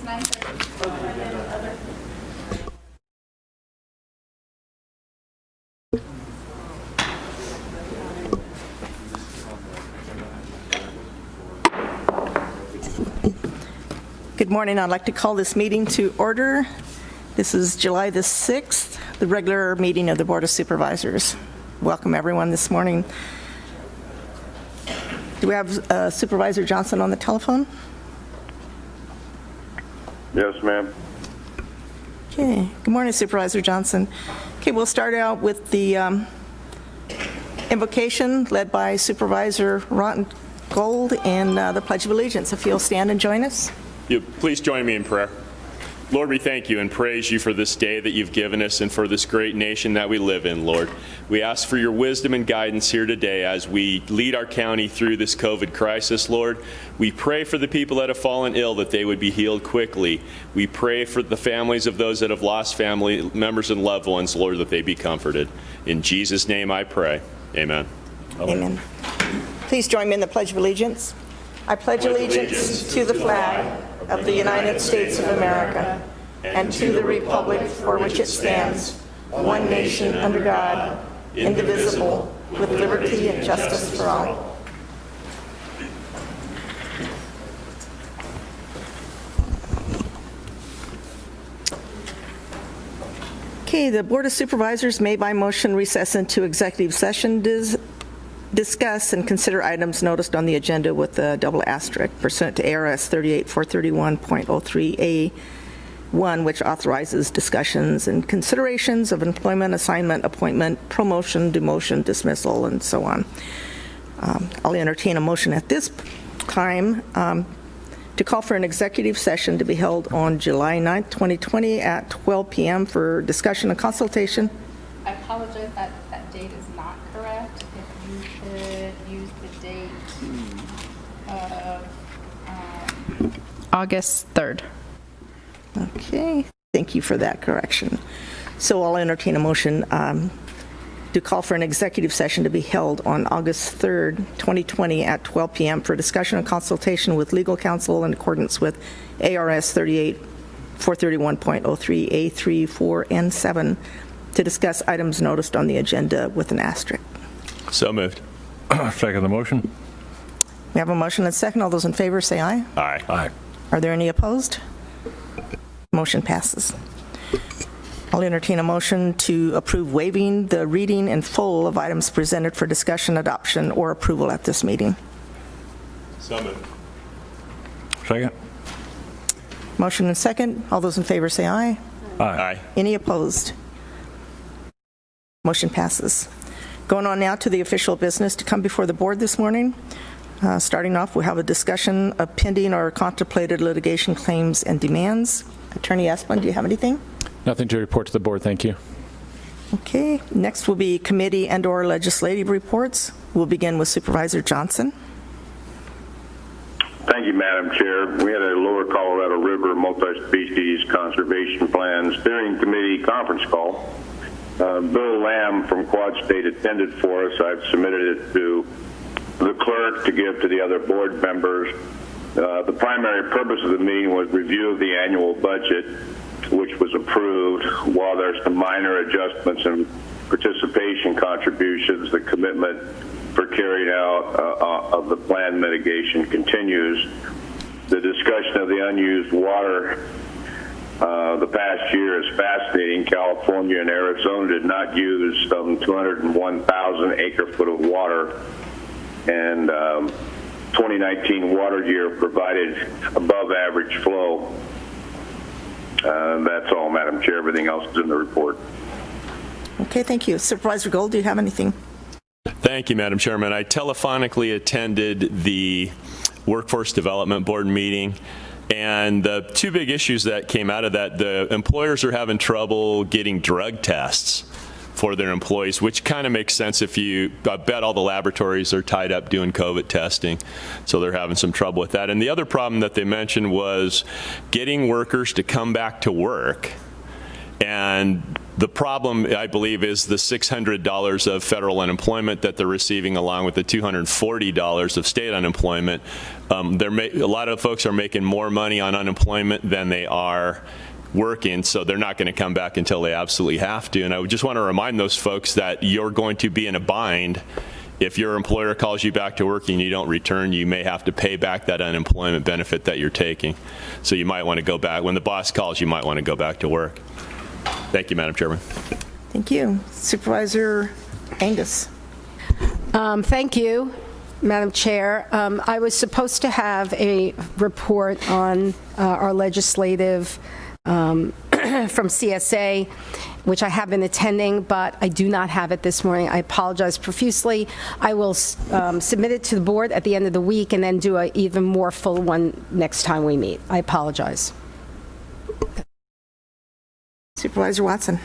9:30. Good morning. I'd like to call this meeting to order. This is July the 6th, the regular meeting of the Board of Supervisors. Welcome everyone this morning. Do we have Supervisor Johnson on the telephone? Yes, ma'am. Okay. Good morning, Supervisor Johnson. Okay, we'll start out with the invocation led by Supervisor Gold and the Pledge of Allegiance. If you'll stand and join us. Please join me in prayer. Lord, we thank you and praise you for this day that you've given us and for this great nation that we live in, Lord. We ask for your wisdom and guidance here today as we lead our county through this COVID crisis, Lord. We pray for the people that have fallen ill that they would be healed quickly. We pray for the families of those that have lost family members and loved ones, Lord, that they be comforted. In Jesus' name I pray. Amen. Amen. Please join me in the Pledge of Allegiance. I pledge allegiance to the flag of the United States of America and to the republic for which it stands, one nation under God, indivisible, with liberty and justice for all. Okay, the Board of Supervisors may by motion recess into executive session discuss and consider items noticed on the agenda with a double asterisk pursuant to ARS 38-431.03A1, which authorizes discussions and considerations of employment, assignment, appointment, promotion, demotion, dismissal, and so on. I'll entertain a motion at this time to call for an executive session to be held on July 9th, 2020 at 12 p.m. for discussion and consultation. I apologize that that date is not correct. If you could use the date of August 3rd. Okay, thank you for that correction. So I'll entertain a motion to call for an executive session to be held on August 3rd, 2020 at 12 p.m. for discussion and consultation with legal counsel in accordance with ARS 38-431.03A3, 4, and 7 to discuss items noticed on the agenda with an asterisk. So moved. Second the motion. We have a motion and a second. All those in favor say aye. Aye. Aye. Are there any opposed? Motion passes. I'll entertain a motion to approve waiving the reading in full of items presented for discussion, adoption, or approval at this meeting. So moved. Second. Motion and second. All those in favor say aye. Aye. Any opposed? Motion passes. Going on now to the official business to come before the board this morning. Starting off, we have a discussion of pending or contemplated litigation claims and demands. Attorney Esplin, do you have anything? Nothing to report to the board, thank you. Okay, next will be committee and/or legislative reports. We'll begin with Supervisor Johnson. Thank you, Madam Chair. We had a Lower Colorado River Multi-Species Conservation Plan Steering Committee conference call. Bill Lamb from Quad State attended for us. I've submitted it to the clerk to give to the other board members. The primary purpose of the meeting was review of the annual budget, which was approved. While there's some minor adjustments and participation contributions, the commitment for carrying out of the plan mitigation continues. The discussion of the unused water the past year is fascinating. California and Arizona did not use some 201,000 acre-foot of water, and 2019 water year provided above average flow. That's all, Madam Chair. Everything else is in the report. Okay, thank you. Supervisor Gold, do you have anything? Thank you, Madam Chairman. I telephonically attended the Workforce Development Board meeting, and the two big issues that came out of that, the employers are having trouble getting drug tests for their employees, which kind of makes sense if you, I bet all the laboratories are tied up doing COVID testing, so they're having some trouble with that. And the other problem that they mentioned was getting workers to come back to work. And And the problem, I believe, is the $600 of federal unemployment that they're receiving, along with the $240 of state unemployment. A lot of folks are making more money on unemployment than they are working, so they're not going to come back until they absolutely have to. And I would just want to remind those folks that you're going to be in a bind. If your employer calls you back to work and you don't return, you may have to pay back that unemployment benefit that you're taking. So you might want to go back. When the boss calls, you might want to go back to work. Thank you, Madam Chairman. Thank you. Supervisor Angus. Thank you, Madam Chair. I was supposed to have a report on our legislative from CSA, which I have been attending, but I do not have it this morning. I apologize profusely. I will submit it to the board at the end of the week and then do an even more full one next time we meet. I apologize. Supervisor Watson.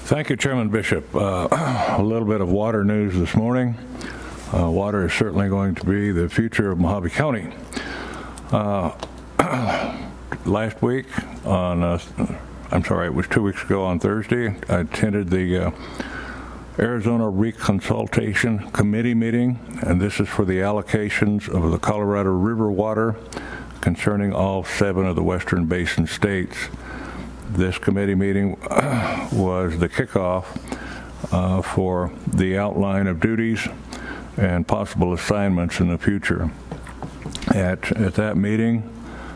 Thank you, Chairman Bishop. A little bit of water news this morning. Water is certainly going to be the future of Mojave County. Last week, it was 2 weeks ago on Thursday, I attended the Arizona Reconsultation Committee meeting, and this is for the allocations of the Colorado River water concerning all 7 of the Western Basin states. This committee meeting was the kickoff for the outline of duties and possible assignments in the future. At that meeting,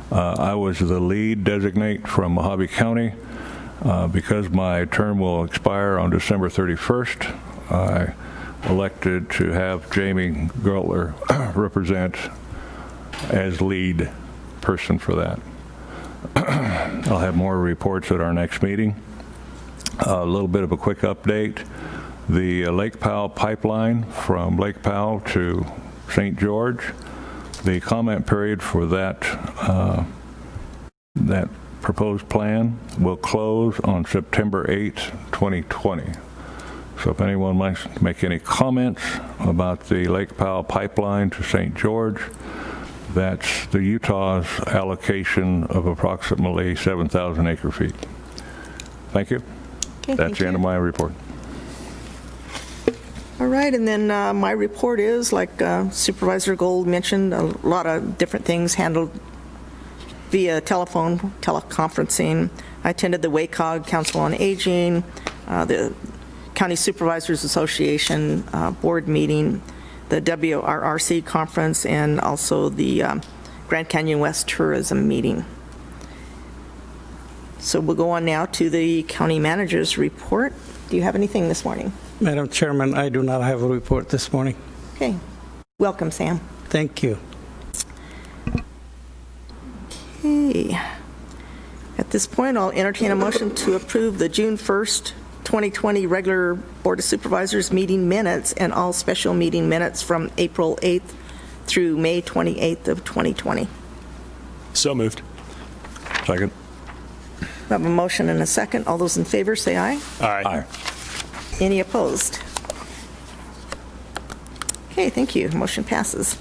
I was the lead designate from Mojave County. Because my term will expire on December 31st, I elected to have Jamie Gertler represent as lead person for that. I'll have more reports at our next meeting. A little bit of a quick update. The Lake Powell pipeline from Lake Powell to St. George, the comment period for that proposed plan will close on September 8, 2020. So if anyone wants to make any comments about the Lake Powell pipeline to St. George, that's the Utah's allocation of approximately 7,000 acre feet. Thank you. Okay, that's the end of my report. All right, and then my report is, like Supervisor Gold mentioned, a lot of different things handled via telephone, teleconferencing. I attended the WACOG Council on Aging, the County Supervisors Association board meeting, the WRRC conference, and also the Grand Canyon West Tourism meeting. So we'll go on now to the county manager's report. Do you have anything this morning? Madam Chairman, I do not have a report this morning. Okay. Welcome, Sam. Thank you. Okay. At this point, I'll entertain a motion to approve the June 1st, 2020 regular Board of Supervisors meeting minutes and all special meeting minutes from April 8th through May 28th of 2020. So moved. Second. We have a motion and a second. All those in favor say aye. Aye. Any opposed? Okay, thank you. Motion passes.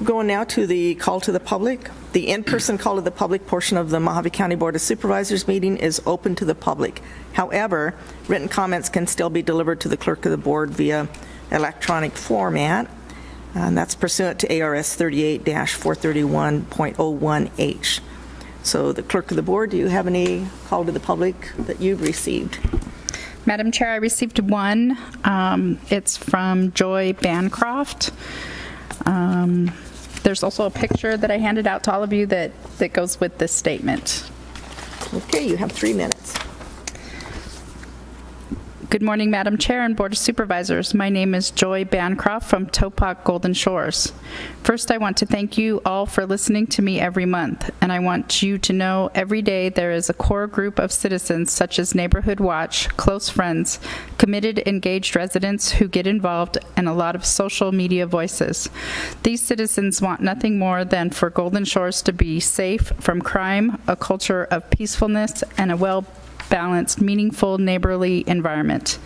Going now to the call to the public. The in-person call to the public portion of the Mojave County Board of Supervisors meeting is open to the public. However, written comments can still be delivered to the clerk of the board via electronic format, and that's pursuant to ARS 38-431.01H. So the clerk of the board, do you have any call to the public that you've received? Madam Chair, I received one. It's from Joy Bancroft. There's also a picture that I handed out to all of you that goes with this statement. Okay, you have 3 minutes. Good morning, Madam Chair and Board of Supervisors. My name is Joy Bancroft from Topak Golden Shores. First, I want to thank you all for listening to me every month, and I want you to know every day there is a core group of citizens such as Neighborhood Watch, close friends, committed, engaged residents who get involved, and a lot of social media voices. These citizens want nothing more than for Golden Shores to be safe from crime, a culture of peacefulness, and a well-balanced balanced, meaningful, neighborly environment.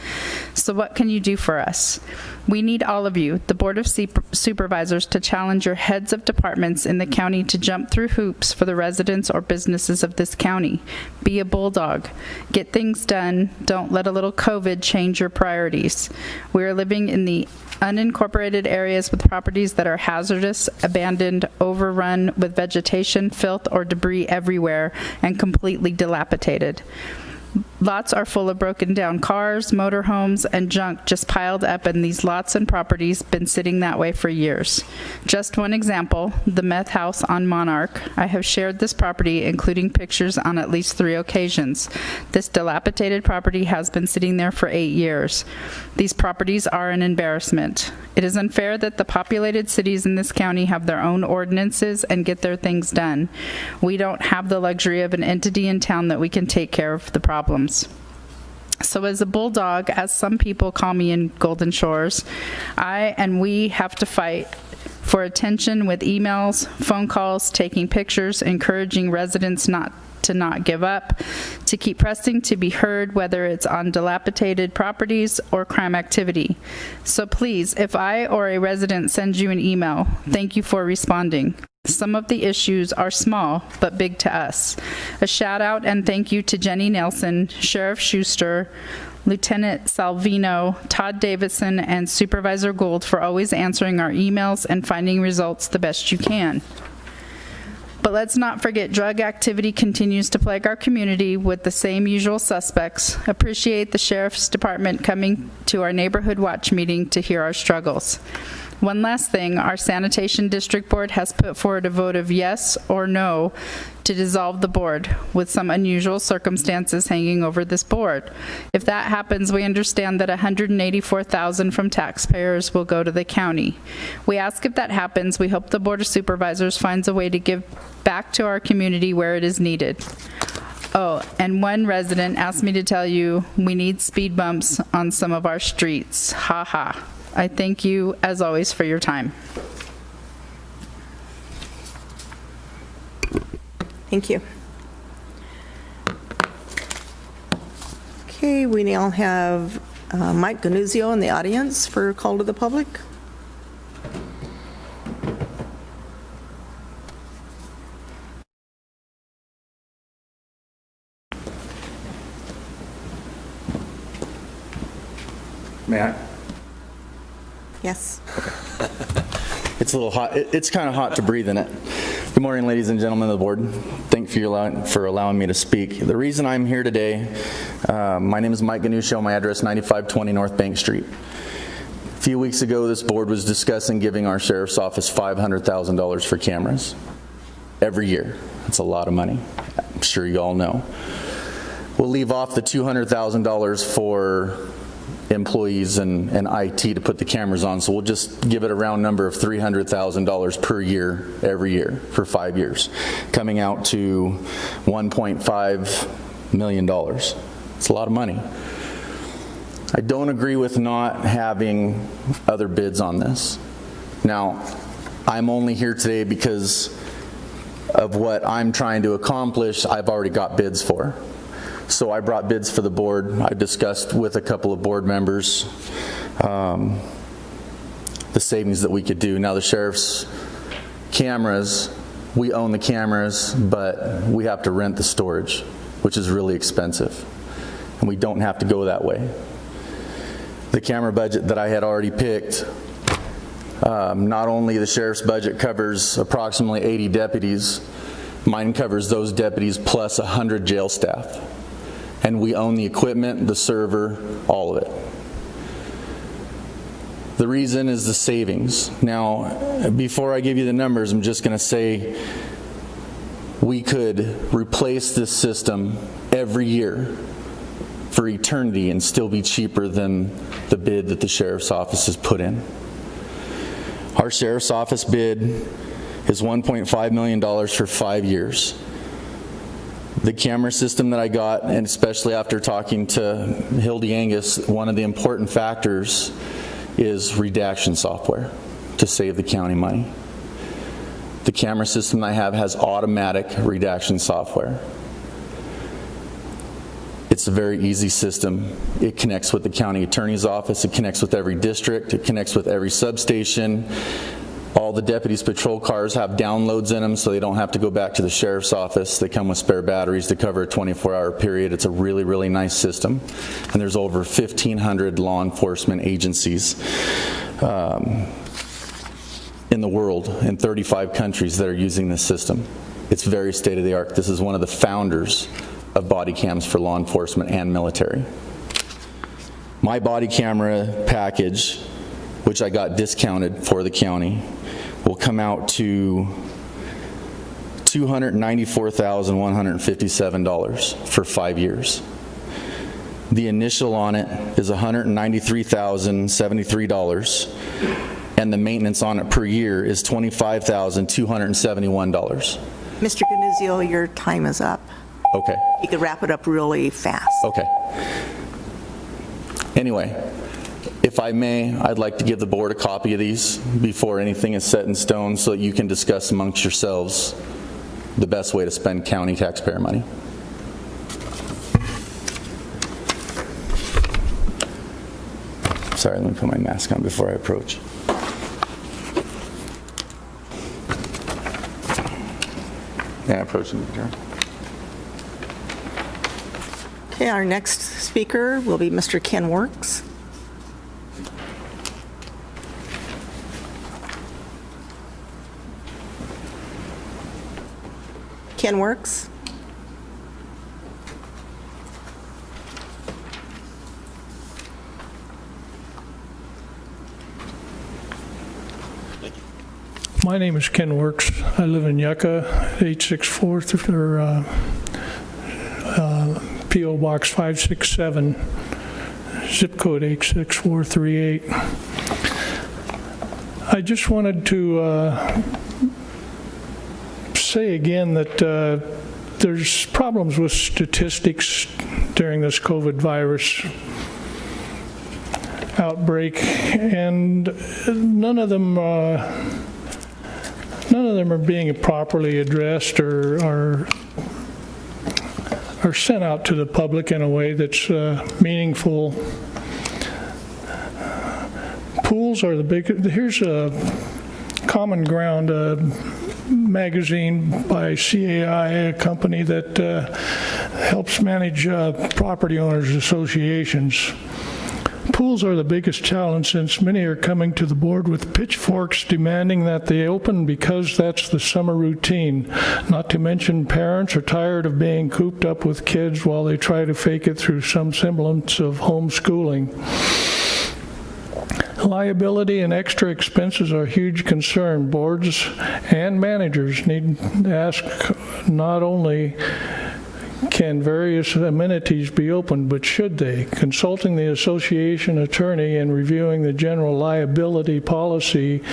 So what can you do for us? We need all of you, the Board of Supervisors, to challenge your heads of departments in the county to jump through hoops for the residents or businesses of this county. Be a bulldog. Get things done. Don't let a little COVID change your priorities. We are living in the unincorporated areas with properties that are hazardous, abandoned, overrun with vegetation, filth, or debris everywhere, and completely dilapidated. Lots are full of broken down cars, motorhomes, and junk just piled up, and these lots and properties been sitting that way for years. Just one example, the meth house on Monarch. I have shared this property, including pictures, on at least 3 occasions. This dilapidated property has been sitting there for 8 years. These properties are an embarrassment. It is unfair that the populated cities in this county have their own ordinances and get their things done. We don't have the luxury of an entity in town that we can take care of the problems. So as a bulldog, as some people call me in Golden Shores, we have to fight for attention with emails, phone calls, taking pictures, encouraging residents not give up, to keep pressing to be heard, whether it's on dilapidated properties or crime activity. So please, if I or a resident sends you an email, thank you for responding. Some of the issues are small, but big to us. A shout out and thank you to Jenny Nelson, Sheriff Schuster, Lieutenant Salvino, Todd Davison, and Supervisor Gould for always answering our emails and finding results the best you can. But let's not forget, drug activity continues to plague our community with the same usual suspects. Appreciate the Sheriff's Department coming to our neighborhood watch meeting to hear our struggles. One last thing, our Sanitation District Board has put forward a vote of yes or no to dissolve the board, with some unusual circumstances hanging over this board. If that happens, we understand that $184,000 from taxpayers will go to the county. We ask if that happens, we hope the Board of Supervisors finds a way to give back to our community where it is needed. Oh, and one resident asked me to tell you we need speed bumps on some of our streets. Ha ha. I thank you, as always, for your time. Thank you. Okay, we now have Mike Ganuzio in the audience for call to the public. May I? Yes. It's a little hot. It's kind of hot to breathe in it. Good morning, ladies and gentlemen of the board. Thank you for allowing me to speak. The reason I'm here today, my name is Mike Ganuscio, my address 9520 North Bank Street. A few weeks ago, this board was discussing giving our sheriff's office $500,000 for cameras every year. That's a lot of money. I'm sure you all know. We'll leave off the $200,000 for employees and IT to put the cameras on, so we'll just give it a round number of $300,000 per year every year for 5 years, coming out to $1.5 million. It's a lot of money. I don't agree with not having other bids on this. Now, I'm only here today because of what I'm trying to accomplish. I've already got bids for. So I brought bids for the board. I discussed with a couple of board members the savings that we could do. Now the sheriff's cameras, we own the cameras, but we have to rent the storage, which is really expensive. And we don't have to go that way. The camera budget that I had already picked, not only the sheriff's budget covers approximately 80 deputies, mine covers those deputies plus 100 jail staff. And we own the equipment, the server, all of it. The reason is the savings. Now, before I give you the numbers, I'm just going to say we could replace this system every year for eternity and still be cheaper than the bid that the sheriff's office has put in. Our sheriff's office bid is $1.5 million for 5 years. The camera system that I got, and especially after talking to Hildy Angus, one of the important factors is redaction software to save the county money. The camera system I have has automatic redaction software. It's a very easy system. It connects with the county attorney's office. It connects with every district. It connects with every substation. All the deputies' patrol cars have downloads in them, so they don't have to go back to the sheriff's office. They come with spare batteries to cover a 24-hour period. It's a really, really nice system. And there's over 1,500 law enforcement agencies in the world, in 35 countries, that are using this system. It's very state-of-the-art. This is one of the founders of body cams for law enforcement and military. My body camera package, which I got discounted for the county, will come out to $294,157 for 5 years. The initial on it is $193,073, and the maintenance on it per year is $25,271. Mr. Ganuzio, your time is up. Okay. You could wrap it up really fast. Okay. Anyway, if I may, I'd like to give the board a copy of these before anything is set in stone so that you can discuss amongst yourselves the best way to spend county taxpayer money. Sorry, let me put my mask on before I approach. Yeah, approaching the turn. Okay, our next speaker will be Mr. Ken Works. Ken Works. My name is Ken Works. I live in Yucca, 864 P.O. Box 567, zip code 86438. I just wanted to say again that there's problems with statistics during this COVID virus outbreak, and none of them are being properly addressed or sent out to the public in a way that's meaningful. Pools are the big. Here's a Common Ground, a magazine by CAI, a company that helps manage property owners associations. Pools are the biggest challenge, since many are coming to the board with pitchforks demanding that they open because that's the summer routine. Not to mention parents are tired of being cooped up with kids while they try to fake it through some semblance of homeschooling. Liability and extra expenses are a huge concern. Boards and managers need to ask not only can various amenities be opened, but should they? Consulting the association attorney and reviewing the general liability policy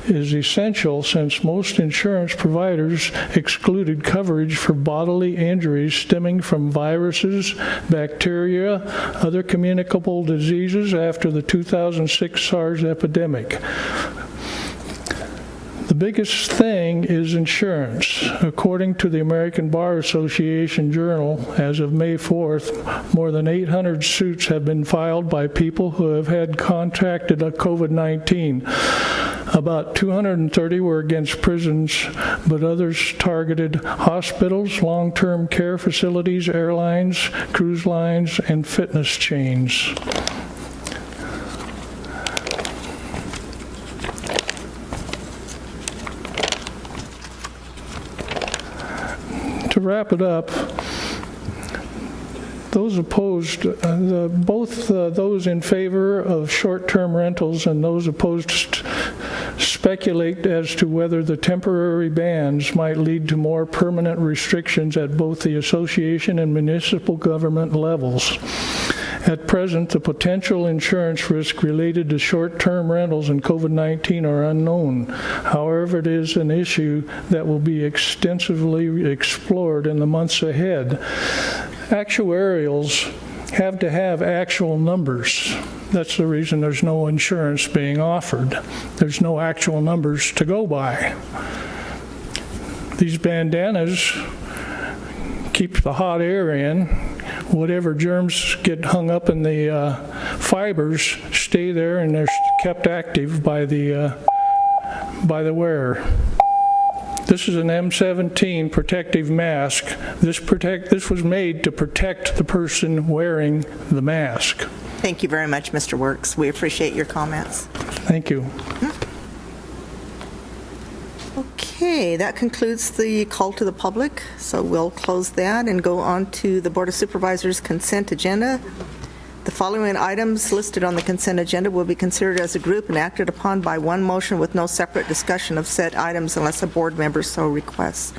is essential, since most insurance providers excluded coverage for bodily injuries stemming from viruses, bacteria, other communicable diseases after the 2006 SARS epidemic. The biggest thing is insurance. According to the American Bar Association Journal, as of May 4th, more than 800 suits have been filed by people who have had contracted COVID-19. About 230 were against prisons, but others targeted hospitals, long-term care facilities, airlines, cruise lines, and fitness chains. To wrap it up, those opposed, both those in favor of short-term rentals and those opposed speculate as to whether the temporary bans might lead to more permanent restrictions at both the association and municipal government levels. At present, the potential insurance risk related to short-term rentals and COVID-19 are unknown. However, it is an issue that will be extensively explored in the months ahead. Actuarials have to have actual numbers. That's the reason there's no insurance being offered. There's no actual numbers to go by. These bandanas keep the hot air in whatever germs get hung up in the fibers stay there and they're kept active by the wearer. This is an M17 protective mask. This was made to protect the person wearing the mask. Thank you very much, Mr. Works. We appreciate your comments. Thank you. Okay, that concludes the call to the public, so we'll close that and go on to the Board of Supervisors consent agenda. The following items listed on the consent agenda will be considered as a group and acted upon by one motion with no separate discussion of said items unless a board member so requests.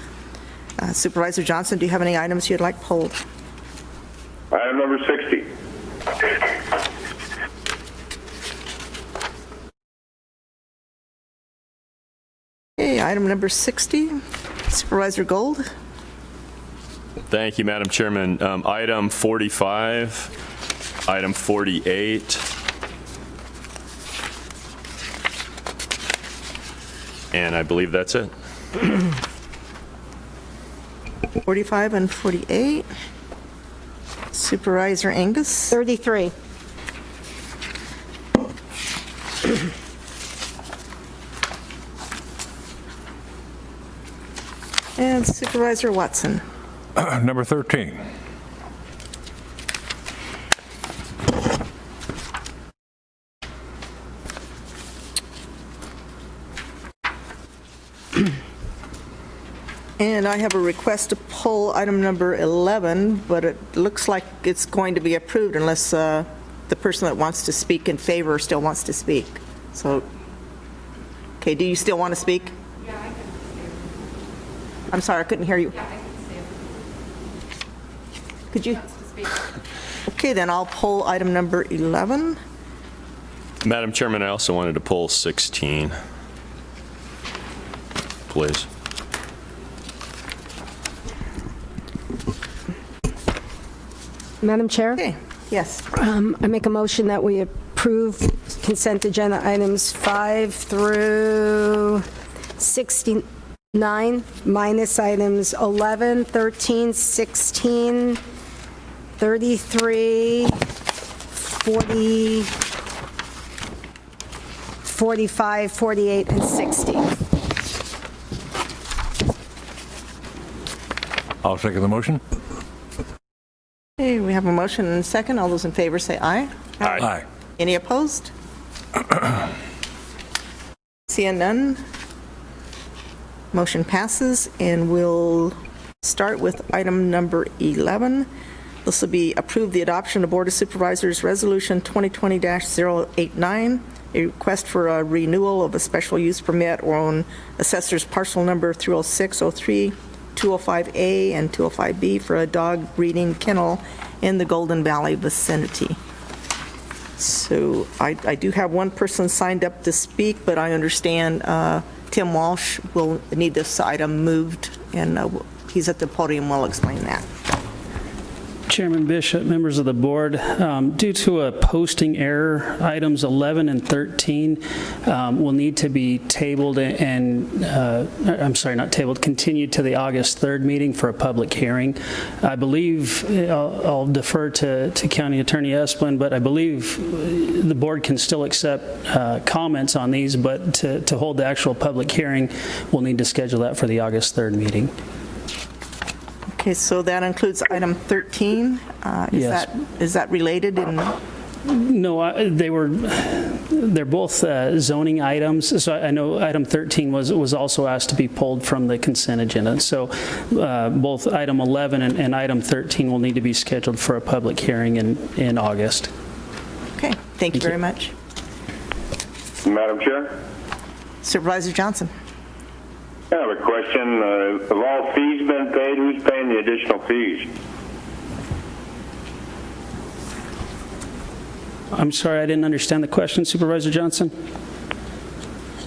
Supervisor Johnson, do you have any items you'd like pulled? Item number 60. Okay, item number 60, Supervisor Gold. Thank you, Madam Chairman. Item 45, item 48, and I believe that's it. 45 and 48. Supervisor Angus. 33. And Supervisor Watson. Number 13. And I have a request to pull item number 11, but it looks like it's going to be approved unless the person that wants to speak in favor still wants to speak. So, okay, do you still want to speak? Yeah, I can stay. I'm sorry, I couldn't hear you. Yeah, I can stay. Could you? Wants to speak. Okay, then I'll pull item number 11. Madam Chairman, I also wanted to pull 16, please. Madam Chair? Okay, yes. I make a motion that we approve consent agenda items 5 through 69, minus items 11, 13, 16, 33, 40, 45, 48, and 60. I'll second the motion. Okay, we have a motion and a second. All those in favor say aye. Aye. Any opposed? Seeing none, motion passes, and we'll start with item number 11. This will be approve the adoption of Board of Supervisors Resolution 2020-089, a request for a renewal of a special use permit or on Assessor's Parcel Number 30603, 205A and 205B for a dog breeding kennel in the Golden Valley vicinity. So I do have one person signed up to speak, but I understand Tim Walsh will need this item moved, and he's at the podium. We'll explain that. Chairman Bishop, members of the board, due to a posting error, items 11 and 13 will need to be tabled and, I'm sorry, not tabled, continued to the August 3rd meeting for a public hearing. I believe, I'll defer to County Attorney Esplin, but I believe the board can still accept comments on these, but to hold the actual public hearing, we'll need to schedule that for the August 3rd meeting. Okay, so that includes item 13. Yes. Is that related? No, they're both zoning items. So I know item 13 was also asked to be pulled from the consent agenda. So both item 11 and item 13 will need to be scheduled for a public hearing in August. Okay, thank you very much. Madam Chair? Supervisor Johnson. I have a question. Have all fees been paid? Who's paying the additional fees? I'm sorry, I didn't understand the question, Supervisor Johnson.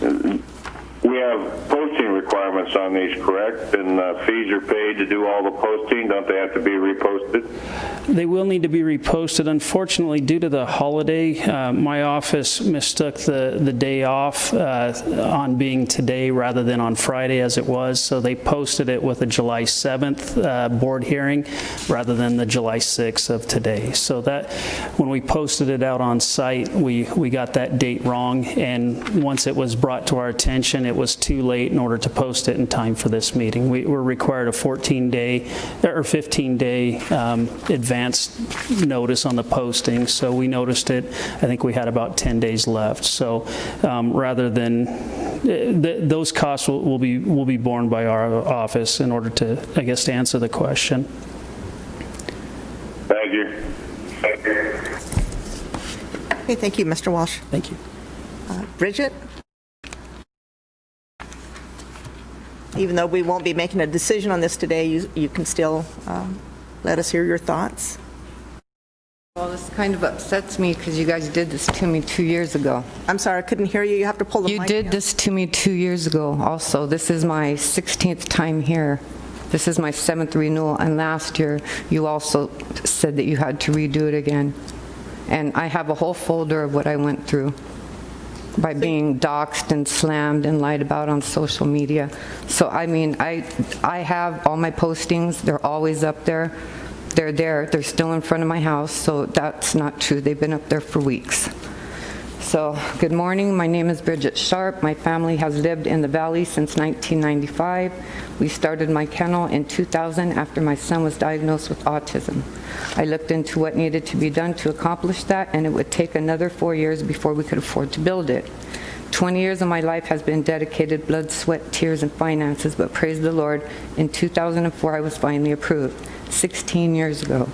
We have posting posting requirements on these, correct? And fees are paid to do all the posting. Don't they have to be reposted? They will need to be reposted. Unfortunately, due to the holiday, my office mistook the day off on being today rather than on Friday as it was, so they posted it with a July 7th board hearing rather than the July 6th of today. So that, when we posted it out on site, we got that date wrong, and once it was brought to our attention, it was too late in order to post it in time for this meeting. We were required a 14-day or 15-day advance notice on the posting, so we noticed it. I think we had about 10 days left. So rather than those costs will be borne by our office in order to, I guess, to answer the question. Thank you. Okay, thank you, Mr. Walsh. Thank you. Bridget? Even though we won't be making a decision on this today, you can still let us hear your thoughts. Well, this kind of upsets me because you guys did this to me 2 years ago. I'm sorry, I couldn't hear you. You have to pull the mic. You did down. this to me 2 years ago also. This is my 16th time here. This is my 7th renewal, and last year you also said that you had to redo it again. And I have a whole folder of what I went through by being doxxed and slammed and lied about on social media. So, I mean, I have all my postings. They're always up there. They're there. They're still in front of my house, so that's not true. They've been up there for weeks. So, good morning. My name is Bridget Sharp. My family has lived in the valley since 1995. We started my kennel in 2000 after my son was diagnosed with autism. I looked into what needed to be done to accomplish that, and it would take another 4 years before we could afford to build it. 20 years of my life has been dedicated blood, sweat, tears, and finances, but praise the Lord, in 2004 I was finally approved, 16 years ago.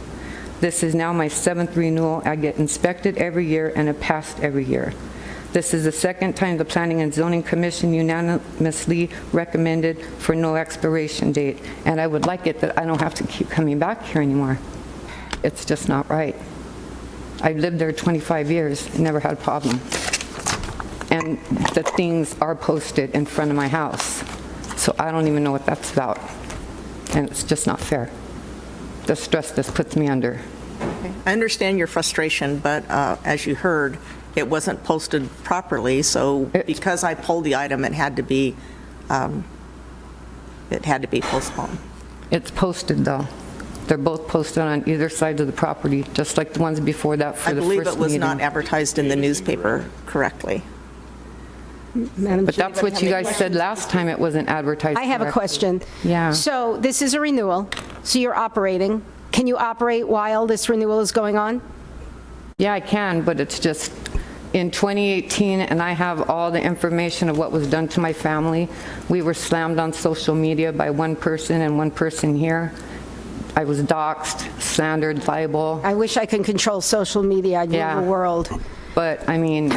This is now my 7th renewal. I get inspected every year and have passed every year. This is the second time the Planning and Zoning Commission unanimously recommended for no expiration date, and I would like it that I don't have to keep coming back here anymore. It's just not right. I've lived there 25 years and never had a problem. And the things are posted in front of my house, so I don't even know what that's about, and it's just not fair. The stress this puts me under. Okay. I understand your frustration, but as you heard, it wasn't posted properly, so because I pulled the item, it had to be postponed. It's posted, though. They're both posted on either side of the property, just like the ones before that for the first meeting. I believe it was not advertised in the newspaper correctly. But that's what you guys said last time, it wasn't advertised I have a correctly. question. Yeah. So this is a renewal, so you're operating. Can you operate while this renewal is going on? Yeah, I can, but it's just in 2018, and I have all the information of what was done to my family. We were slammed on social media by one person and one person here. I was doxxed, slandered, libel. I wish I could control social media. I'd rule the world. But, I mean,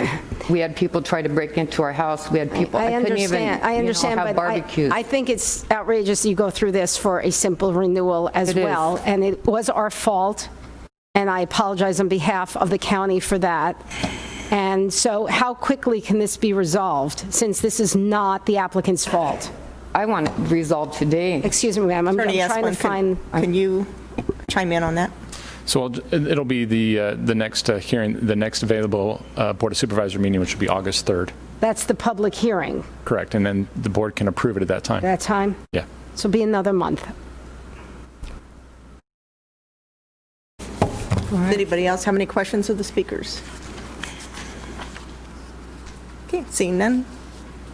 we had people try to break into our house. We had people, I couldn't even, I understand, have but barbecues. I think it's outrageous you go through this for a simple renewal as well. And it was our fault, and I apologize on behalf of the county for that. And so how quickly can this be resolved, since this is not the applicant's fault? I want it resolved today. Excuse me, ma'am, I'm Attorney trying to Esplin, find... Can you chime in on that? So it'll be the next hearing, the next available Board of Supervisor meeting, which will be August 3rd. That's the public hearing, Correct, and then the board can approve it at that time. that time? Yeah. So it'll be another month. Does anybody else have any questions of the speakers? Okay, seeing none,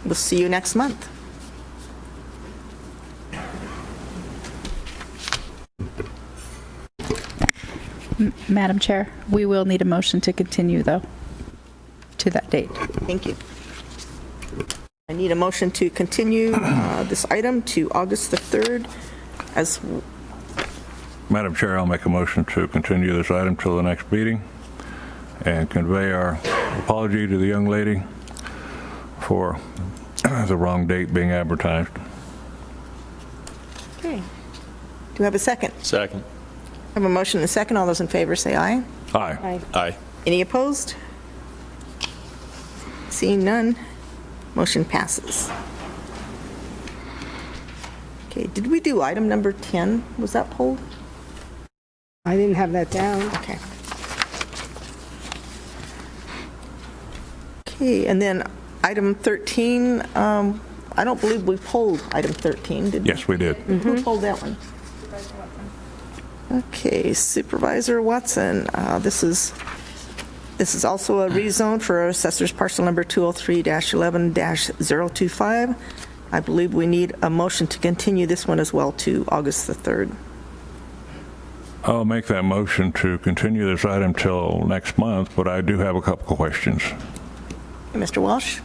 we'll see you next month. Madam Chair, we will need a motion to continue, though, to that date. Thank you. I need a motion to continue this item to August the 3rd as... Madam Chair, I'll make a motion to continue this item till the next meeting and convey our apology to the young lady for the wrong date being advertised. Okay. Do we have a second? Second. I have a motion and a second. All those in favor say aye. Aye. Aye. Any opposed? Seeing none, motion passes. Okay, did we do item number 10? Was that pulled? I didn't have that down. Okay. Okay, and then item 13, I don't believe we pulled item 13, did we? Yes, we did. Who pulled that one? Okay, Supervisor Watson. This is also a rezone for Assessor's Parcel Number 203-11-025. I believe we need a motion to continue this one as well to August the 3rd. I'll make that motion to continue this item till next month, but I do have a couple of questions. Mr. Walsh?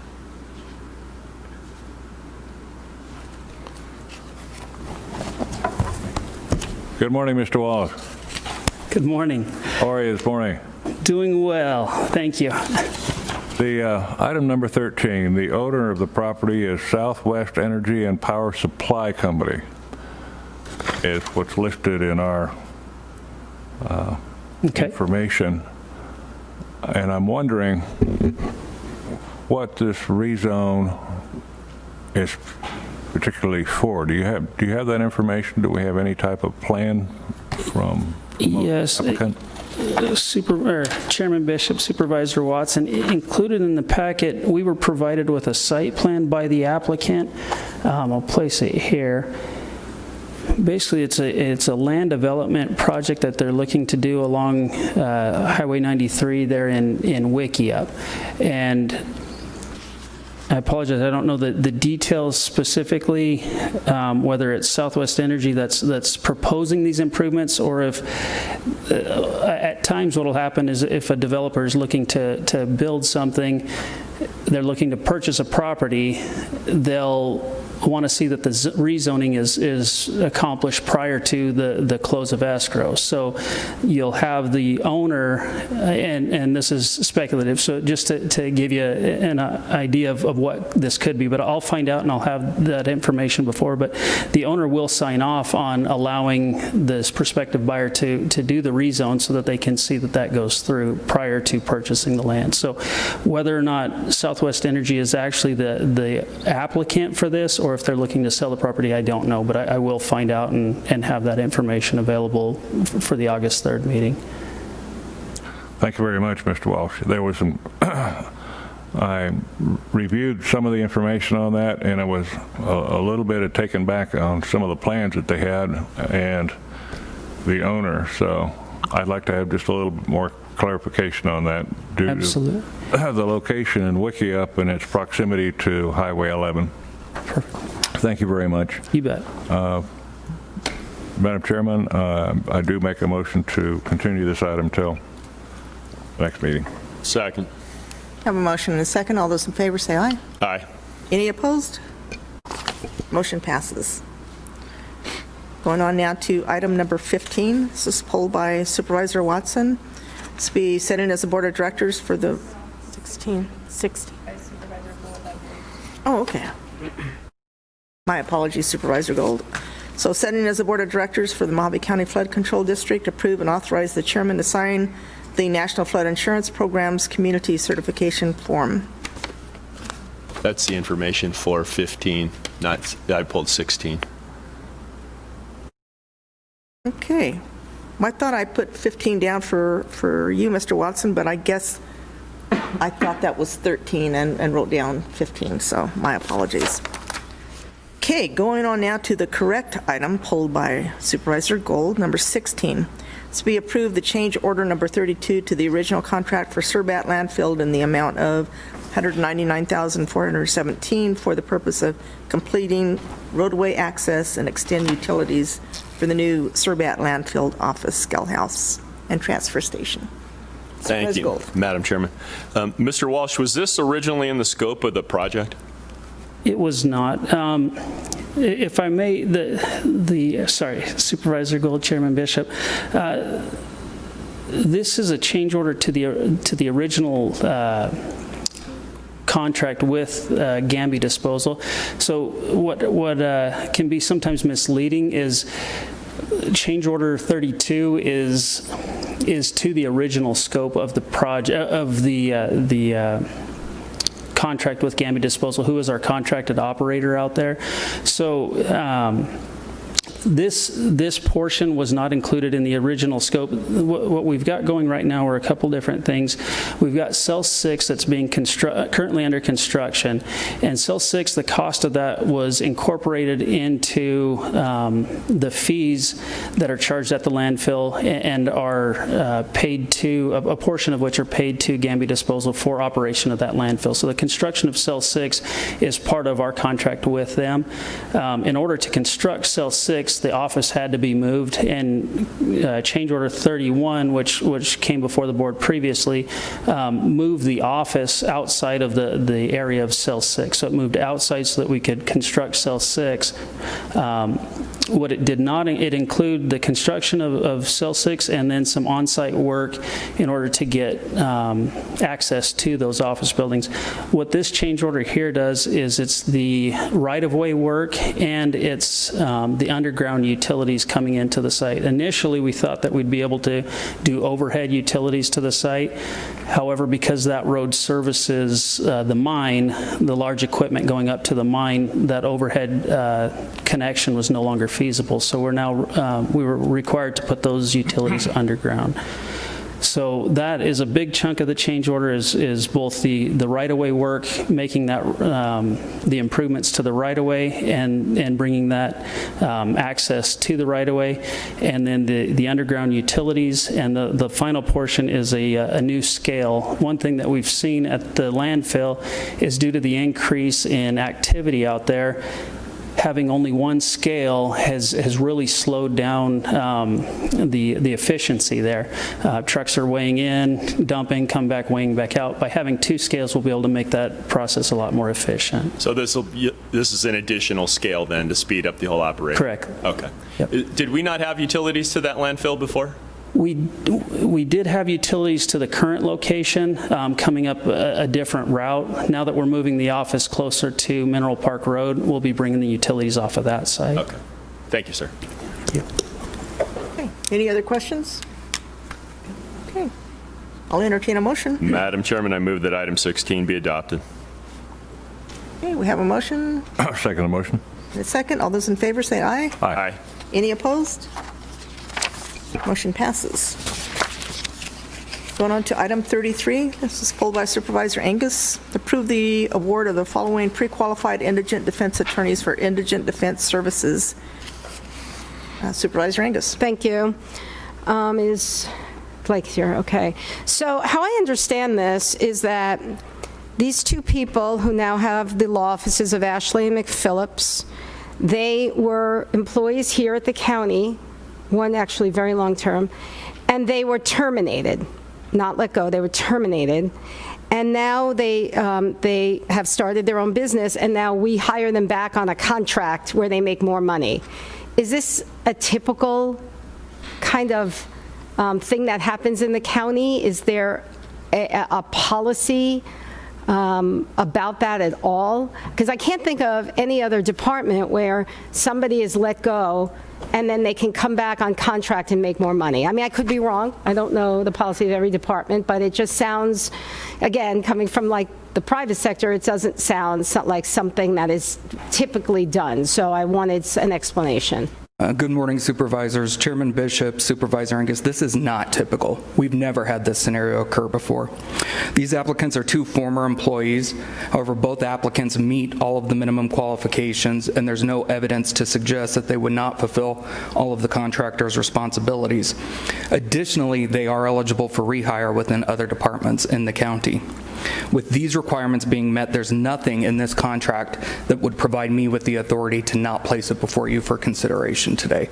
Good morning, Mr. Wallace. Good morning. How are you this morning? Doing well, thank you. The item number 13, the owner of the property is Southwest Energy and Power Supply Company, is what's listed in our information. And I'm wondering what this rezone is particularly for. Do you have that information? Do we have any type of plan from Yes. applicant? Chairman Bishop, Supervisor Watson, included in the packet, we were provided with a site plan by the applicant. I'll place it here. Basically, it's a land development project that they're looking to do along Highway 93 there in Wickiup. And I apologize, I don't know the details specifically, whether it's Southwest Energy that's proposing these improvements, or if at times what will happen is if a developer is looking to build something, they're looking to purchase a property, they'll want to see that the rezoning is accomplished prior to the close of escrow. So you'll have the owner, and this is speculative, so just to give you an idea of what this could be, but I'll find out and I'll have that information before, but the owner will sign off on allowing this prospective buyer to do the rezone so that they can see that goes through prior to purchasing the land. So whether or not Southwest Energy is actually the applicant for this, or if they're looking to sell the property, I don't know, but I will find out and have that information available for the August 3rd meeting. Thank you very much, Mr. Walsh. There was some, I reviewed some of the information on that, and it was a little bit of taken back on some of the plans that they had and the owner, so I'd like to have just a little bit more clarification on that due Absolutely. to the location in Wickiup and its proximity to Highway 11. Perfect. Thank you very much. You bet. Madam Chairman, I do make a motion to continue this item till next meeting. Second. Have a motion and a second. All those in favor say aye. Aye. Any opposed? Motion passes. Going on now to item number 15. This is pulled by Supervisor Watson. This will be set in as a board of directors for the 16. Oh, okay. My apologies, Supervisor Gold. So setting as a board of directors for the Mojave County Flood Control District, approve and authorize the chairman to sign the National Flood Insurance Program's community certification form. That's the information for 15, I pulled 16. Okay. I thought I put 15 down for you, Mr. Watson, but I guess I thought that was 13 and wrote down 15, so my apologies. Okay, going on now to the correct item pulled by Supervisor Gold, number 16. It's to be approved the change order number 32 to the original contract for Surbat landfill in the amount of $199,417 for the purpose of completing roadway access and extend utilities for the new Surbat landfill office, scale house, and transfer station. Thank you, Gold. Madam Chairman. Mr. Walsh, was this originally in the scope of the project? It was not. If I may, sorry, Supervisor Gold, Chairman Bishop, this is a change order to the original contract with Gamby Disposal. So what can be sometimes misleading is change order 32 is to the original scope of the project of the contract with Gamby Disposal, who is our contracted operator out there. So This portion was not included in the original scope. What we've got going right now are a couple different things. We've got cell 6 that's being currently under construction, and cell 6, the cost of that was incorporated into the fees that are charged at the landfill and are paid to, a portion of which are paid to Gambia Disposal for operation of that landfill. So the construction of cell 6 is part of our contract with them. In order to construct cell 6, the office had to be moved, and change order 31, which came before the board previously, moved the office outside of the area of cell 6. So it moved outside so that we could construct cell 6. What it did not, it include the construction of cell 6 and then some on-site work in order to get access to those office buildings. What this change order here does is it's the right-of-way work and it's the underground utilities coming into the site. Initially, we thought that we'd be able to do overhead utilities to the site. However, because that road services the mine, the large equipment going up to the mine, that overhead connection was no longer feasible. So we were required to put those utilities underground. So that is a big chunk of the change order is both the right-of-way work, making that the improvements to the right-of-way and bringing that access to the right-of-way, and then the underground utilities, and the final portion is a new scale. One thing that we've seen at the landfill is due to the increase in activity out there, having only one scale has really slowed down the efficiency there. Trucks are weighing in, dumping, come back, weighing back out. By having two scales, we'll be able to make that process a lot more efficient. So this is an additional scale then to speed up the whole operation? Correct. Okay. Yep. Did we not have utilities to that landfill before? We did have utilities to the current location, coming up a different route. Now that we're moving the office closer to Mineral Park Road, we'll be bringing the utilities off of that site. Okay. Thank you, sir. Thank you. Okay. Any other questions? Okay. I'll entertain a motion. Madam Chairman, I move that item 16 be adopted. Okay, we have a motion. Second the motion. And a second. All those in favor say aye. Aye. Any opposed? Motion passes. Going on to item 33. This is pulled by Supervisor Angus. Approve the award of the following pre-qualified indigent defense attorneys for indigent defense services. Supervisor Angus. Thank you. Is Blake here? Okay. So how I understand this is that these two people who now have the law offices of Ashley and McPhillips, they were employees here at the county, one actually very long term, and they were terminated, not let go, they were terminated. And now they have started their own business, and now we hire them back on a contract where they make more money. Is this a typical kind of thing that happens in the county? Is there a policy about that at all? Because I can't think of any other department where somebody is let go and then they can come back on contract and make more money. I mean, I could be wrong. I don't know the policy of every department, but it just sounds, again, coming from like the private sector, it doesn't sound like something that is typically done. So I wanted an explanation. Good morning, Supervisors. Chairman Bishop, Supervisor Angus, this is not typical. We've never had this scenario occur before. These applicants are two former employees. However, both applicants meet all of the minimum qualifications, and there's no evidence to suggest that they would not fulfill all of the contractor's responsibilities. Additionally, they are eligible for rehire within other departments in the county. With these requirements being met, there's nothing in this contract that would provide me with the authority to not place it before you for consideration today.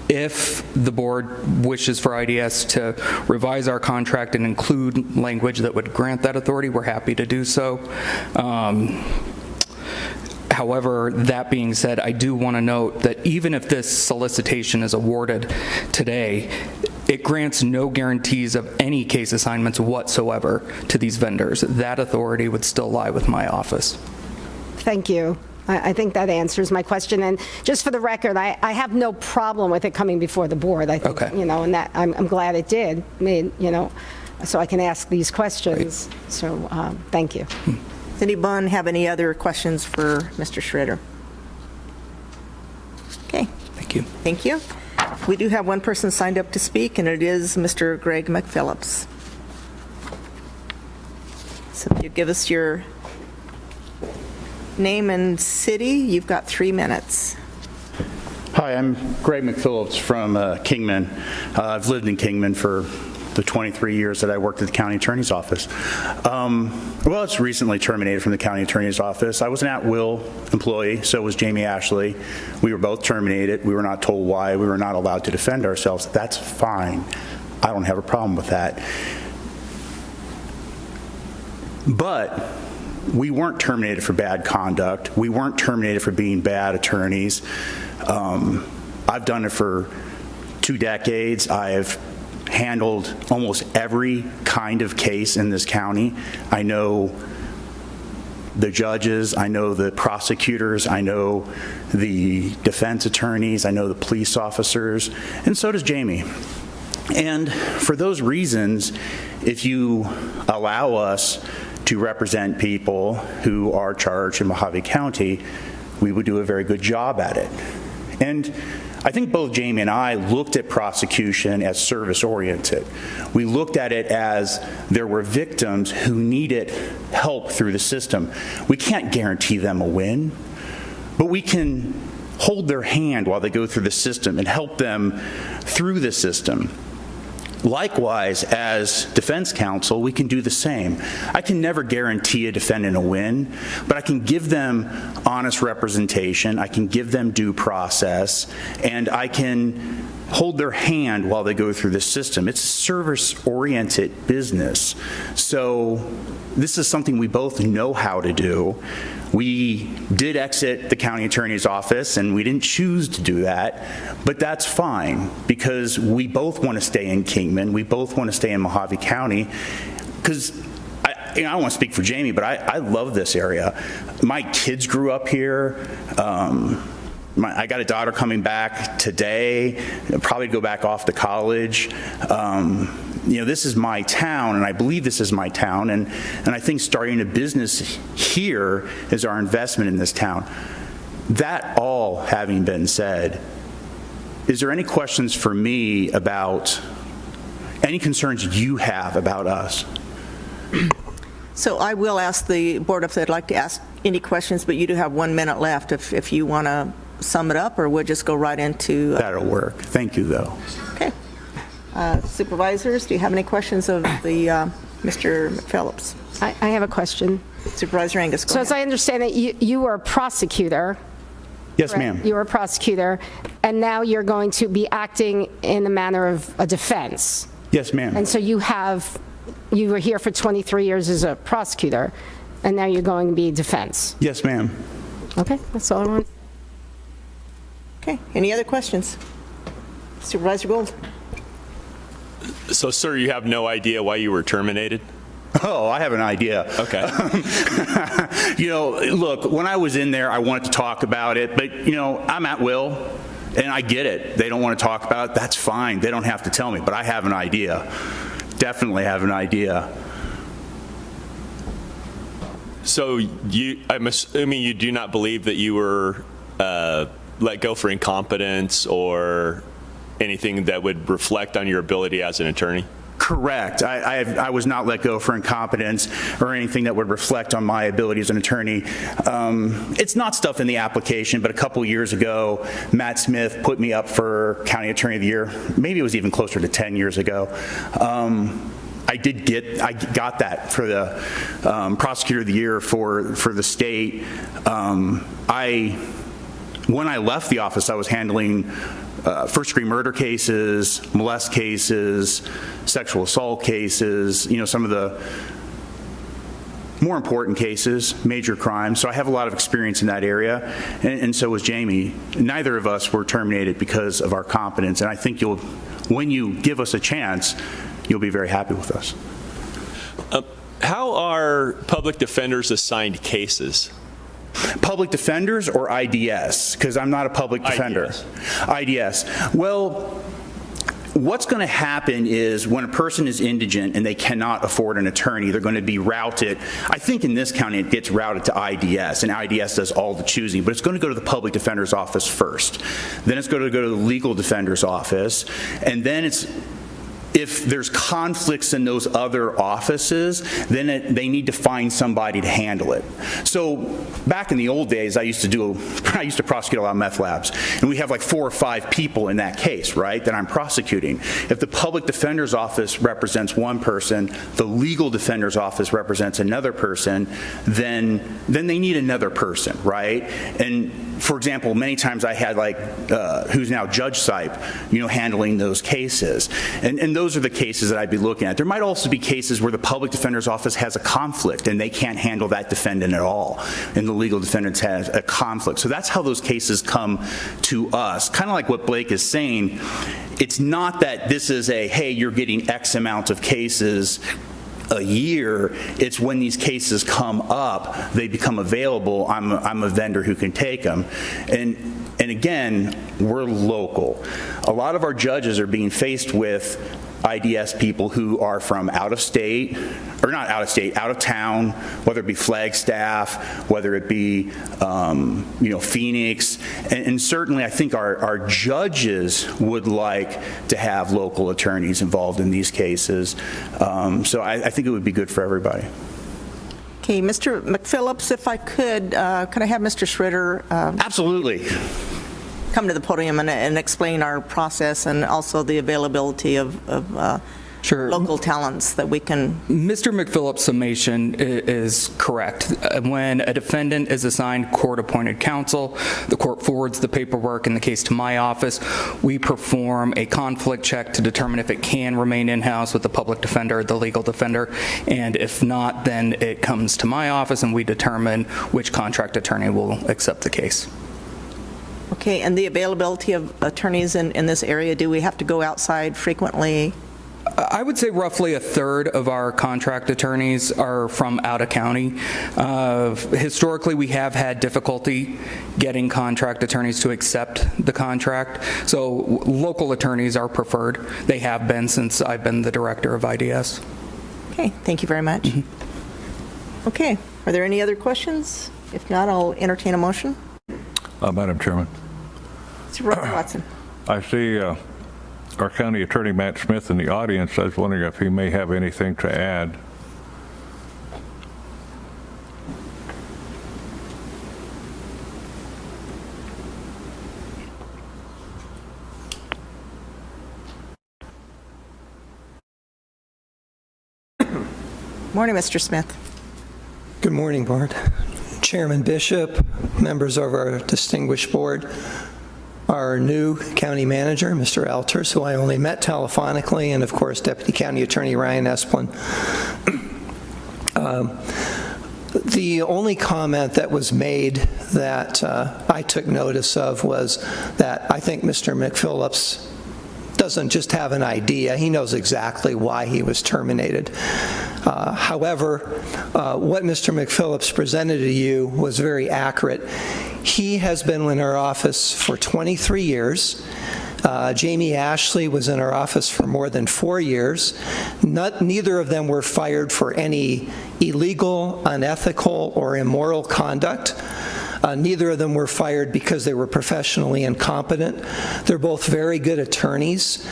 If the board wishes for IDS to revise our contract and include language that would grant that authority, we're happy to do so. However, that being said, I do want to note that even if this solicitation is awarded today, it grants no guarantees of any case assignments whatsoever to these vendors. That authority would still lie with my office. Thank you. I think that answers my question. And just for the record, I have no problem with it coming before the board. I think, okay. You know, and that I'm glad it did. You know, so I can ask these questions. Right. So thank you. Does anyone have any other questions for Mr. Schroeder? Okay. Thank you. Thank you. We do have one person signed up to speak, and it is Mr. Greg McPhillips. So if you give us your name and city, you've got 3 minutes. Hi, I'm Greg McPhillips from Kingman. I've lived in Kingman for the 23 years that I worked at the county attorney's office. Well, it's recently terminated from the county attorney's office. I was an at-will employee, so was Jamie Ashley. We were both terminated. We were not told why. We were not allowed to defend ourselves. That's fine. I don't have a problem with that. But we weren't terminated for bad conduct. We weren't terminated for being bad attorneys. I've done it for 2 decades. I've handled almost every kind of case in this county. I know the judges, I know the prosecutors, I know the defense attorneys, I know the police officers, and so does Jamie. And for those reasons, if you allow us to represent people who are charged in Mojave County, we would do a very good job at it. And I think both Jamie and I looked at prosecution as service-oriented. We looked at it as there were victims who needed help through the system. We can't guarantee them a win, but we can hold their hand while they go through the system and help them through the system. Likewise, as defense counsel, we can do the same. I can never guarantee a defendant a win, but I can give them honest representation, I can give them due process, and I can hold their hand while they go through the system. It's a service-oriented business. So this is something we both know how to do. We did exit the county attorney's office, and we didn't choose to do that, but that's fine because we both want to stay in Kingman. We both want to stay in Mojave County because I don't want to speak for Jamie, but I love this area. My kids grew up here. I got a daughter coming back today, probably go back off to college. This is my town, and I believe this is my town, and I think starting a business here is our investment in this town. That all having been said, is there any questions for me about any concerns you have about us? So I will ask the board if they'd like to ask any questions, but you do have 1 minute left if you want to sum it up, or we'll just go right into... That'll work. Thank you, though. Okay. Supervisors, do you have any questions of the Mr. Phillips? I have a question. Supervisor Angus, go So ahead. as I understand it, you were a prosecutor. Yes, correct? ma'am. You were a prosecutor, and now you're going to be acting in the manner of a defense. Yes, ma'am. And so you were here for 23 years as a prosecutor, and now you're going to be defense. Yes, ma'am. Okay, that's all I want. Okay, any other questions? Supervisor Gold. So, sir, you have no idea why you were terminated? Oh, I have an idea. Okay. Look, when I was in there, I wanted to talk about it, but, I'm at will, and I get it. They don't want to talk about it. That's fine. They don't have to tell me, but I have an idea. Definitely have an idea. So, I'm assuming you do not believe that you were let go for incompetence or anything that would reflect on your ability as an attorney? Correct. I was not let go for incompetence or anything that would reflect on my ability as an attorney. It's not stuff in the application, but a couple years ago, Matt Smith put me up for County Attorney of the Year. Maybe it was even closer to 10 years ago. I got that for the Prosecutor of the Year for the state. When I left the office, I was handling first-degree murder cases, molest cases, sexual assault cases, some of the more important cases, major crimes. So I have a lot of experience in that area, and so was Jamie. Neither of us were terminated because of our competence, and I think when you give us a chance, you'll be very happy with us. How are public defenders assigned cases? Public defenders or IDS? Because I'm not a public defender. IDS. Well, what's going to happen is when a person is indigent and they cannot afford an attorney, they're going to be routed. I think in this county it gets routed to IDS, and IDS does all the choosing, but it's going to go to the public defender's office first. Then it's going to go to the legal defender's office, and then if there's conflicts in those other offices, then they need to find somebody to handle it. So back in the old days, I used to prosecute a lot of meth labs, and we have like 4 or 5 people in that case, right, that I'm prosecuting. If the public defender's office represents one person, the legal defender's office represents another person, then they need another person, right? And for example, many times I had who's now Judge Sipe, handling those cases. And those are the cases that I'd be looking at. There might also be cases where the public defender's office has a conflict and they can't handle that defendant at all, and the legal defendant has a conflict. So that's how those cases come to us. Kind of like what Blake is saying, it's not that this is hey, you're getting X amount of cases a year. It's when these cases come up, they become available, I'm a vendor who can take them. And again, we're local. A lot of our judges are being faced with IDS people who are from out of state, or not out of state, out of town, whether it be Flagstaff, whether it be Phoenix, and certainly I think our judges would like to have local attorneys involved in these cases. So I think it would be good for everybody. Okay, Mr. McPhillips, if I could I have Mr. Schroeder absolutely come to the podium and explain our process and also the availability of Sure. local talents that we can. Mr. McPhillips' summation is correct. When a defendant is assigned court-appointed counsel, the court forwards the paperwork in the case to my office. We perform a conflict check to determine if it can remain in-house with the public defender, the legal defender, and if not, then it comes to my office and we determine which contract attorney will accept the case. Okay, and the availability of attorneys in this area, do we have to go outside frequently? I would say roughly a third of our contract attorneys are from out of county. Historically, we have had difficulty getting contract attorneys to accept the contract, so local attorneys are preferred. They have been since I've been the director of IDS. Okay, thank you very much. Okay, are there any other questions? If not, I'll entertain a motion. Madam Chairman. Supervisor Watson. I see our county attorney, Matt Smith, in the audience. I was wondering if he may have anything to add. Morning, Mr. Smith. Good morning, Board. Chairman Bishop, members of our distinguished board, our new county manager, Mr. Alters, who I only met telephonically, and of course, Deputy County Attorney Ryan Esplin. The only comment that was made that I took notice of was that I think Mr. McPhillips doesn't just have an idea, he knows exactly why he was terminated. However, what Mr. McPhillips presented to you was very accurate. He has been in our office for 23 years. Jamie Ashley was in our office for more than 4 years. Neither of them were fired for any illegal, unethical, or immoral conduct. Neither of them were fired because they were professionally incompetent. They're both very good attorneys.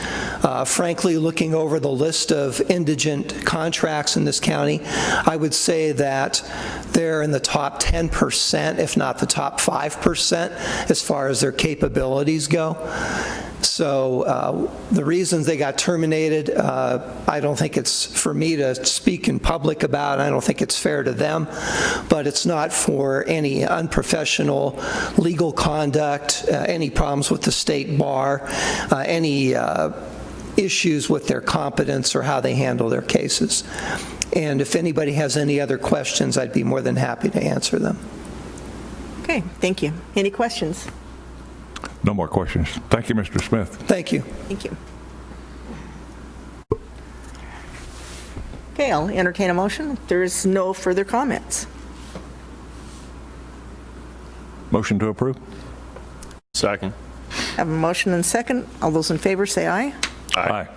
Frankly, looking over the list of indigent contracts in this county, I would say that they're in the top 10%, if not the top 5%, as far as their capabilities go. So the reasons they got terminated, I don't think it's for me to speak in public about. I don't think it's fair to them, but it's not for any unprofessional legal conduct, any problems with the state bar, any issues with their competence or how they handle their cases. And if anybody has any other questions, I'd be more than happy to answer them. Okay, thank you. Any questions? No more questions. Thank you, Mr. Smith. Thank you. Thank you. Okay, I'll entertain a motion if there's no further comments. Motion to approve? Second. Have a motion and second. All those in favor say aye. Aye.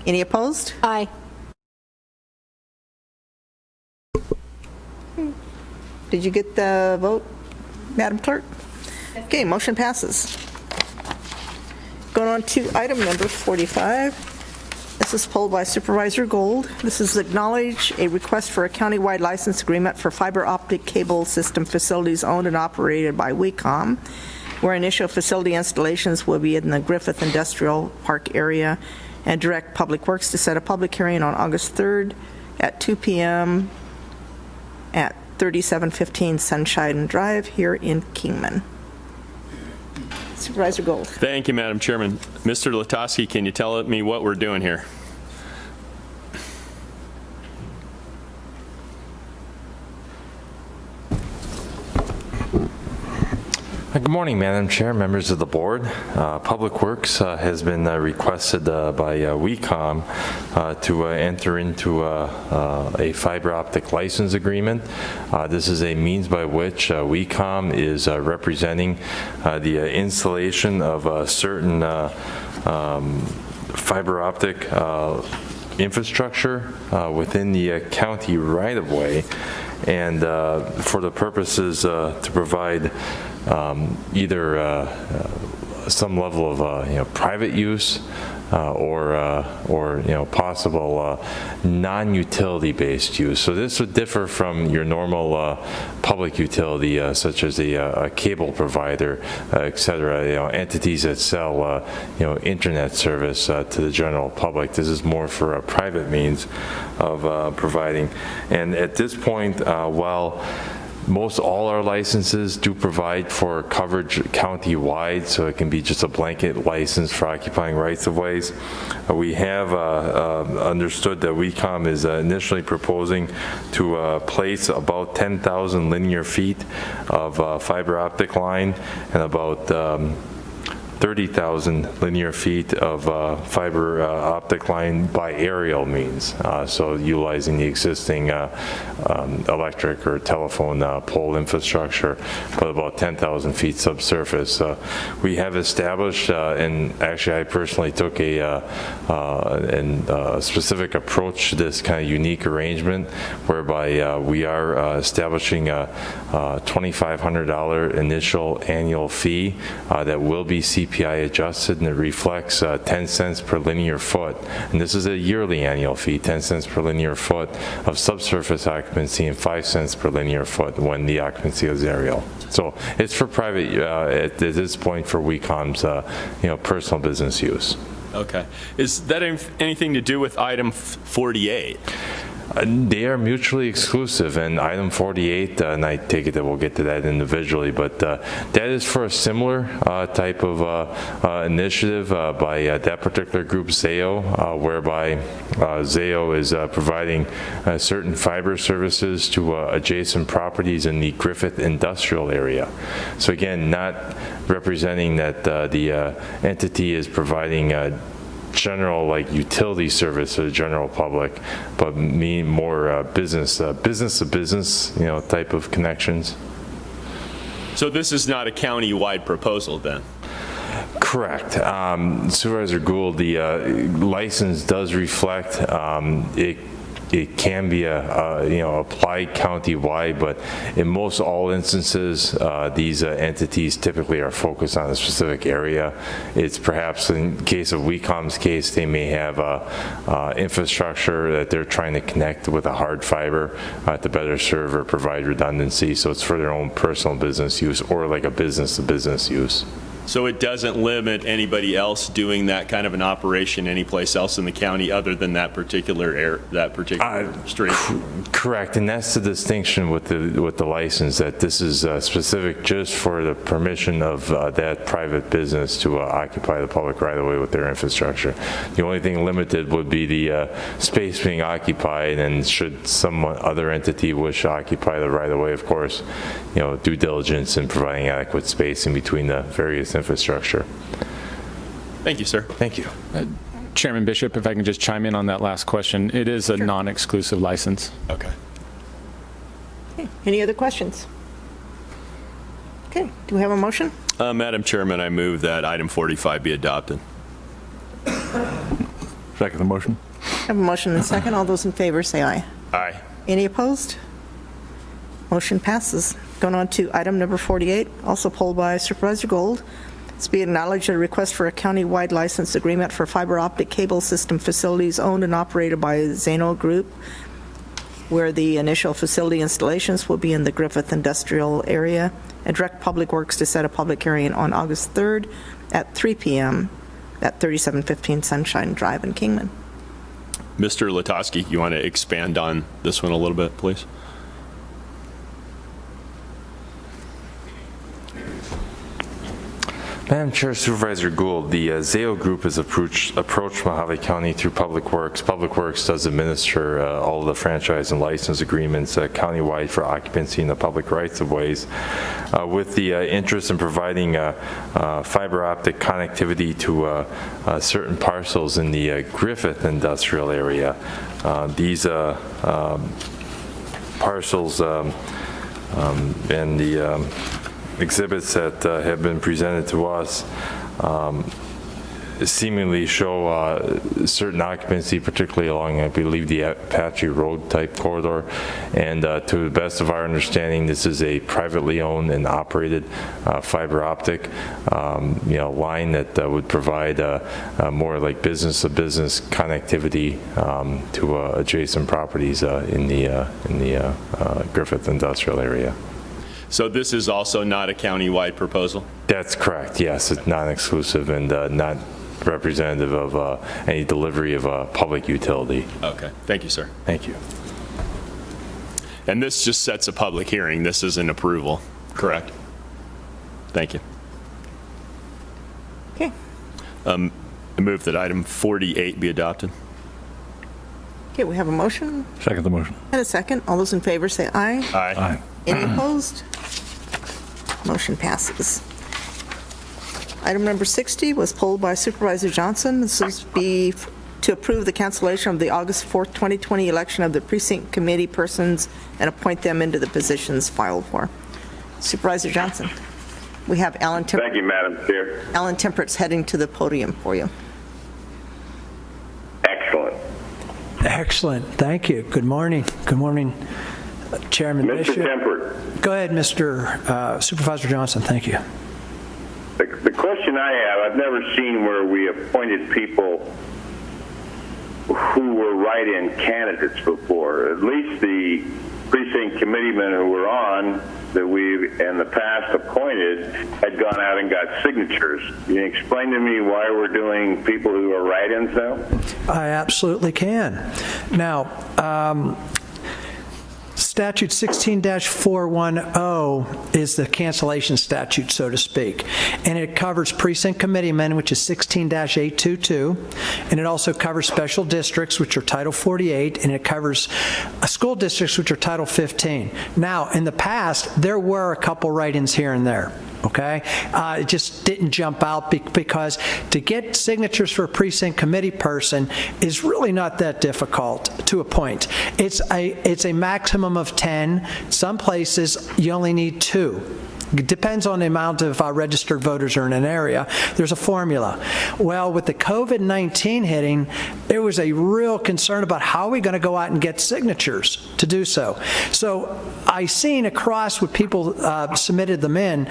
Any opposed? Aye. Did you get the vote, Madam Clerk? Okay, motion passes. Going on to item number 45. This is pulled by Supervisor Gold. This is acknowledge a request for a countywide license agreement for fiber optic cable system facilities owned and operated by WECOM, where initial facility installations will be in the Griffith Industrial Park area, and direct Public Works to set a public hearing on August 3rd at 2 p.m. at 3715 Sunshine Drive here in Kingman. Supervisor Gold. Thank you, Madam Chairman. Mr. Latosky, can you tell me what we're doing here? Good morning, Madam Chair, members of the board. Public Works has been requested by WECOM to enter into a fiber optic license agreement. This is a means by which WECOM is representing the installation of certain fiber optic infrastructure within the county right-of-way, and for the purposes to provide either some level of private use or possible non-utility based use. So this would differ from your normal public utility, such as a cable provider, et cetera, entities that sell internet service to the general public. This is more for a private means of providing. And at this point, while most all our licenses do provide for coverage county-wide, so it can be just a blanket license for occupying rights-of-ways. We have understood that WECOM is initially proposing to place about 10,000 linear feet of fiber optic line and about 30,000 linear feet of fiber optic line by aerial means, so utilizing the existing electric or telephone pole infrastructure, but about 10,000 feet subsurface. We have established, and actually I personally took a specific approach to this kind of unique arrangement, whereby we are establishing a $2,500 initial annual fee that will be CPI adjusted, and it reflects 10 cents per linear foot. And this is a yearly annual fee, 10 cents per linear foot of subsurface occupancy and 5 cents per linear foot when the occupancy is aerial. So it's for private, at this point, for WECOM's personal business use. Okay. Is that anything to do with item 48? They are mutually exclusive, and item 48, and I take it that we'll get to that individually, but that is for a similar type of initiative by that particular group, ZAO, whereby ZAO is providing certain fiber services to adjacent properties in the Griffith industrial area. So again, not representing that the entity is providing general utility service to the general public, but more business to business type of connections. So this is not a county-wide proposal then? Correct. Supervisor Gould, the license does reflect it can be applied county-wide, but in most all instances, these entities typically are focused on a specific area. It's perhaps in case of WECOM's case, they may have infrastructure that they're trying to connect with a hard fiber to better serve or provide redundancy. So it's for their own personal business use or like a business-to-business use. So it doesn't limit anybody else doing that kind of an operation anyplace else in the county other than that particular street? Correct, and that's the distinction with the license, that this is specific just for the permission of that private business to occupy the public right-of-way with their infrastructure. The only thing limited would be the space being occupied, and should some other entity wish to occupy the right-of-way, of course, due diligence in providing adequate space in between the various infrastructure. Thank you, sir. Thank you. Chairman Bishop, if I can just chime in on that last question, it is a non-exclusive license. Okay. Any other questions? Okay, do we have a motion? Madam Chairman, I move that item 45 be adopted. Second the motion. I have a motion and a second. All those in favor say aye. Aye. Any opposed? Motion passes. Going on to item number 48, also pulled by Supervisor Gold. It's be acknowledged that a request for a county-wide license agreement for fiber optic cable system facilities owned and operated by Zano Group, where the initial facility installations will be in the Griffith Industrial Area, and direct Public Works to set a public hearing on August 3rd at 3 p.m. at 3715 Sunshine Drive in Kingman. Mr. Latosky, you want to expand on this one a little bit, please? Madam Chair, Supervisor Gould, the Zao Group has approached Mojave County through Public Works. Public Works does administer all of the franchise and license agreements countywide for occupancy in the public rights-of-ways, with the interest in providing fiber optic connectivity to certain parcels in the Griffith industrial area. These parcels and the exhibits that have been presented to us seemingly show certain occupancy, particularly along, I believe, the Apache Road type corridor. And to the best of our understanding, this is a privately owned and operated fiber optic line that would provide more like business-to-business connectivity to adjacent properties in the Griffith industrial area. So this is also not a county-wide proposal? That's correct, yes. It's non-exclusive and not representative of any delivery of a public utility. Okay, thank you, sir. Thank you. And this just sets a public hearing. This is an approval, correct? Thank you. Okay. I move that item 48 be adopted. Okay, we have a motion Second the motion. and a second. All those in favor say aye. Aye. Aye. Any opposed? Motion passes. Item number 60 was pulled by Supervisor Johnson. This is be to approve the cancellation of the August 4th, 2020 election of the precinct committee persons and appoint them into the positions filed for. Supervisor Johnson, we have Alan Temperate. Thank you, Madam Chair. Alan Temperate's heading to the podium for you. Excellent. Excellent. Thank you. Good morning. Good morning, Chairman Mr. Bishop. Temperate, Go ahead, Mr. Supervisor Johnson. Thank you. the question I have, I've never seen where we appointed people who were write-in candidates before. At least the precinct committeemen who were on that we've in the past appointed had gone out and got signatures. Can you explain to me why we're doing people who are write-ins now? I absolutely can. Now, Statute 16-410 is the cancellation statute, so to speak, and it covers precinct committeemen, which is 16-822, and it also covers special districts, which are Title 48, and it covers school districts, which are Title 15. Now, in the past, there were a couple write-ins here and there. Okay? It just didn't jump out because to get signatures for a precinct committee person is really not that difficult to appoint. It's a maximum of 10. Some places you only need 2. It depends on the amount of registered voters are in an area. There's a formula. Well, with the COVID-19 hitting, there was a real concern about how are we going to go out and get signatures to do so. So I seen across what people submitted them in,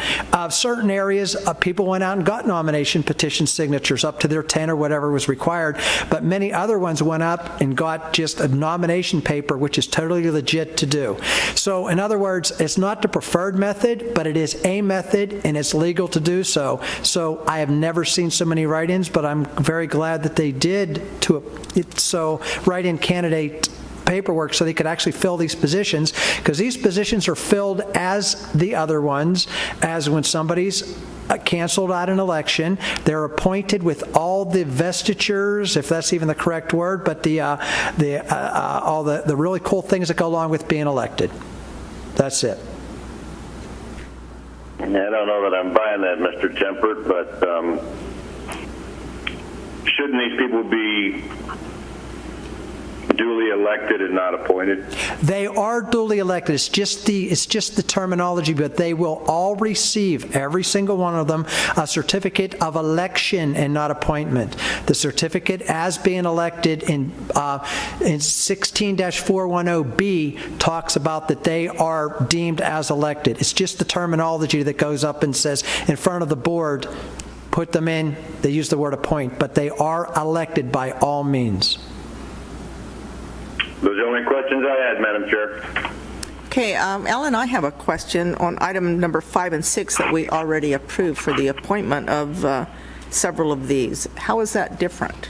certain areas people went out and got nomination petition signatures up to their 10 or whatever was required, but many other ones went up and got just a nomination paper, which is totally legit to do. So in other words, it's not the preferred method, but it is a method and it's legal to do so. So I have never seen so many write-ins, but I'm very glad that they did so write-in candidate paperwork so they could actually fill these positions, because these positions are filled as the other ones, as when somebody's canceled out an election, they're appointed with all the vestitures, if that's even the correct word, but all the really cool things that go along with being elected. That's it. I don't know that I'm buying that, Mr. Temperate, but shouldn't these people be duly elected and not appointed? They are duly elected. It's just the terminology, but they will all receive, every single one of them, a certificate of election and not appointment. The certificate as being elected in 16-410B talks about that they are deemed as elected. It's just the terminology that goes up and says in front of the board, put them in, they use the word appoint, but they are elected by all means. Those are the only questions I had, Madam Chair. Okay, Ellen, I have a question on item number 5 and 6 that we already approved for the appointment of several of these. How is that different?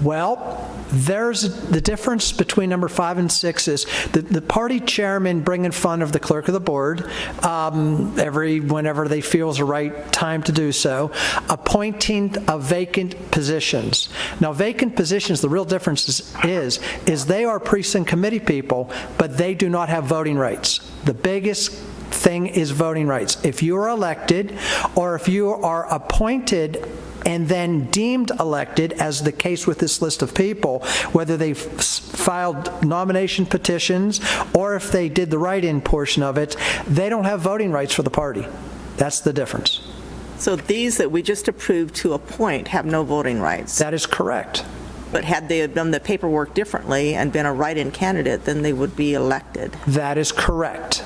Well, there's the difference between number 5 and 6 is the party chairman bring in front of the clerk of the board whenever they feel is the right time to do so, appointing of vacant positions. Now, vacant positions, the real difference is they are precinct committee people, but they do not have voting rights. The biggest thing is voting rights. If you are elected or if you are appointed and then deemed elected, as the case with this list of people, whether they filed nomination petitions or if they did the write-in portion of it, they don't have voting rights for the party. That's the difference. So these that we just approved to appoint have no voting rights? That is correct. But had they done the paperwork differently and been a write-in candidate, then they would be elected? That is correct.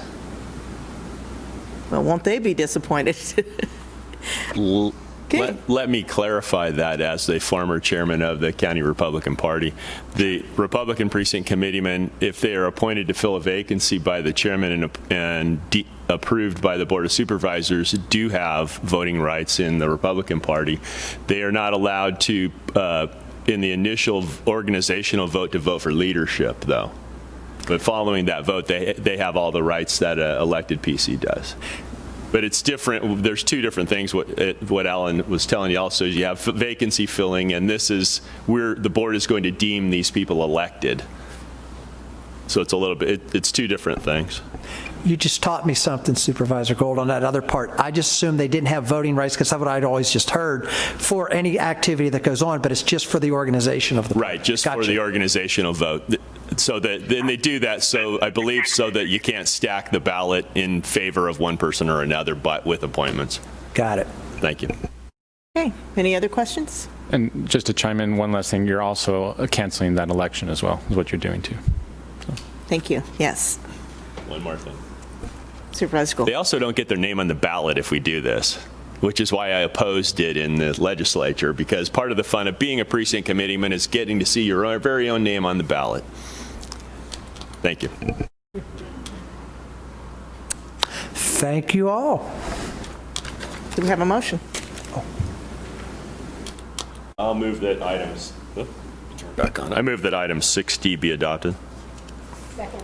Well, won't they be disappointed? Okay. Let me clarify that as the former chairman of the County Republican Party. The Republican precinct committeemen, if they are appointed to fill a vacancy by the chairman and approved by the Board of Supervisors, do have voting rights in the Republican Party. They are not allowed to, in the initial organizational vote, to vote for leadership, though. But following that vote, they have all the rights that an elected PC does. But it's different. There's two different things. What Alan was telling you also is you have vacancy filling, and this is where the board is going to deem these people elected. So it's a little bit, it's two different things. You just taught me something, Supervisor Gold, on that other part. I just assumed they didn't have voting rights because that's what I'd always just heard for any activity that goes on, but it's just for the organization of the party. Right, just Gotcha. for the organizational vote. So that then they do that, so I believe so that you can't stack the ballot in favor of one person or another, but with appointments. Got it. Thank you. Okay, any other questions? And just to chime in, one last thing, you're also canceling that election as well, is what you're doing too. So. Thank you, yes. One more thing. Supervisor Gold. They also don't get their name on the ballot if we do this, which is why I opposed it in the legislature, because part of the fun of being a precinct committeeman is getting to see your very own name on the ballot. Thank you. Thank you all. Do we have a motion? I'll move that items. Back on. I move that item 6D be adopted. Second.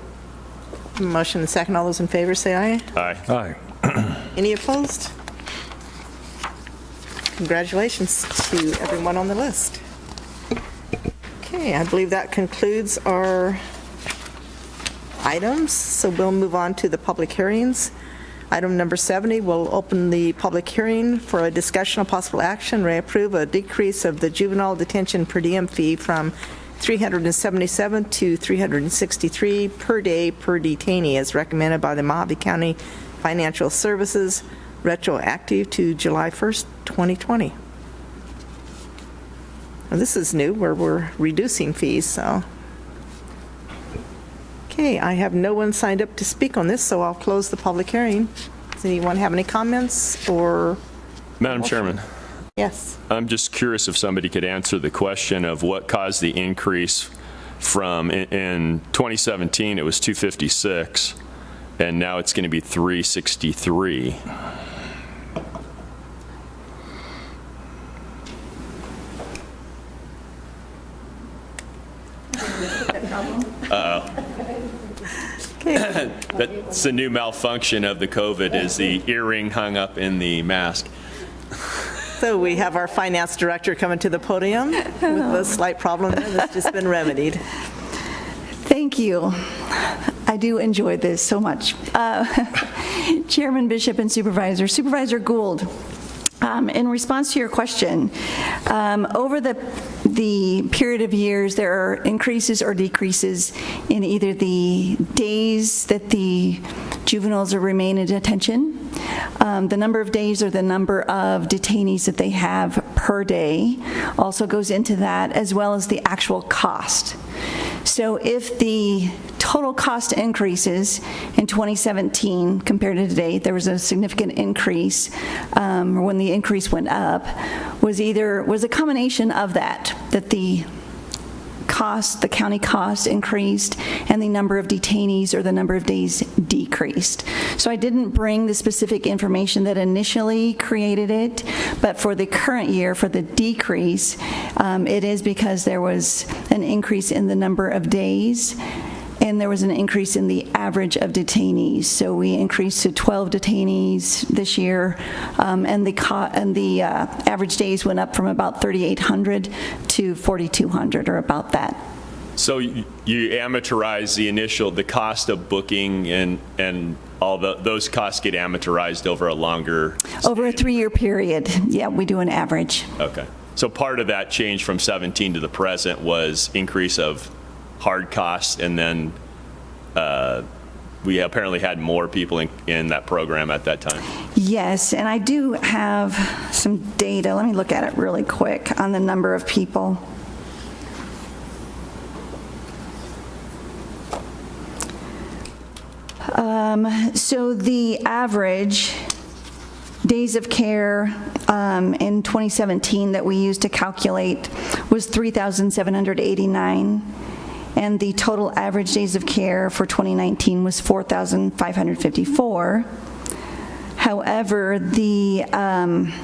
Motion and second. All those in favor say aye. Aye. Aye. Any opposed? Congratulations to everyone on the list. Okay, I believe that concludes our items, so we'll move on to the public hearings. Item number 70, we'll open the public hearing for a discussion of possible action, reapprove a decrease of the juvenile detention per diem fee from $377 to $363 per day per detainee as recommended by the Mojave County Financial Services, retroactive to July 1st, 2020. Now, this is new, where we're reducing fees, so. Okay, I have no one signed up to speak on this, so I'll close the public hearing. Does anyone have any comments or? Madam Chairman. Yes. I'm just curious if somebody could answer the question of what caused the increase from, in 2017, it was 256, and now it's going to be 363. That's the new malfunction of the COVID, is the earring hung up in the mask. So we have our finance director coming to the podium with a slight problem there that's just been remedied. Thank you. I do enjoy this so much. Chairman Bishop and Supervisor. Supervisor Gould, In response to your question, over the period of years, there are increases or decreases in either the days that the juveniles remain in detention, the number of days or the number of detainees that they have per day also goes into that, as well as the actual cost. So if the total cost increases in 2017 compared to today, there was a significant increase, or when the increase went up, was a combination of that the cost, the county cost increased, and the number of detainees or the number of days decreased. So I didn't bring the specific information that initially created it, but for the current year, for the decrease, it is because there was an increase in the number of days, and there was an increase in the average of detainees. So we increased to 12 detainees this year, and the average days went up from about 3,800 to 4,200, or about that. So you amortize the cost of booking, and all those costs get amortized over a longer... Over a 3-year period, yeah, we do an average. Okay. So part of that change from 17 to the present was increase of hard costs, and then we apparently had more people in that program at that time. Yes, and I do have some data. Let me look at it really quick on the number of people. So the average days of care in 2017 that we used to calculate was 3,789. And the total average days of care for 2019 was 4,554. However, the average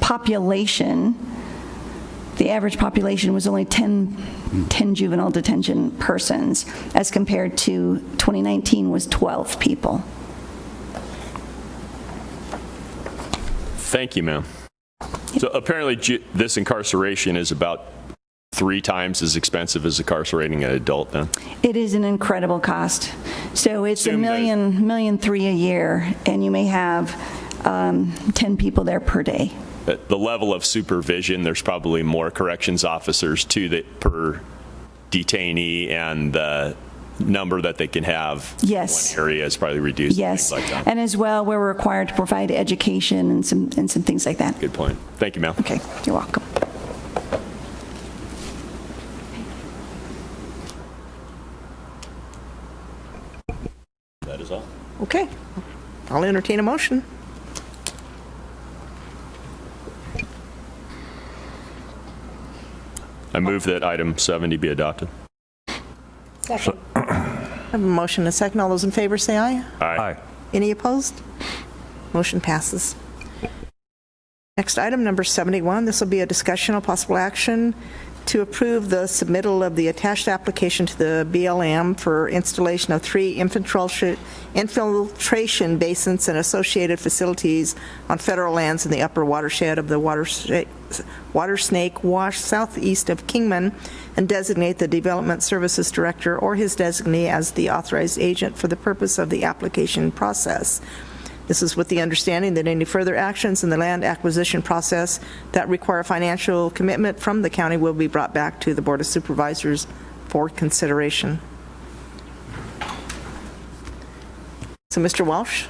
population was only 10 juvenile detention persons, as compared to 2019 was 12 people. Thank you, ma'am. So apparently this incarceration is about 3 times as expensive as incarcerating an adult then? It is an incredible cost. So it's $1.3 million a year, and you may have 10 people there per day. At the level of supervision, there's probably more corrections officers per detainee, and the number that they can have in one area is probably reduced. Yes, like that. And as well, we're required to provide education and some things like that. Good point. Thank you, ma'am. Okay, you're welcome. That is all. Okay. I'll entertain a motion. I move that item 70 be adopted. Second. I have a motion and a second. All those in favor say aye. Aye. Any opposed? Motion passes. Next item, number 71. This will be a discussion of possible action to approve the submittal of the attached application to the BLM for installation of 3 infiltration basins and associated facilities on federal lands in the upper watershed of the Water Snake Wash southeast of Kingman, and designate the Development Services Director or his designee as the authorized agent for the purpose of the application process. This is with the understanding that any further actions in the land acquisition process that require financial commitment from the county will be brought back to the Board of Supervisors for consideration. So, Mr. Walsh,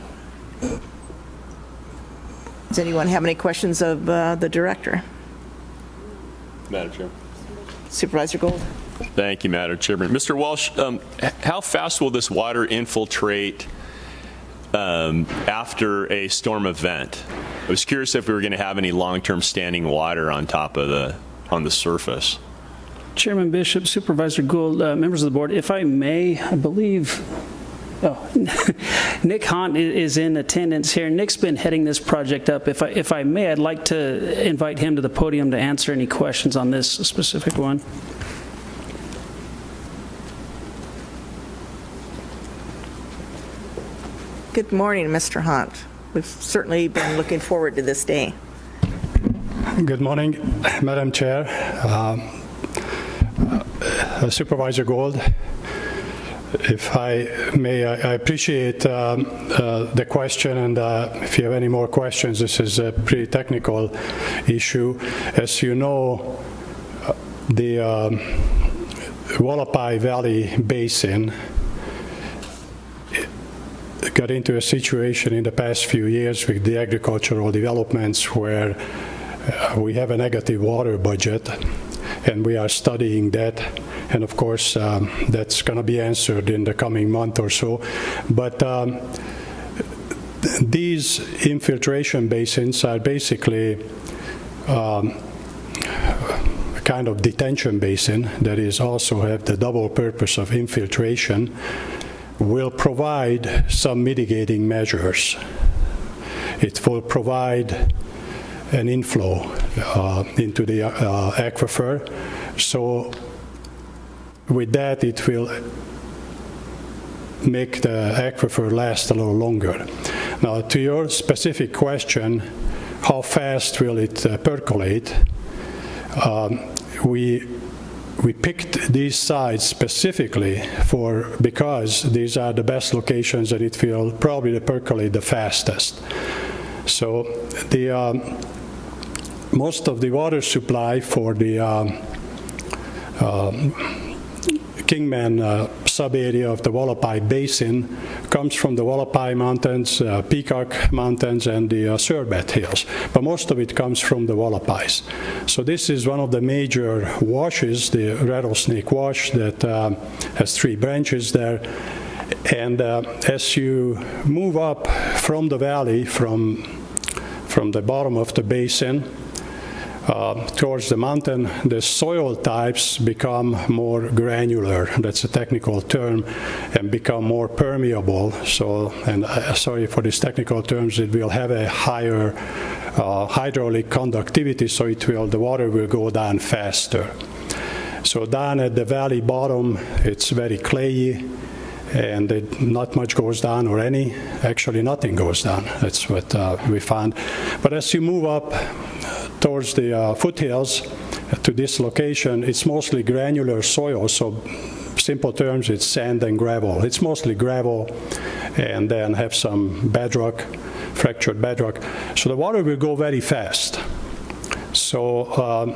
does anyone have any questions of the director? Madam Chair. Supervisor Gold. Thank you, Madam Chairman. Mr. Walsh, how fast will this water infiltrate after a storm event? I was curious if we were going to have any long-term standing water on top of on the surface. Chairman Bishop, Supervisor Gould, members of the board, if I may, I believe Nick Hunt is in attendance here. Nick's been heading this project up. If I may, I'd like to invite him to the podium to answer any questions on this specific one. Good morning, Mr. Hunt. We've certainly been looking forward to this day. Good morning, Madam Chair, Supervisor Gould. If I may, I appreciate the question, and if you have any more questions, this is a pretty technical issue. As you know, the Wallapai Valley Basin got into a situation in the past few years with the agricultural developments where we have a negative water budget, and we are studying that. And of course, that's going to be answered in the coming month or so. But these infiltration basins are basically a kind of detention basin that is also have the double purpose of infiltration, will provide some mitigating measures. It will provide an inflow into the aquifer. So with that, it will make the aquifer last a little longer. Now, to your specific question, how fast will it percolate? We picked these sites specifically because these are the best locations and it will probably percolate the fastest. So most of the water supply for the Kingman sub-area of the Wallapai Basin comes from the Wallapai Mountains, Peacock Mountains, and the Sorbet Hills. But most of it comes from the Wallapais. So this is one of the major washes, the Rattlesnake Wash, that has 3 branches there. And as you move up from the valley, from the bottom of the basin, towards the mountain, the soil types become more granular. That's a technical term, and become more permeable. So, and sorry for these technical terms, it will have a higher hydraulic conductivity, so the water will go down faster. So down at the valley bottom, it's very clayey, and not much goes down, or actually nothing goes down. That's what we found. But as you move up towards the foothills to this location, it's mostly granular soil. So simple terms, it's sand and gravel. It's mostly gravel, and then have some bedrock, fractured bedrock. So the water will go very fast. So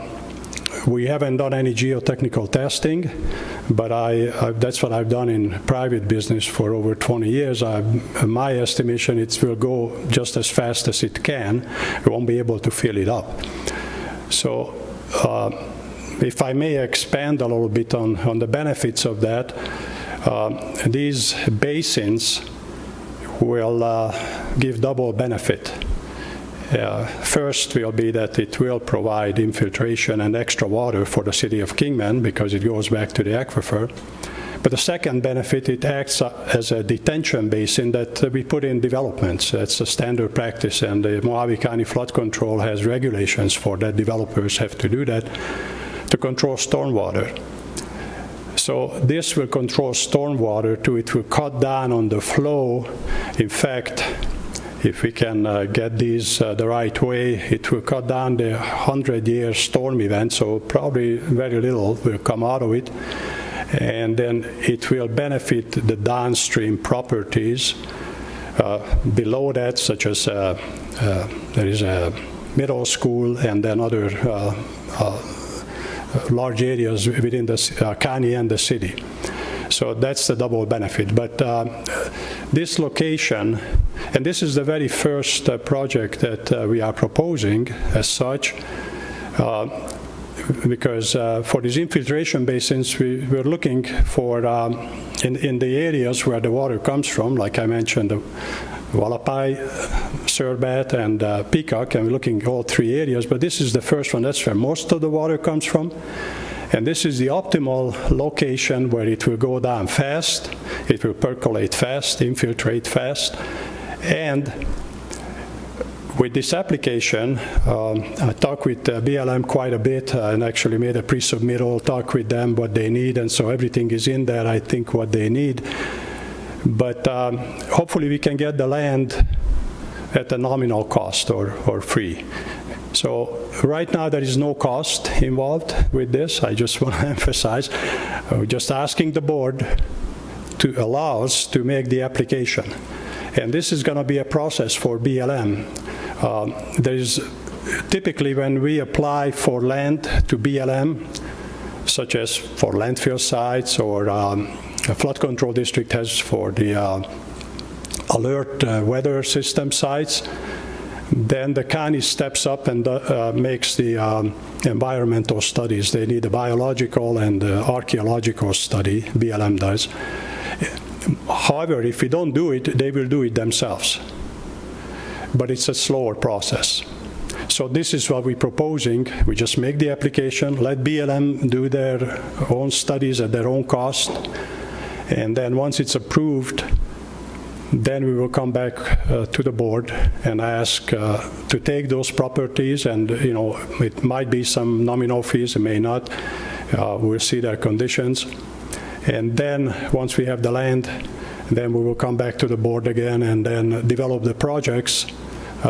we haven't done any geotechnical testing, but that's what I've done in private business for over 20 years. My estimation, it will go just as fast as it can. We won't be able to fill it up. So if I may expand a little bit on the benefits of that, these basins will give double benefit. First will be that it will provide infiltration and extra water for the city of Kingman because it goes back to the aquifer. But the second benefit, it acts as a detention basin that we put in developments. That's a standard practice, and the Mojave County Flood Control has regulations for that. Developers have to do that to control stormwater. So this will control stormwater too. It will cut down on the flow. In fact, if we can get these the right way, it will cut down the 100-year storm event, so probably very little will come out of it. And then it will benefit the downstream properties below that, such as there is a middle school and then other large areas within the county and the city. So that's the double benefit. But this location, and this is the very first project that we are proposing as such, because for these infiltration basins, we're looking for, in the areas where the water comes from, like I mentioned, the Wallapai, Sorbet, and Peacock, and we're looking at all 3 areas, but this is the first one. That's where most of the water comes from. And this is the optimal location where it will go down fast, it will percolate fast, infiltrate fast. And with this application, I talked with BLM quite a bit and actually made a pre-submittal, talk with them what they need, and so everything is in there, I think, what they need. But hopefully we can get the land at a nominal cost or free. So right now there is no cost involved with this. I just want to emphasize, we're just asking the board to allow us to make the application. And this is going to be a process for BLM. There's typically when we apply for land to BLM, such as for landfill sites or a flood control district has for the alert weather system sites, then the county steps up and makes the environmental studies. They need a biological and archaeological study, BLM does. However, if we don't do it, they will do it themselves. But it's a slower process. So this is what we're proposing. We just make the application, let BLM do their own studies at their own cost, and then once it's approved, then we will come back to the board and ask to take those properties, and it might be some nominal fees, it may not. We'll see their conditions. And then once we have the land, then we will come back to the board again and then develop the projects,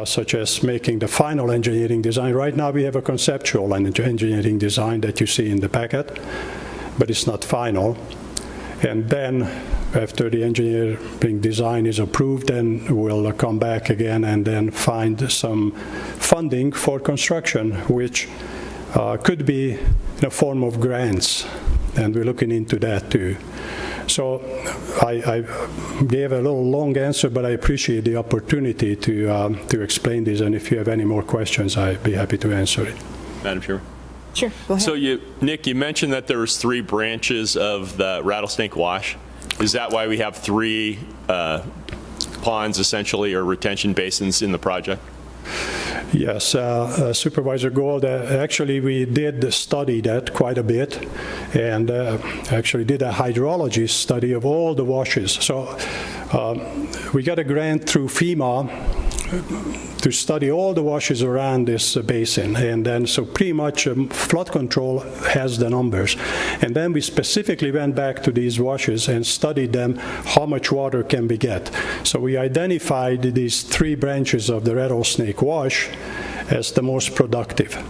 such as making the final engineering design. Right now we have a conceptual engineering design that you see in the packet, but it's not final. And then after the engineering design is approved, then we'll come back again and then find some funding for construction, which could be in a form of grants. And we're looking into that too. So I gave a little long answer, but I appreciate the opportunity to explain this. And if you have any more questions, I'd be happy to answer it. Madam Chairman. Sure, go ahead. So Nick, you mentioned that there was 3 branches of the Rattlesnake Wash. Is that why we have 3 ponds essentially, or retention basins in the project? Yes, Supervisor Gold, actually we did study that quite a bit, and actually did a hydrology study of all the washes. So we got a grant through FEMA to study all the washes around this basin, and then so pretty much flood control has the numbers. And then we specifically went back to these washes and studied them, how much water can we get. So we identified these 3 branches of the Rattlesnake Wash as the most productive.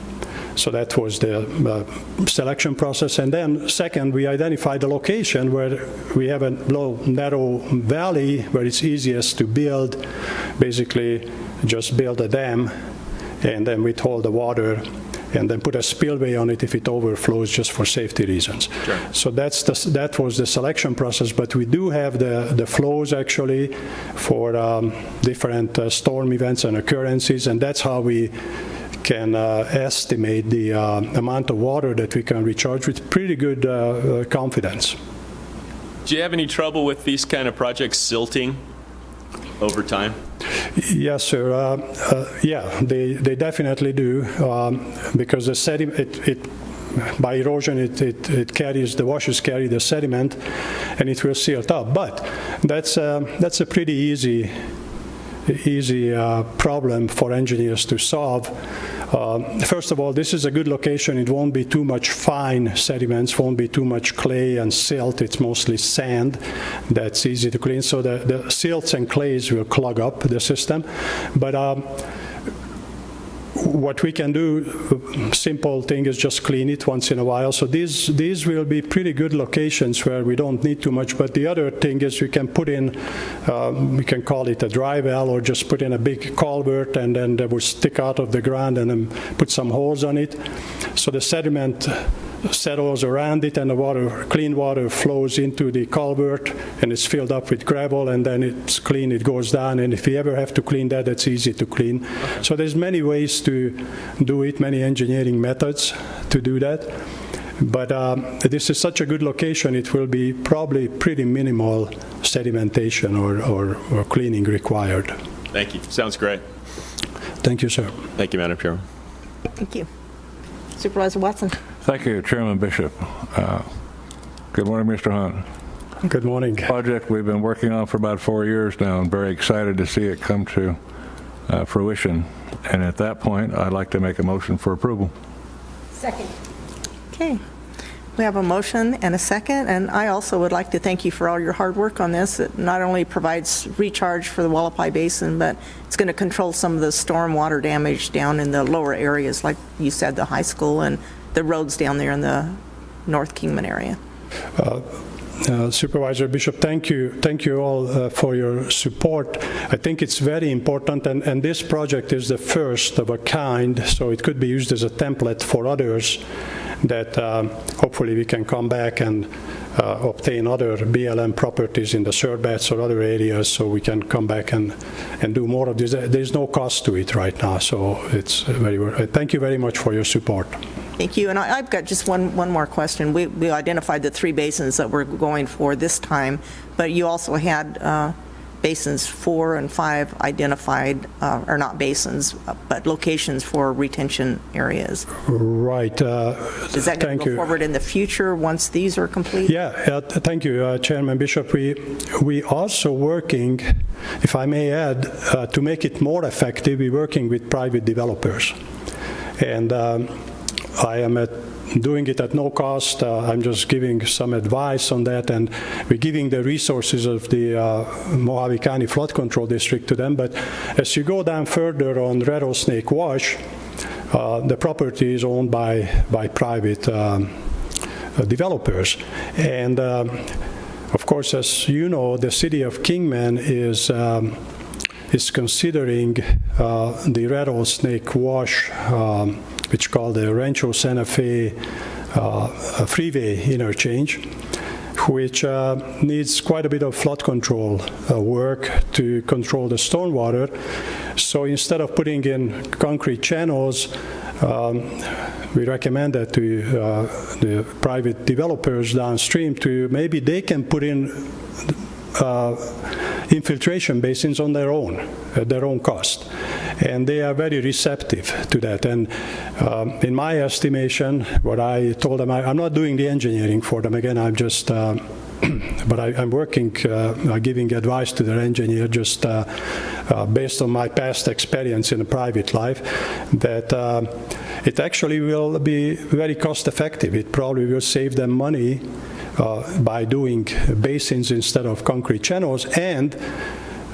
So that was the selection process. And then second, we identified the location where we have a low, narrow valley where it's easiest to build, basically just build a dam and then withhold the water and then put a spillway on it if it overflows, just for safety reasons. Sure. So that was the selection process, but we do have the flows actually for different storm events and occurrences, and that's how we can estimate the amount of water that we can recharge with pretty good confidence. Do you have any trouble with these kind of projects silting over time? Yes, sir. Yeah, they definitely do, because the sediment, by erosion, it carries, the washes carry the sediment, and it will silt up. But that's a pretty easy problem for engineers to solve. First of all, this is a good location. It won't be too much fine sediments, won't be too much clay and silt. It's mostly sand that's easy to clean. So the silts and clays will clog up the system. But what we can do, simple thing, is just clean it once in a while. So these will be pretty good locations where we don't need too much. But the other thing is we can put in, we can call it a dry well, or just put in a big culvert, and then that will stick out of the ground, and then put some holes on it. So the sediment settles around it, and the water, clean water, flows into the culvert, and it's filled up with gravel, and then it's clean, it goes down. And if you ever have to clean that, it's easy to clean. Okay. So there's many ways to do it, many engineering methods to do that. But this is such a good location, it will be probably pretty minimal sedimentation or cleaning required. Thank you. Sounds great. Thank you, sir. Thank you, Madam Chairman. Thank you. Supervisor Watson. Thank you, Chairman Bishop. Good morning, Mr. Hunt. Good morning. Project we've been working on for about 4 years now, and very excited to see it come to fruition. And at that point, I'd like to make a motion for approval. Second. Okay. We have a motion and a second, and I also would like to thank you for all your hard work on this. It not only provides recharge for the Wallapai Basin, but it's going to control some of the storm water damage down in the lower areas, like you said, the high school and the roads down there in the North Kingman area. Supervisor Bishop, thank you all for your support. I think it's very important, and this project is the first of a kind, so it could be used as a template for others that hopefully we can come back and obtain other BLM properties in the Surbets or other areas, so we can come back and do more of this. There's no cost to it right now, so it's very. Thank you very much for your support. Thank you. And I've got just one more question. We identified the 3 basins that we're going for this time, but you also had basins 4 and 5 identified, or not basins, but locations for retention areas. Right. Is that going to go forward in the future once these are complete? Yeah, thank you, Chairman Bishop. We also working, if I may add, to make it more effective, we're working with private developers. And I am doing it at no cost. I'm just giving some advice on that, and we're giving the resources of the Mojave County Flood Control District to them. But as you go down further on Rattlesnake Wash, the property is owned by private developers. And of course, as you know, the city of Kingman is considering the Rattlesnake Wash, which is called the Rancho Santa Fe freeway interchange, which needs quite a bit of flood control work to control the stormwater. So instead of putting in concrete channels, we recommend that to the private developers downstream to maybe they can put in infiltration basins on their own, at their own cost. And they are very receptive to that. And in my estimation, what I told them, I'm not doing the engineering for them. Again, I'm just, but I'm working, giving advice to their engineer just based on my past experience in a private life, that it actually will be very cost effective. It probably will save them money by doing basins instead of concrete channels. And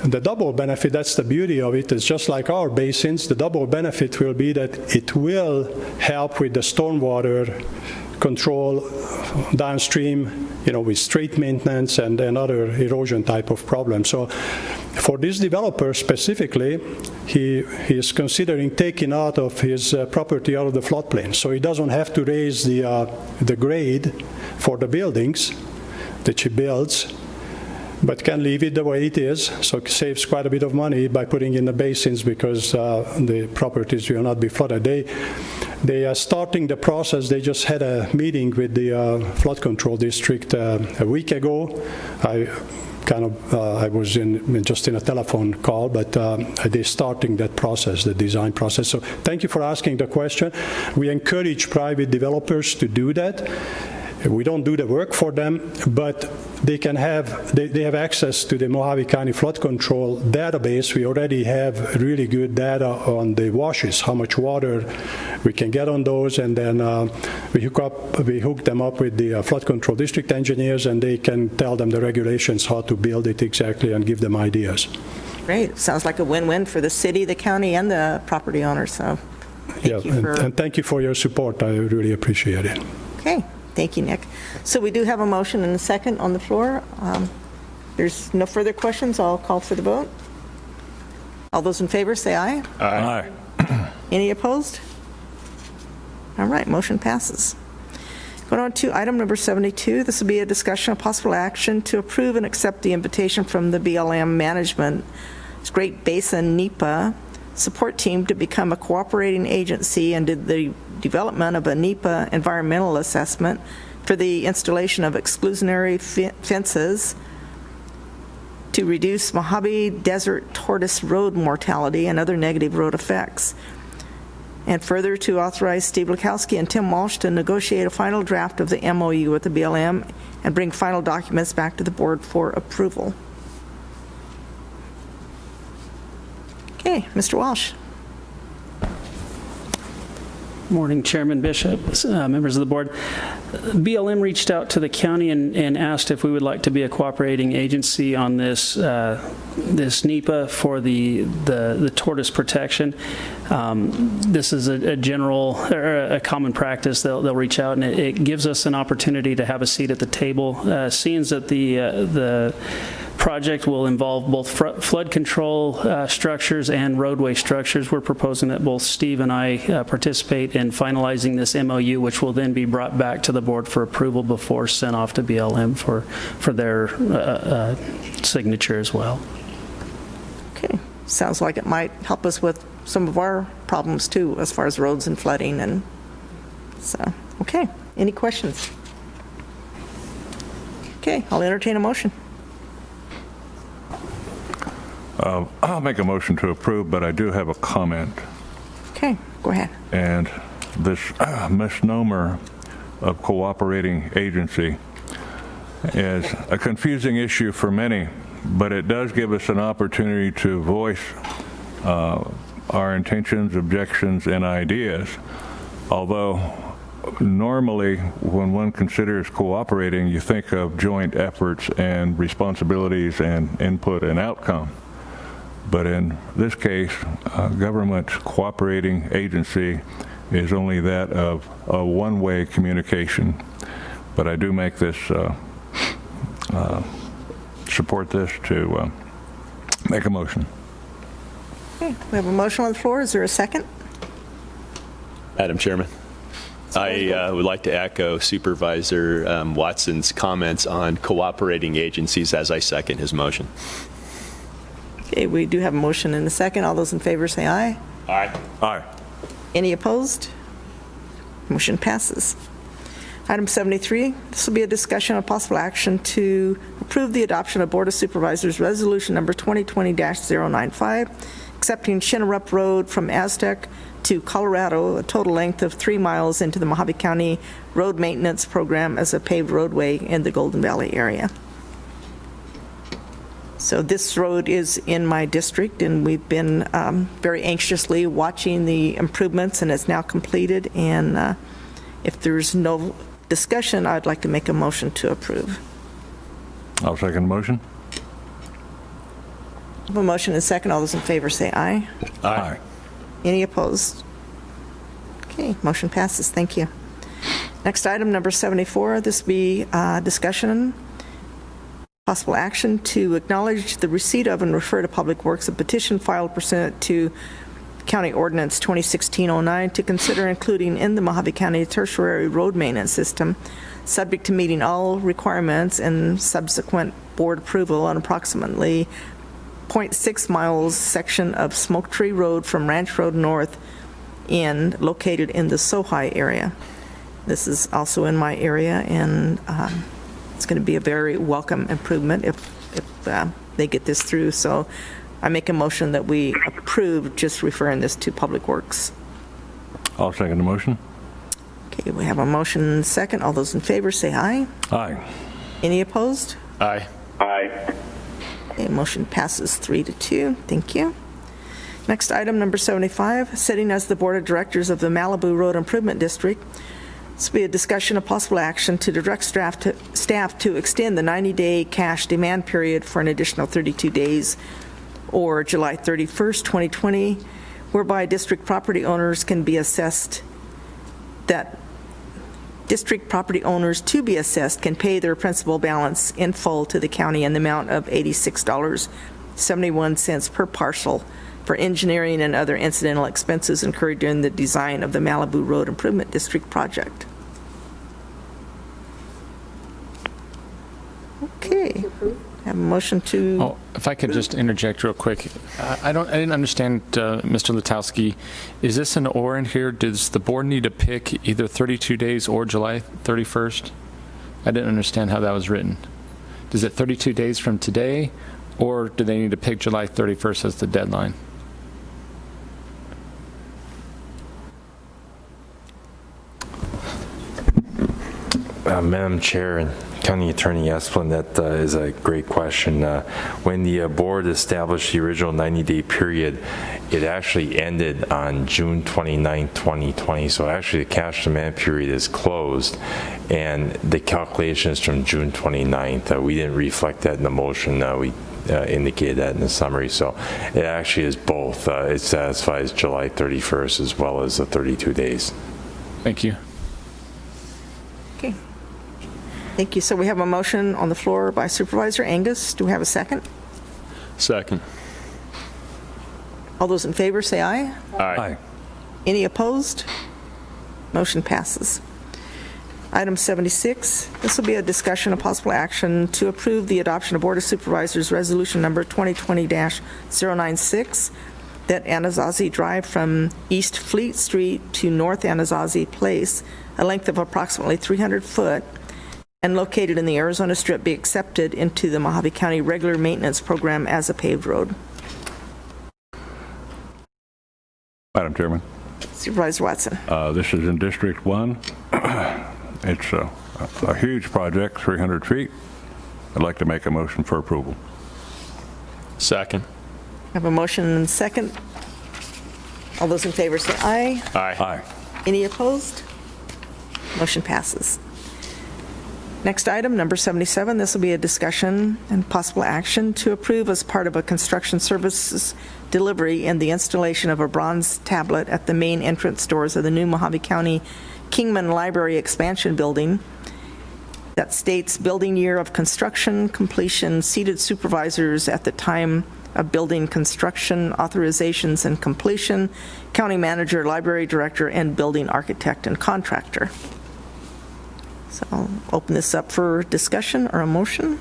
the double benefit, that's the beauty of it, is just like our basins, the double benefit will be that it will help with the stormwater control downstream, with street maintenance and other erosion type of problems. So for this developer specifically, he is considering taking out of his property out of the floodplain. So he doesn't have to raise the grade for the buildings that he builds, but can leave it the way it is, so it saves quite a bit of money by putting in the basins because the properties will not be flooded. They are starting the process. They just had a meeting with the flood control district a week ago. I was just in a telephone call, but they're starting that process, the design process. So thank you for asking the question. We encourage private developers to do that. We don't do the work for them, but they have access to the Mojave County Flood Control database. We already have really good data on the washes, how much water we can get on those, and then we hook them up with the flood control district engineers, and they can tell them the regulations, how to build it exactly, and give them ideas. Great. Sounds like a win-win for the city, the county, and the property owner. So thank you and thank you for your support. I really appreciate it. Okay. Thank you, Nick. So we do have a motion and a second on the floor. There's no further questions. I'll call for the vote. All those in favor say aye. Aye. Any opposed? All right, motion passes. Going on to item number 72. This will be a discussion of possible action to approve and accept the invitation from the BLM Management Great Basin NEPA support team to become a cooperating agency and did the development of a NEPA environmental assessment for the installation of exclusionary fences to reduce Mojave Desert tortoise road mortality and other negative road effects. And further, to authorize Steve Lukowski and Tim Walsh to negotiate a final draft of the MOU with the BLM and bring final documents back to the board for approval. Okay, Mr. Walsh. Morning, Chairman Bishop, members of the board. BLM reached out to the county and asked if we would like to be a cooperating agency on this NEPA for the tortoise protection. This is a general or a common practice. They'll reach out, and it gives us an opportunity to have a seat at the table. Seeing that the project will involve both flood control structures and roadway structures, we're proposing that both Steve and I participate in finalizing this MOU, which will then be brought back to the board for approval before sent off to BLM for their signature as well. Okay, sounds like it might help us with some of our problems too, as far as roads and flooding, and so, okay. Any questions? Okay, I'll entertain a motion. I'll make a motion to approve, but I do have a comment. Okay, go ahead. And this misnomer of cooperating agency is a confusing issue for many, but it does give us an opportunity to voice our intentions, objections, and ideas. Although normally when one considers cooperating, you think of joint efforts and responsibilities and input and outcome. But in this case, government cooperating agency is only that of a one-way communication. But I do make this, support this to make a motion. Okay, we have a motion on the floor. Is there a second? Madam Chairman, I would like to echo Supervisor Watson's comments on cooperating agencies as I second his motion. Okay, we do have a motion and a second. All those in favor say aye. Aye. Aye. Any opposed? Motion passes. Item 73, this will be a discussion of possible action to approve the adoption of Board of Supervisors Resolution Number 2020-095, accepting Shinnerup Road from Aztec to Colorado, a total length of 3 miles into the Mojave County Road Maintenance Program as a paved roadway in the Golden Valley area. So this road is in my district, and we've been very anxiously watching the improvements, and it's now completed. And if there's no discussion, I'd like to make a motion to approve. I'll second the motion. I have a motion and a second. All those in favor say aye. Aye. Any opposed? Okay, motion passes. Thank you. Next item, number 74, this will be discussion, possible action to acknowledge the receipt of and refer to Public Works a petition filed pursuant to County Ordinance 2016-09 to consider including in the Mojave County tertiary road maintenance system, subject to meeting all requirements and subsequent board approval, on approximately 0.6 miles section of Smoke Tree Road from Ranch Road North located in the Sohi area. This is also in my area, and it's going to be a very welcome improvement if they get this through. So I make a motion that we approve just referring this to Public Works. I'll second the motion. Okay, we have a motion and a second. All those in favor say aye. Aye. Any opposed? Aye. Aye. Okay, motion passes 3-2. Thank you. Next item, number 75, sitting as the Board of Directors of the Malibu Road Improvement District. This will be a discussion of possible action to direct staff to extend the 90-day cash demand period for an additional 32 days, or July 31st, 2020, whereby district property owners to be assessed can pay their principal balance in full to the county in the amount of $86.71 per parcel for engineering and other incidental expenses incurred during the design of the Malibu Road Improvement District project. Okay. Have a motion to... Oh, if I could just interject real quick. I didn't understand, Mr. Lutowski. Is this an or in here? Does the board need to pick either 32 days or July 31st? I didn't understand how that was written. Is it 32 days from today, or do they need to pick July 31st as the deadline? Madam Chair and County Attorney Esplin, that is a great question. When the board established the original 90-day period, it actually ended on June 29, 2020. So actually the cash demand period is closed, and the calculation is from June 29th. We didn't reflect that in the motion. We indicated that in the summary. So it actually is both. It satisfies July 31st as well as the 32 days. Thank you. Okay. Thank you. So we have a motion on the floor by Supervisor Angus. Do we have a second? Second. All those in favor say aye. Aye. Any opposed? Motion passes. Item 76, this will be a discussion of possible action to approve the adoption of Board of Supervisors Resolution Number 2020-096, that Anasazi Drive from East Fleet Street to North Anasazi Place, a length of approximately 300 foot, and located in the Arizona Strip, be accepted into the Mojave County Regular Maintenance Program as a paved road. Madam Chairman. Supervisor Watson. This is in District 1. It's a huge project, 300 feet. I'd like to make a motion for approval. Second. I have a motion and a second. All those in favor say aye. Aye. Aye. Any opposed? Motion passes. Next item, number 77, this will be a discussion and possible action to approve as part of a construction services delivery and the installation of a bronze tablet at the main entrance doors of the new Mojave County Kingman Library Expansion Building that states building year of construction, completion, seated supervisors at the time of building construction, authorizations and completion, county manager, library director, and building architect and contractor. So I'll open this up for discussion or a motion.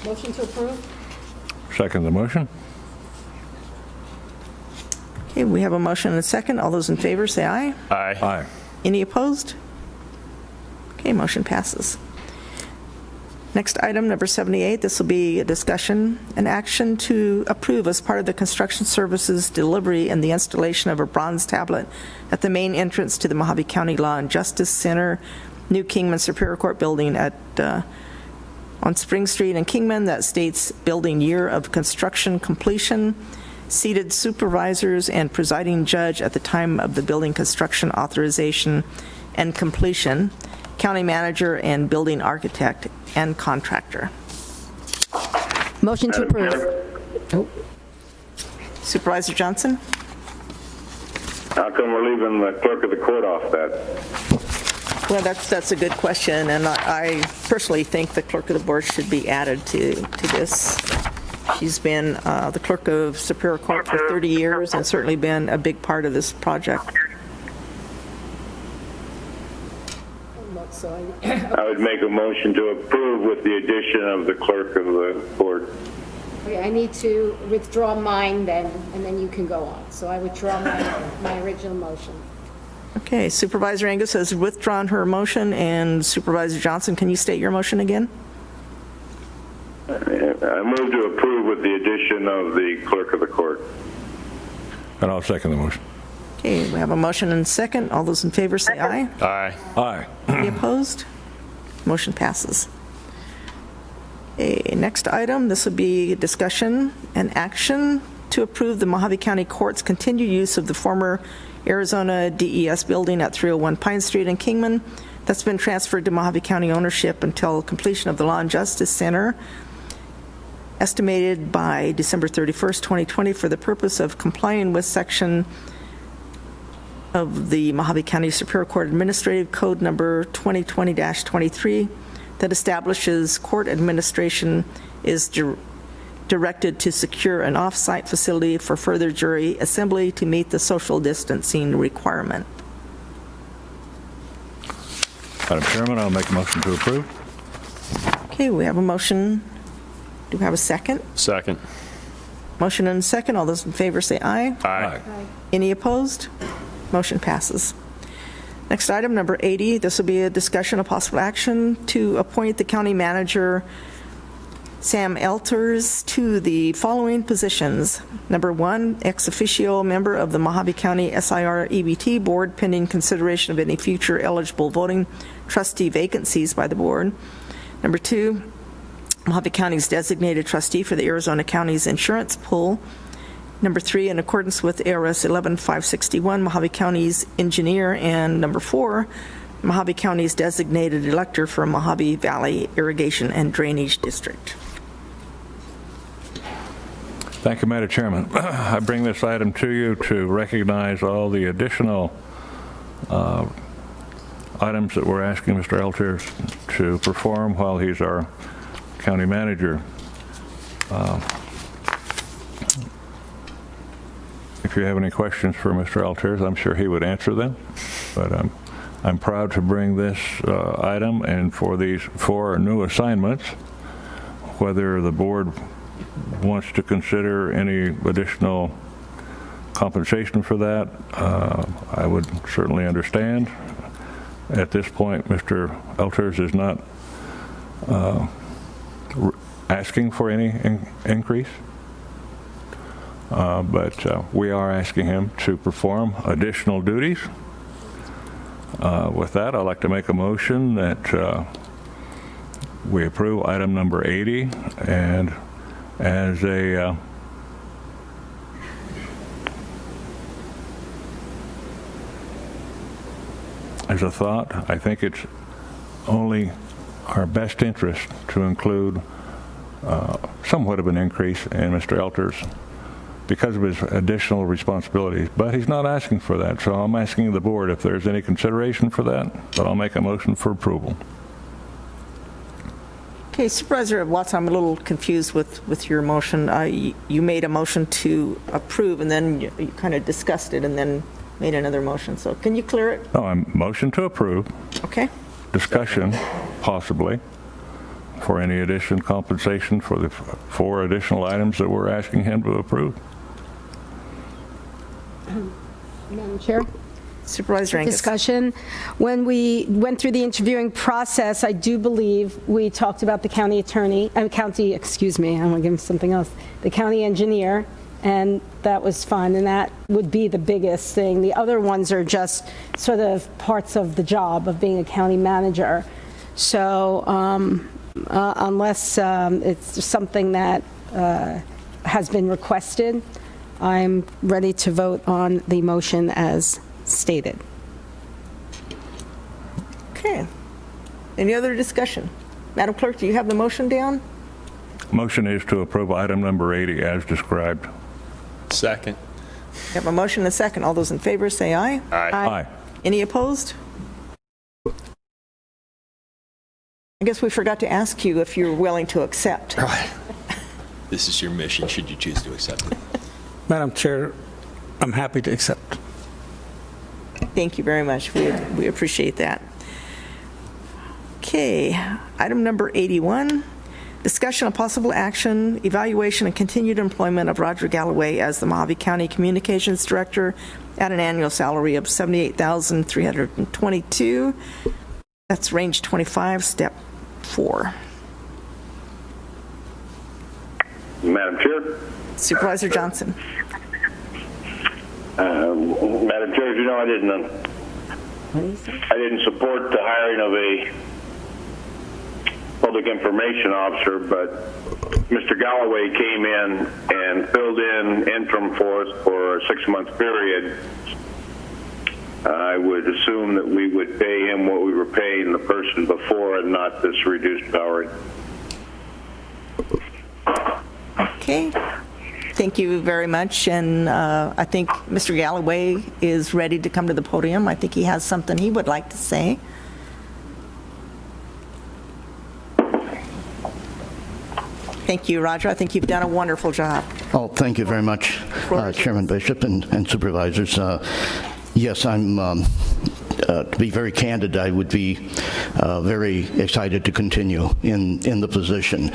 Motion to approve? Second the motion. Okay, we have a motion and a second. All those in favor say aye. Aye. Aye. Any opposed? Okay, motion passes. Next item, number 78, this will be a discussion and action to approve as part of the construction services delivery and the installation of a bronze tablet at the main entrance to the Mojave County Law and Justice Center, New Kingman Superior Court Building on Spring Street in Kingman, that states building year of construction completion, seated supervisors and presiding judge at the time of the building construction authorization and completion, county manager and building architect and contractor. Motion to approve. Oh. Supervisor Johnson? How come we're leaving the clerk of the court off that? Well, that's a good question, and I personally think the clerk of the board should be added to this. She's been the clerk of Superior Court for 30 years and certainly been a big part of this project. I would make a motion to approve with the addition of the clerk of the court. Okay, I need to withdraw mine then, and then you can go on. So I withdraw my original motion. Okay, Supervisor Angus has withdrawn her motion, and Supervisor Johnson, can you state your motion again? I move to approve with the addition of the clerk of the court. And I'll second the motion. Okay, we have a motion and a second. All those in favor say aye. Aye. Aye. Any opposed? Motion passes. Okay, next item, this will be discussion and action to approve the Mojave County Court's continued use of the former Arizona DES building at 301 Pine Street in Kingman that's been transferred to Mojave County ownership until completion of the Law and Justice Center, estimated by December 31st, 2020, for the purpose of complying with section of the Mojave County Superior Court Administrative Code number 2020-23 that establishes court administration is directed to secure an off-site facility for further jury assembly to meet the social distancing requirement. Madam Chairman, I'll make a motion to approve. Okay, we have a motion. Do we have a second? Second. Motion and a second. All those in favor say aye. Aye. Any opposed? Motion passes. Next item, number 80, this will be a discussion of possible action to appoint the county manager Sam Elters to the following positions. Number 1, ex officio member of the Mojave County SIR EBT Board, pending consideration of any future eligible voting trustee vacancies by the board. Number 2, Mojave County's designated trustee for the Arizona County's insurance pool. Number 3, in accordance with ARS 11561, Mojave County's engineer. And number 4, Mojave County's designated elector for Mojave Valley Irrigation and Drainage District. Thank you, Madam Chairman. I bring this item to you to recognize all the additional items that we're asking Mr. Elters to perform while he's our county manager. If you have any questions for Mr. Elters, I'm sure he would answer them, but I'm proud to bring this item, and for these 4 new assignments, whether the board wants to consider any additional compensation for that, I would certainly understand. At this point, Mr. Elters is not asking for any increase, but we are asking him to perform additional duties. With that, I'd like to make a motion that we approve item number 80, and as a thought, I think it's only our best interest to include somewhat of an increase in Mr. Elters because of his additional responsibilities, but he's not asking for that, so I'm asking the board if there's any consideration for that, but I'll make a motion for approval. Okay, Supervisor Watson, I'm a little confused with your motion. You made a motion to approve, and then you kind of discussed it, and then made another motion. So can you clear it? No, I'm motion to approve. Okay. Discussion, possibly, for any additional compensation for the 4 additional items that we're asking him to approve. Madam Chair? Supervisor Angus. Discussion. When we went through the interviewing process, I do believe we talked about the county attorney, I'm going to give him something else, the county engineer, and that was fine, and that would be the biggest thing. The other ones are just sort of parts of the job of being a county manager. So unless it's something that has been requested, I'm ready to vote on the motion as stated. Okay. Any other discussion? Madam Clerk, do you have the motion down? Motion is to approve item number 80 as described. Second. We have a motion and a second. All those in favor say aye. Aye. Aye. Any opposed? I guess we forgot to ask you if you're willing to accept. This is your mission, should you choose to accept it. Madam Chair, I'm happy to accept. Thank you very much. We appreciate that. Okay, item number 81, discussion of possible action, evaluation and continued employment of Roger Galloway as the Mojave County Communications Director at an annual salary of $78,322. That's range 25, step 4. Madam Chair. Supervisor Johnson. Madam Chair, as you know, I didn't support the hiring of a public information officer, but Mr. Galloway came in and filled in interim for us for a 6-month period. I would assume that we would pay him what we were paying the person before and not this reduced salary. Okay. Thank you very much, and I think Mr. Galloway is ready to come to the podium. I think he has something he would like to say. Thank you, Roger. I think you've done a wonderful job. Oh, thank you very much, Chairman Bishop and Supervisors. Yes, I'm, to be very candid, I would be very excited to continue in the position.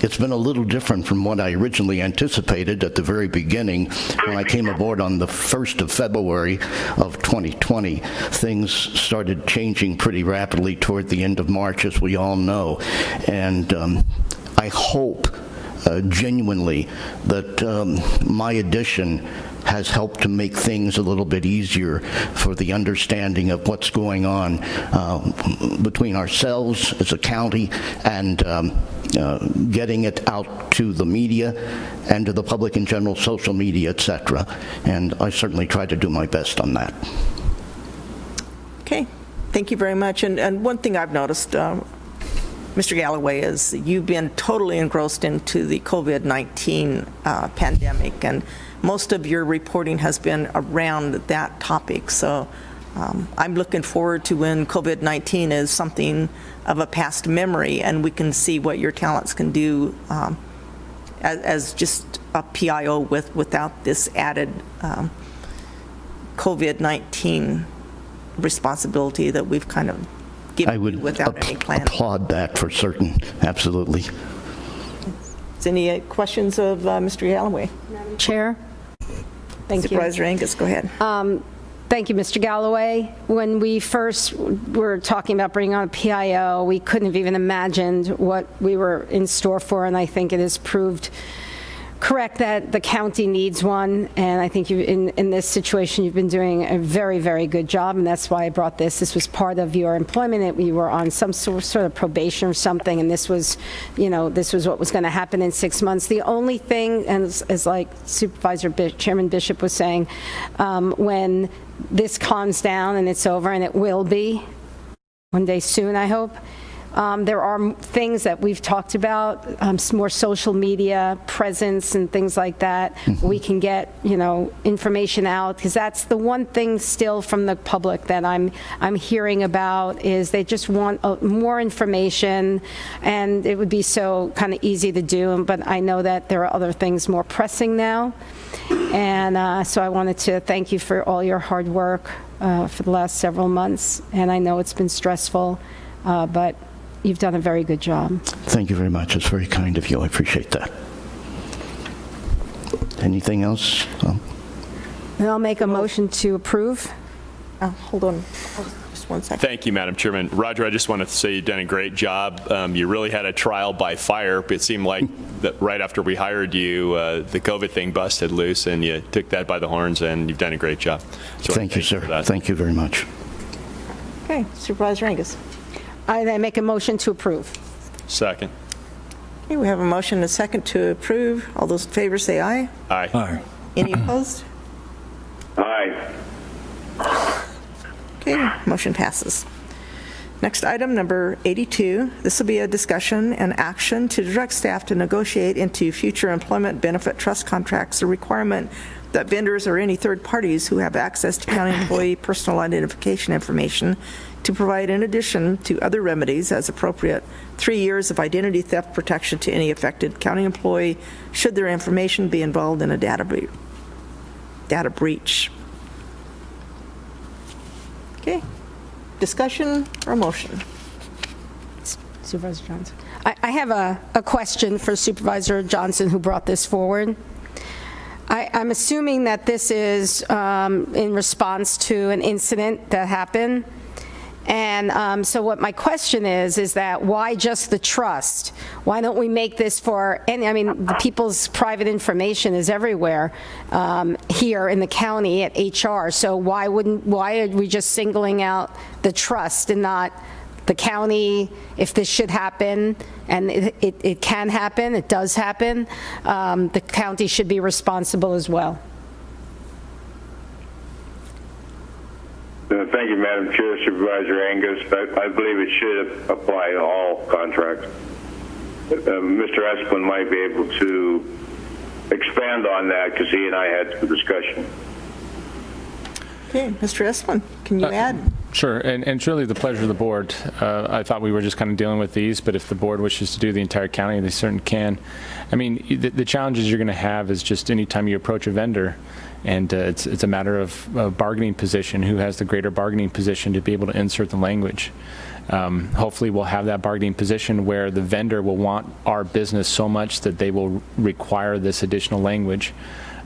It's been a little different from what I originally anticipated at the very beginning when I came aboard on the 1st of February of 2020. Things started changing pretty rapidly toward the end of March, as we all know. And I hope genuinely that my addition has helped to make things a little bit easier for the understanding of what's going on between ourselves as a county and getting it out to the media and to the public in general, social media, etc. And I certainly try to do my best on that. Okay, thank you very much. And one thing I've noticed, Mr. Galloway, is you've been totally engrossed into the COVID-19 pandemic, and most of your reporting has been around that topic. So I'm looking forward to when COVID-19 is something of a past memory and we can see what your talents can do as just a PIO without this added COVID-19 responsibility that we've kind of given you without any plan. I would applaud that for certain, absolutely. Is any questions of Mr. Galloway? Madam Chair? Thank you. Supervisor Angus, go ahead. Thank you, Mr. Galloway. When we first were talking about bringing on a PIO, we couldn't have even imagined what we were in store for, and I think it has proved correct that the county needs one, and I think in this situation you've been doing a very, very good job, and that's why I brought this. This was part of your employment. You were on some sort of probation or something, and this was, this was what was going to happen in 6 months. The only thing, and as like Chairman Bishop was saying, when this calms down and it's over, and it will be one day soon, I hope, there are things that we've talked about, more social media presence and things like that. We can get, information out, because that's the one thing still from the public that I'm hearing about, is they just want more information, and it would be so kind of easy to do, but I know that there are other things more pressing now. And so I wanted to thank you for all your hard work for the last several months, and I know it's been stressful, but you've done a very good job. Thank you very much. It's very kind of you. I appreciate that. Anything else? And I'll make a motion to approve. Hold on. Just 1 second. Thank you, Madam Chairman. Roger, I just wanted to say you've done a great job. You really had a trial by fire. It seemed like that right after we hired you, the COVID thing busted loose, and you took that by the horns, and you've done a great job. So thank you, sir. Thank you very much. Okay, Supervisor Angus. I then make a motion to approve. Second. Okay, we have a motion and a second to approve. All those in favor say aye. Aye. Aye. Any opposed? Aye. Okay, motion passes. Next item, number 82. This will be a discussion and action to direct staff to negotiate into future employment benefit trust contracts a requirement that vendors or any third parties who have access to county employee personal identification information to provide, in addition to other remedies as appropriate, 3 years of identity theft protection to any affected county employee should their information be involved in a data breach. Okay, discussion or motion? Supervisor Johnson. I have a question for Supervisor Johnson, who brought this forward. I'm assuming that this is in response to an incident that happened. And so what my question is that why just the trust? Why don't we make this for any, the people's private information is everywhere here in the county at HR. So why are we just singling out the trust and not the county? If this should happen, and it can happen, it does happen, the county should be responsible as well. Thank you, Madam Chair. Supervisor Angus, I believe it should apply to all contracts. Mr. Esplin might be able to expand on that because he and I had some discussion. Okay, Mr. Esplin, can you add? Sure, and it's really the pleasure of the board. I thought we were just kind of dealing with these, but if the board wishes to do the entire county, they certainly can. The challenges you're going to have is just any time you approach a vendor, and it's a matter of bargaining position, who has the greater bargaining position to be able to insert the language. Hopefully we'll have that bargaining position where the vendor will want our business so much that they will require this additional language.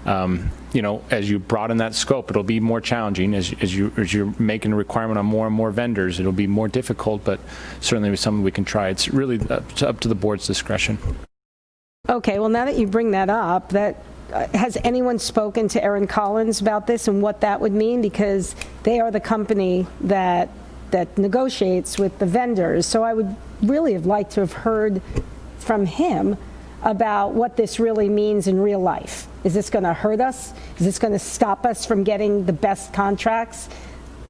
As you broaden that scope, it'll be more challenging. As you're making a requirement on more and more vendors, it'll be more difficult, but certainly it's something we can try. It's really up to the board's discretion. Okay, well, now that you bring that up, has anyone spoken to Aaron Collins about this and what that would mean? Because they are the company that negotiates with the vendors. So I would really have liked to have heard from him about what this really means in real life. Is this going to hurt us? Is this going to stop us from getting the best contracts?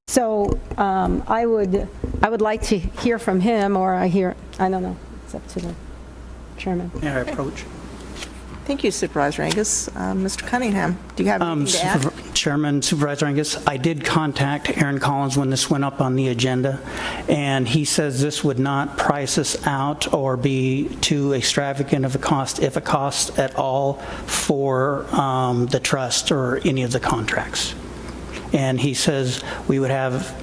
So I would like to hear from him, or I don't know, it's up to the chairman. May I approach? Thank you, Supervisor Angus. Mr. Cunningham, do you have anything to add? Chairman, Supervisor Angus, I did contact Aaron Collins when this went up on the agenda, and he says this would not price us out or be too extravagant of a cost, if it costs at all, for the trust or any of the contracts. And he says we would have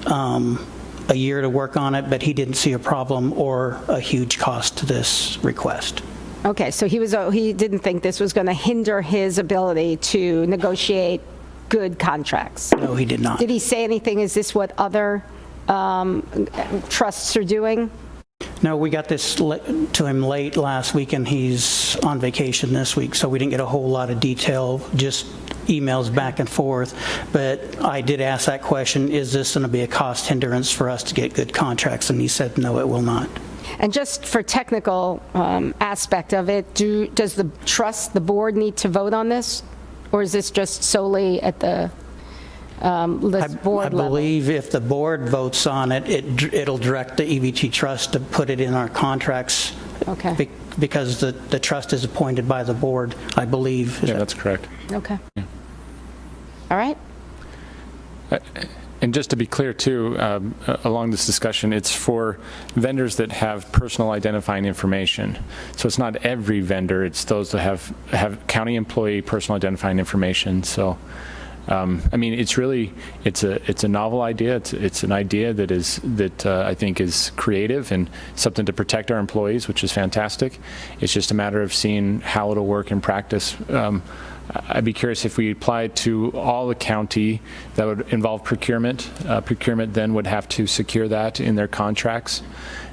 a year to work on it, but he didn't see a problem or a huge cost to this request. Okay, so he didn't think this was going to hinder his ability to negotiate good contracts? No, he did not. Did he say anything? Is this what other trusts are doing? No, we got this to him late last week, and he's on vacation this week, so we didn't get a whole lot of detail, just emails back and forth. But I did ask that question, is this going to be a cost hindrance for us to get good contracts? And he said, no, it will not. And just for technical aspect of it, does the board need to vote on this? Or is this just solely at the board level? I believe if the board votes on it, it'll direct the EVT trust to put it in our contracts. Okay. Because the trust is appointed by the board, I believe. Yeah, that's correct. Okay. Yeah. All right. And just to be clear, too, along this discussion, it's for vendors that have personal identifying information. So it's not every vendor, it's those that have county employee personal identifying information. So, I mean, it's a novel idea. It's an idea that I think is creative and something to protect our employees, which is fantastic. It's just a matter of seeing how it'll work in practice. I'd be curious if we applied to all the county that would involve procurement. Procurement then would have to secure that in their contracts,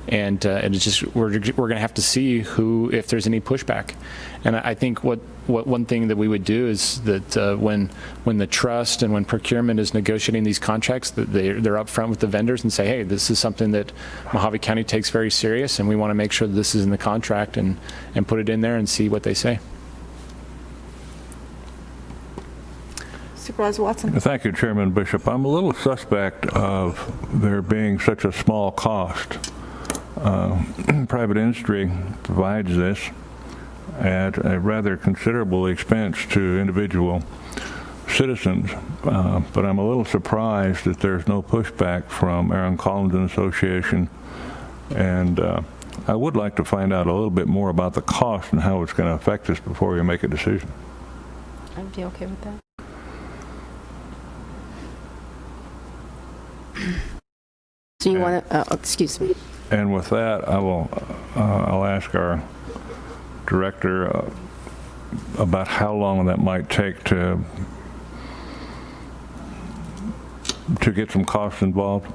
and it's just we're going to have to see if there's any pushback. And I think what one thing that we would do is that when the trust and when procurement is negotiating these contracts, that they're upfront with the vendors and say, hey, this is something that Mojave County takes very serious, and we want to make sure that this is in the contract and put it in there and see what they say. Supervisor Watson. Thank you, Chairman Bishop. I'm a little suspect of there being such a small cost. Private industry provides this at a rather considerable expense to individual citizens, but I'm a little surprised that there's no pushback from Aaron Collins and Association, and I would like to find out a little bit more about the cost and how it's going to affect us before we make a decision. I'd be okay with that. So you want to, excuse me. And with that, I'll ask our director about how long that might take to get some costs involved.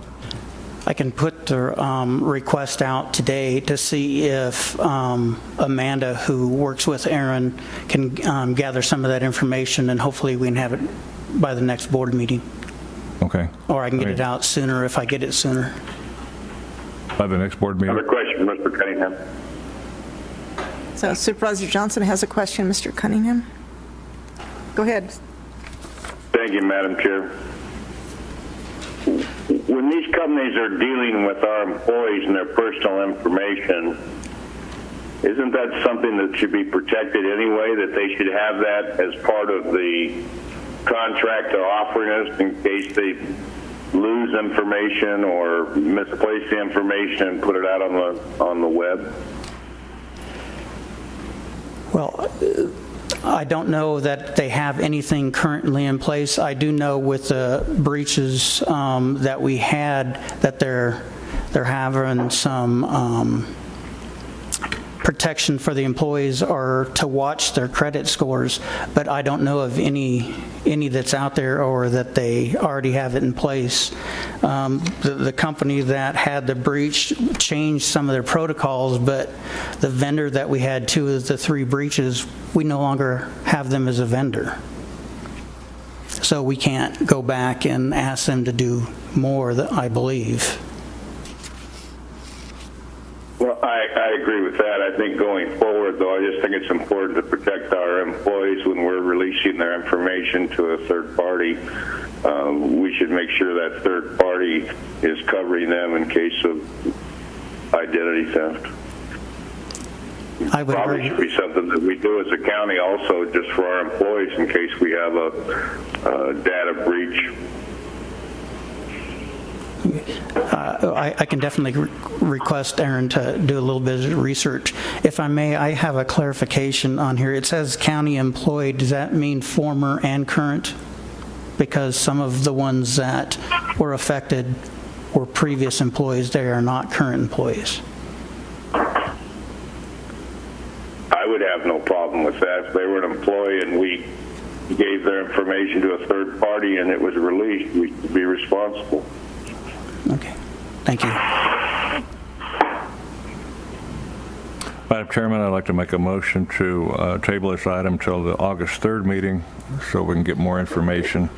I can put the request out today to see if Amanda, who works with Aaron, can gather some of that information, and hopefully we can have it by the next board meeting. Okay. Or I can get it out sooner if I get it sooner. By the next board meeting? Another question, Mr. Cunningham. So Supervisor Johnson has a question, Mr. Cunningham. Go ahead. Thank you, Madam Chair. When these companies are dealing with our employees and their personal information, isn't that something that should be protected anyway, that they should have that as part of the contract they're offering us in case they lose information or misplace the information and put it out on the web? Well, I don't know that they have anything currently in place. I do know with the breaches that we had that they're having some protection for the employees are to watch their credit scores, but I don't know of any that's out there or that they already have it in place. The company that had the breach changed some of their protocols, but the vendor that we had 2 of the 3 breaches, we no longer have them as a vendor. So we can't go back and ask them to do more, I believe. Well, I agree with that. I think going forward, though, I just think it's important to protect our employees when we're releasing their information to a third party. We should make sure that third party is covering them in case of identity theft. I would Probably should be something that we do as a county also, just for our employees in case we have a data breach. I can definitely request Aaron to do a little bit of research. If I may, I have a clarification on here. It says county employee. Does that mean former and current? Because some of the ones that were affected were previous employees. They are not current employees. I would have no problem with that. If they were an employee and we gave their information to a third party and it was released, we'd be responsible. Okay. Thank you. Madam Chairman, I'd like to make a motion to table this item till the August 3rd meeting so we can get more information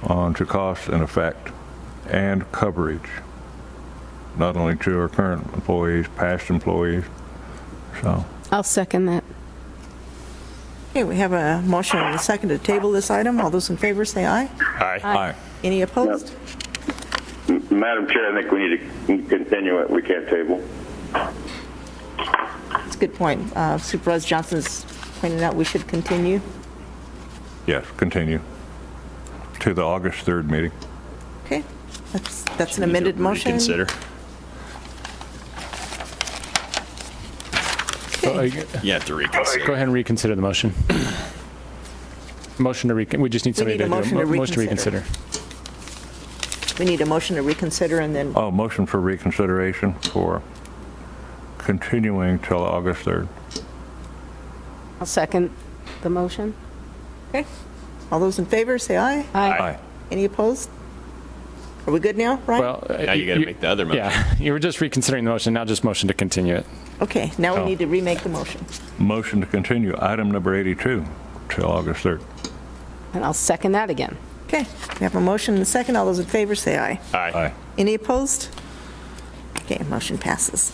on to cost and effect and coverage, not only to our current employees, past employees. So I'll second that. Okay, we have a motion and a second to table this item. All those in favor say aye. Aye. Aye. Any opposed? Yep. Madam Chair, I think we need to continue it. We can't table. That's a good point. Supervisor Johnson's pointed out we should continue. yes, continue to the August 3rd meeting. Okay, that's an amended motion. Reconsider. You have to reconsider. Go ahead and reconsider the motion. Motion to we just need somebody need a to do motion a to motion to reconsider. reconsider. We need a motion to reconsider and then, Oh, motion for reconsideration for continuing till August 3rd. I'll second the motion. okay. All those in favor say aye. Aye. Any opposed? Are we good now, Ryan? Well, Now you got to make the other motion. Yeah, you were just reconsidering the motion, now just motion to continue it. Okay, now we need to remake the motion. Motion to continue item number 82 till August 3rd. And I'll second that again. Okay, we have a motion and a second. All those in favor say aye. Aye. Any opposed? Okay, motion passes.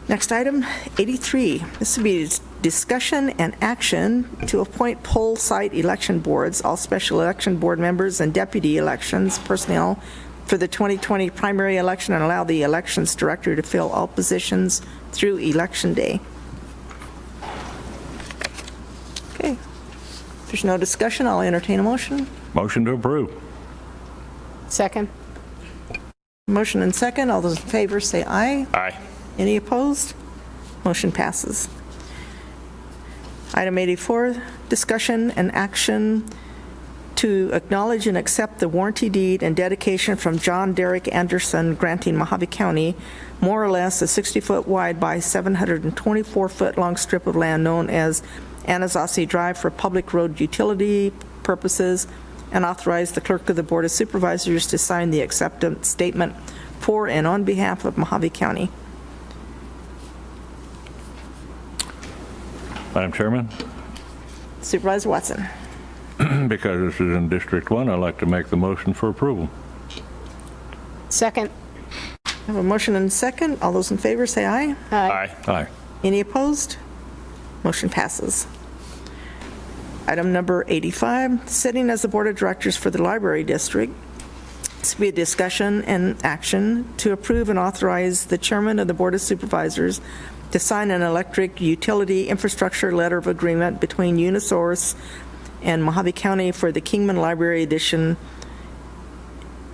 Next item, 83. This would be discussion and action to appoint poll site election boards, all special election board members and deputy elections personnel for the 2020 primary election and allow the elections director to fill all positions through election day. Okay. If there's no discussion, I'll entertain a motion. Motion to approve. Second? Motion and second. All those in favor say aye. Aye. Any opposed? Motion passes. Item 84, discussion and action to acknowledge and accept the warranty deed and dedication from John Derrick Anderson granting Mojave County more or less a 60-foot wide by 724-foot long strip of land known as Anasazi Drive for public road utility purposes, and authorize the clerk of the Board of Supervisors to sign the acceptance statement for and on behalf of Mojave County. Madam Chairman, Supervisor Watson. because this is in District 1, I'd like to make the motion for approval. Second? I have a motion and a second. All those in favor say aye. Aye. Aye. Any opposed? Motion passes. Item number 85, sitting as the Board of Directors for the Library District. This will be a discussion and action to approve and authorize the Chairman of the Board of Supervisors to sign an electric utility infrastructure letter of agreement between Unisource and Mojave County for the Kingman Library Edition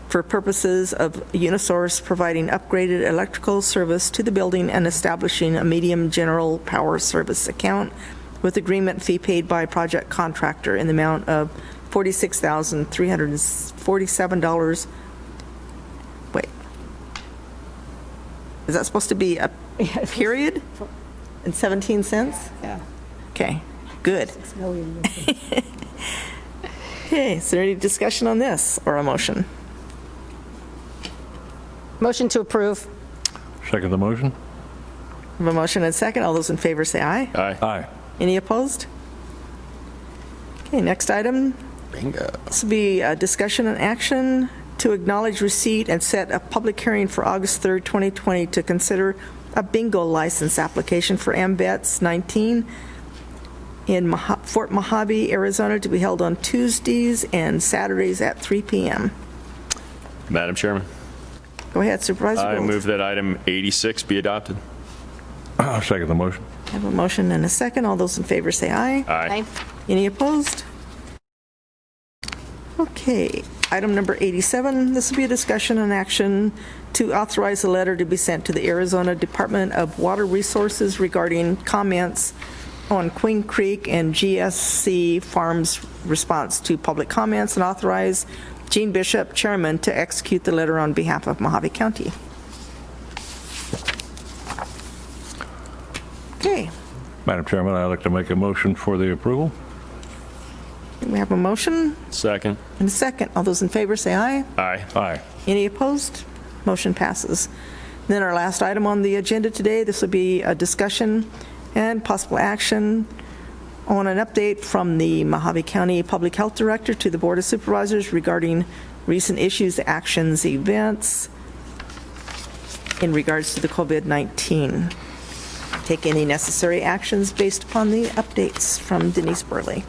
for purposes of Unisource providing upgraded electrical service to the building and establishing a medium general power service account with agreement fee paid by project contractor in the amount of $46,347. Wait. Is that supposed to be a period? $1.17? Yeah. Okay, good. $6 million. Okay, is there any discussion on this or a motion? Motion to approve. Second the motion? We have a motion and a second. All those in favor say aye. Aye. Aye. Any opposed? Okay, next item. Bingo. This will be a discussion and action to acknowledge receipt and set a public hearing for August 3rd, 2020 to consider a bingo license application for MBETS 19 in Fort Mojave, Arizona, to be held on Tuesdays and Saturdays at 3 p.m. Madam Chairman, Go ahead, Supervisor I Gould. move that item 86 be adopted. Second the motion? I have a motion and a second. All those in favor say aye. Aye. Any opposed? Okay, item number 87, this will be a discussion and action to authorize a letter to be sent to the Arizona Department of Water Resources regarding comments on Queen Creek and GSC Farms' response to public comments, and authorize Gene Bishop, Chairman, to execute the letter on behalf of Mojave County. Okay, Madam Chairman, I'd like to make a motion for the approval. we have a motion Second. and a second. All those in favor say aye. Aye. Aye. Any opposed? Motion passes. Then our last item on the agenda today, this will be a discussion and possible action on an update from the Mojave County Public Health Director to the Board of Supervisors regarding recent issues, actions, events in regards to the COVID-19. Take any necessary actions based upon the updates from Denise Burley.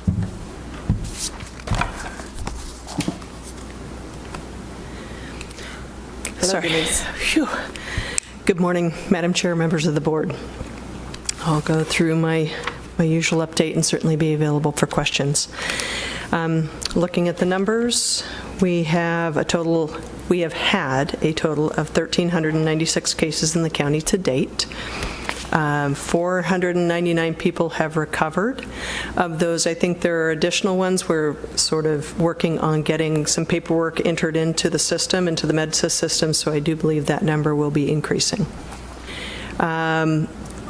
Sorry. Phew. Good morning, Madam Chair, members of the board. I'll go through my usual update and certainly be available for questions. Looking at the numbers, we have had a total of 1,396 cases in the county to date. 499 people have recovered. Of those, I think there are additional ones. We're sort of working on getting some paperwork entered into the system, into the MedSys system, so I do believe that number will be increasing.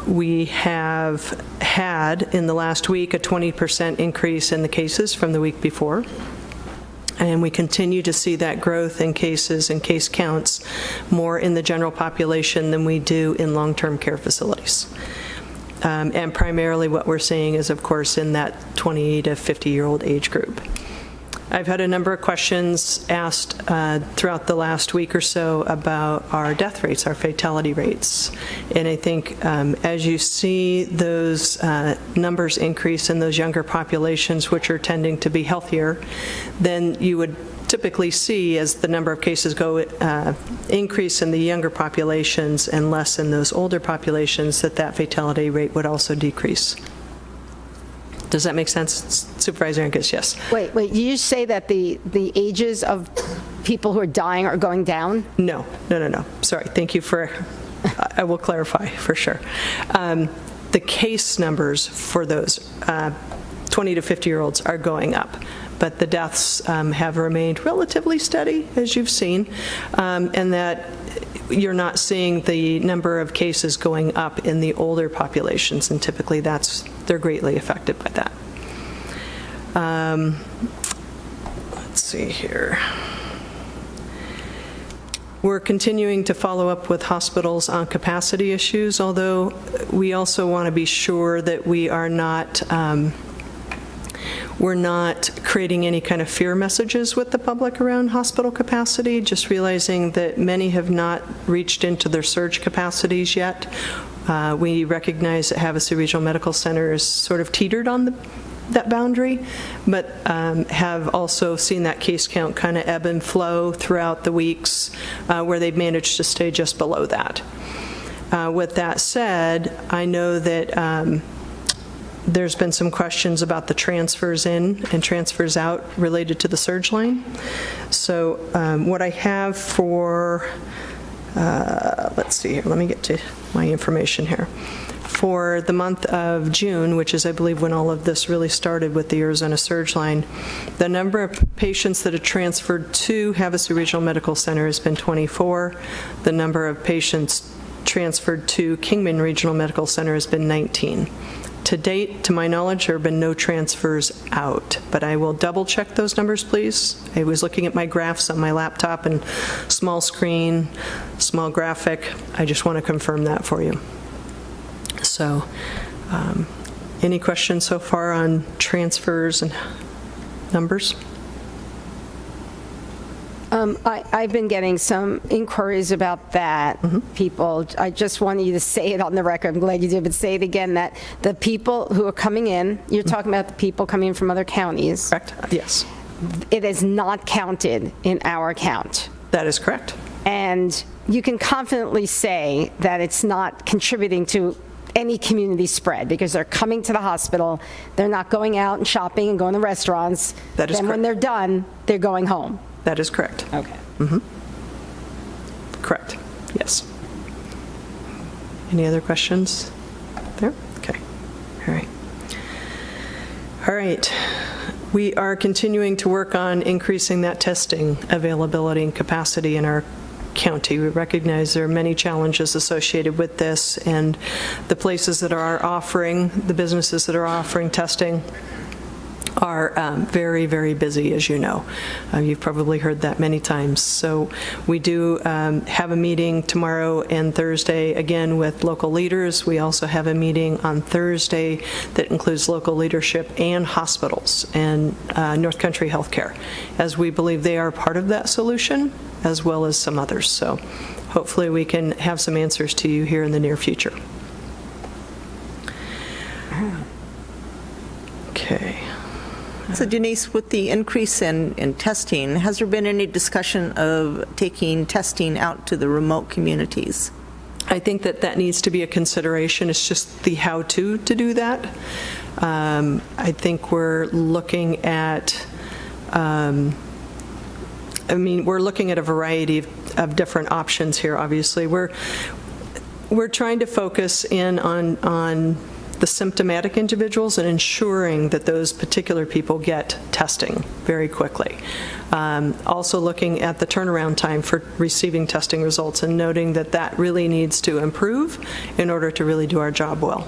We have had, in the last week, a 20% increase in the cases from the week before. And we continue to see that growth in cases and case counts more in the general population than we do in long-term care facilities. And primarily what we're seeing is, of course, in that 20 to 50-year-old age group. I've had a number of questions asked throughout the last week or so about our death rates, our fatality rates. And I think as you see those numbers increase in those younger populations, which are tending to be healthier, then you would typically see, as the number of cases go increase in the younger populations and less in those older populations, that fatality rate would also decrease. Does that make sense? Supervisor Angus, yes. Wait, you say that the ages of people who are dying are going down? No. Sorry, thank you for, I will clarify for sure. The case numbers for those 20 to 50-year-olds are going up, but the deaths have remained relatively steady, as you've seen, and that you're not seeing the number of cases going up in the older populations, and typically they're greatly affected by that. Let's see here. We're continuing to follow up with hospitals on capacity issues, although we also want to be sure that we're not creating any kind of fear messages with the public around hospital capacity, just realizing that many have not reached into their surge capacities yet. We recognize that Havasu Regional Medical Center is sort of teetered on that boundary, but have also seen that case count kind of ebb and flow throughout the weeks where they've managed to stay just below that. With that said, I know that there's been some questions about the transfers in and transfers out related to the surge line. So what I have for, let's see here, let me get to my information here. For the month of June, which is I believe when all of this really started with the Arizona surge line, the number of patients that have transferred to Havasu Regional Medical Center has been 24. The number of patients transferred to Kingman Regional Medical Center has been 19. To date, to my knowledge, there have been no transfers out, but I will double check those numbers, please. I was looking at my graphs on my laptop and small screen, small graphic. I just want to confirm that for you. So, any questions so far on transfers and numbers? I've been getting some inquiries about that, people. I just want you to say it on the record. I'm glad you did, but say it again, that the people who are coming in, you're talking about the people coming in from other counties. Correct, yes. It is not counted in our count. That is correct. And you can confidently say that it's not contributing to any community spread because they're coming to the hospital, they're not going out and shopping and going to restaurants. That is then correct. when they're done, they're going home. That is correct. Okay. Correct, yes. Any other questions there? Okay, all right. All right, we are continuing to work on increasing that testing availability and capacity in our county. We recognize there are many challenges associated with this, and the places that are offering, the businesses that are offering testing are very, very busy, as you know. You've probably heard that many times. So we do have a meeting tomorrow and Thursday, again, with local leaders. We also have a meeting on Thursday that includes local leadership and hospitals and North Country Healthcare, as we believe they are part of that solution, as well as some others. So hopefully we can have some answers to you here in the near future. Okay. So Denise, with the increase in testing, has there been any discussion of taking testing out to the remote communities? I think that that needs to be a consideration. It's just the how-to do that. I think we're looking at, we're looking at a variety of different options here, obviously. We're trying to focus in on the symptomatic individuals and ensuring that those particular people get testing very quickly. Also looking at the turnaround time for receiving testing results and noting that that really needs to improve in order to really do our job well.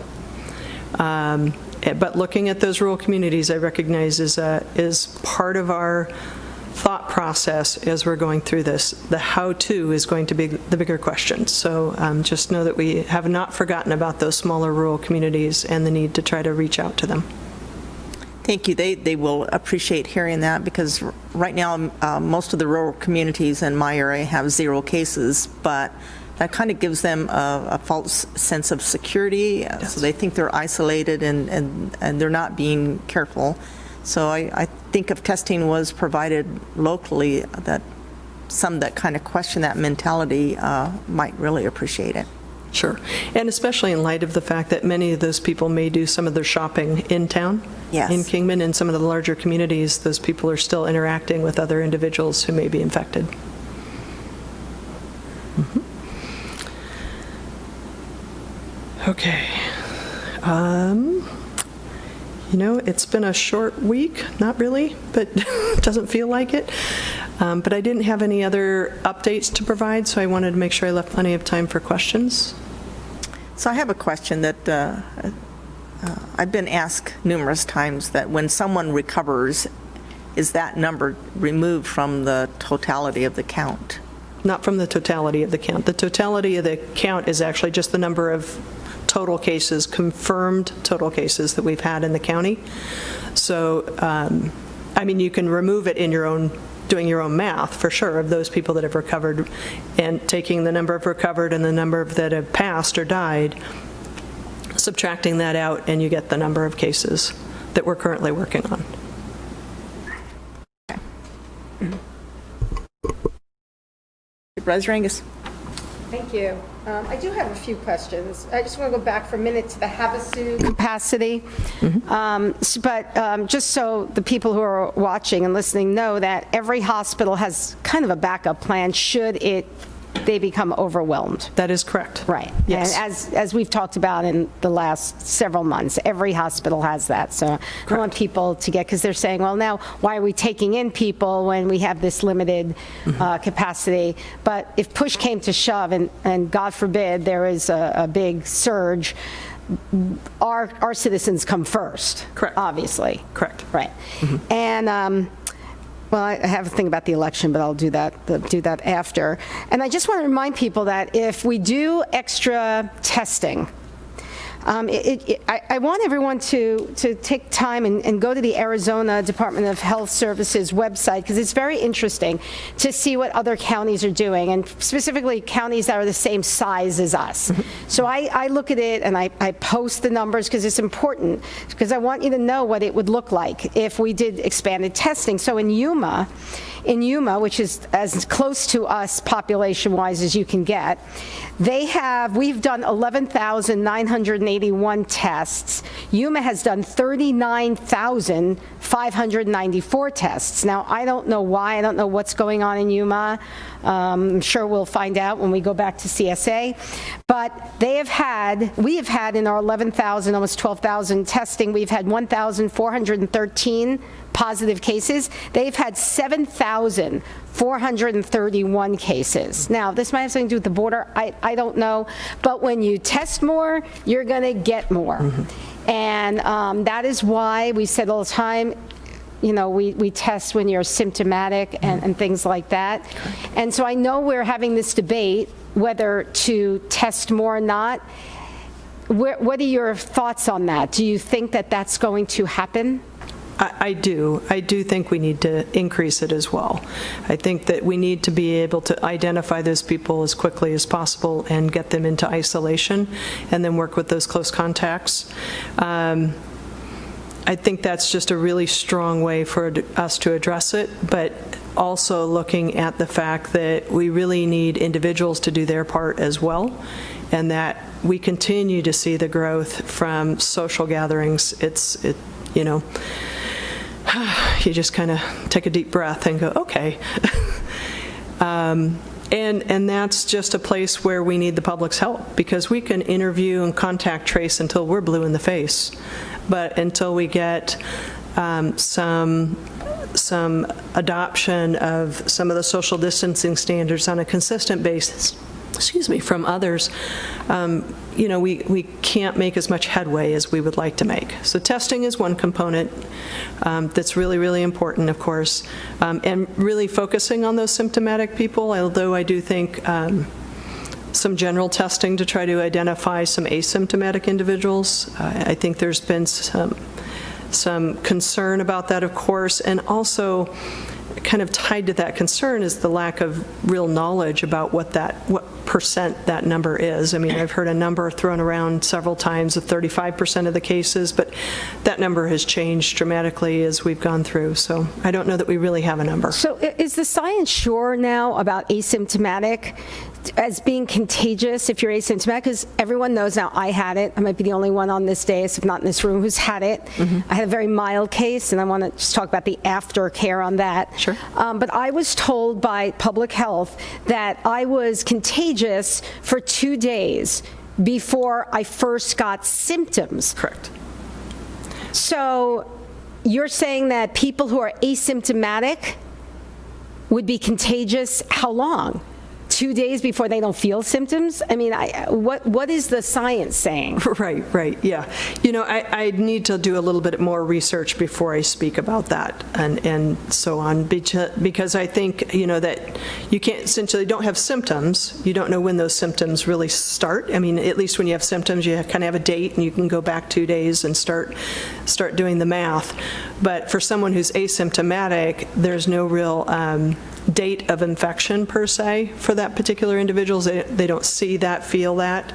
But looking at those rural communities, I recognize is part of our thought process as we're going through this. The how-to is going to be the bigger question. So just know that we have not forgotten about those smaller rural communities and the need to try to reach out to them. Thank you. They will appreciate hearing that, because right now most of the rural communities in my area have 0 cases, but that kind of gives them a false sense of security. Yes. So they think they're isolated and they're not being careful. So I think if testing was provided locally, that some that kind of question that mentality might really appreciate it. Sure. And especially in light of the fact that many of those people may do some of their shopping in town, yes, in Kingman, and some of the larger communities, those people are still interacting with other individuals who may be infected. Okay. You know, it's been a short week, not really, but it doesn't feel like it. But I didn't have any other updates to provide, so I wanted to make sure I left plenty of time for questions. So I have a question that I've been asked numerous times, that when someone recovers, is that number removed from the totality of the count? Not from the totality of the count. The totality of the count is actually just the number of total cases, confirmed total cases that we've had in the county. So, I mean, you can remove it in your own, doing your own math, for sure, of those people that have recovered, and taking the number of recovered and the number that have passed or died, subtracting that out, and you get the number of cases that we're currently working on. Supervisor Angus. Thank you. I do have a few questions. I just want to go back for a minute to the Havasu capacity. But just so the people who are watching and listening know that every hospital has kind of a backup plan should it they become overwhelmed. That is correct. Right. Yes. And as we've talked about in the last several months, every hospital has that. So I don't want people to get, because they're saying, well, now why are we taking in people when we have this limited capacity? But if push came to shove, and God forbid there is a big surge, our citizens come first. Correct. Obviously. Correct. Right. And well, I have a thing about the election, but I'll do that after. And I just want to remind people that if we do extra testing, I want everyone to take time and go to the Arizona Department of Health Services website, because it's very interesting to see what other counties are doing, and specifically counties that are the same size as us. So I look at it and I post the numbers because it's important, because I want you to know what it would look like if we did expanded testing. So in Yuma, which is as close to us population-wise as you can get, we've done 11,981 tests. Yuma has done 39,594 tests. Now, I don't know why. I don't know what's going on in Yuma. I'm sure we'll find out when we go back to CSA. But we have had in our 11,000, almost 12,000 testing, we've had 1,413 positive cases. They've had 7,431 cases. Now, this might have something to do with the border. I don't know. But when you test more, you're going to get more. And that is why we said all the time, we test when you're symptomatic and things like that. And so I know we're having this debate whether to test more or not. What are your thoughts on that? Do you think that that's going to happen? I do. I do think we need to increase it as well. I think that we need to be able to identify those people as quickly as possible and get them into isolation, and then work with those close contacts. I think that's just a really strong way for us to address it, but also looking at the fact that we really need individuals to do their part as well, and that we continue to see the growth from social gatherings. You just kind of take a deep breath and go, okay. And that's just a place where we need the public's help, because we can interview and contact trace until we're blue in the face. But until we get some adoption of some of the social distancing standards on a consistent basis, from others, we can't make as much headway as we would like to make. So testing is one component that's really, really important, of course, and really focusing on those symptomatic people, although I do think some general testing to try to identify some asymptomatic individuals. I think there's been some concern about that, of course, and also kind of tied to that concern is the lack of real knowledge about what percent that number is. I mean, I've heard a number thrown around several times of 35% of the cases, but that number has changed dramatically as we've gone through. So I don't know that we really have a number. So is the science sure now about asymptomatic as being contagious if you're asymptomatic? Because everyone knows now, I had it. I might be the only one on this dais, if not in this room, who's had it. I had a very mild case, and I want to just talk about the aftercare on that. Sure. But I was told by public health that I was contagious for 2 days before I first got symptoms. Correct. So you're saying that people who are asymptomatic would be contagious how long? 2 days before they don't feel symptoms? I mean, what is the science saying? Right, yeah. I need to do a little bit more research before I speak about that and so on, because I think, that you can't, essentially don't have symptoms. You don't know when those symptoms really start. I mean, at least when you have symptoms, you kind of have a date, and you can go back 2 days and start doing the math. But for someone who's asymptomatic, there's no real date of infection per se for that particular individual. They don't see that, feel that,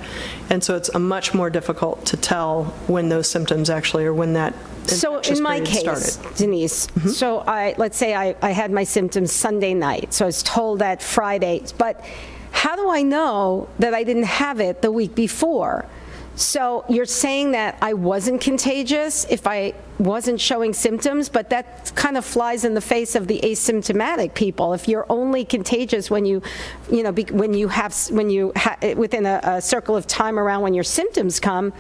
and so it's much more difficult to tell when those symptoms actually are, when that So in my case, started. Denise, so let's say I had my symptoms Sunday night, so I was told that Friday, but how do I know that I didn't have it the week before? So you're saying that I wasn't contagious if I wasn't showing symptoms, but that kind of flies in the face of the asymptomatic people. If you're only contagious when within a circle of time around when your symptoms come,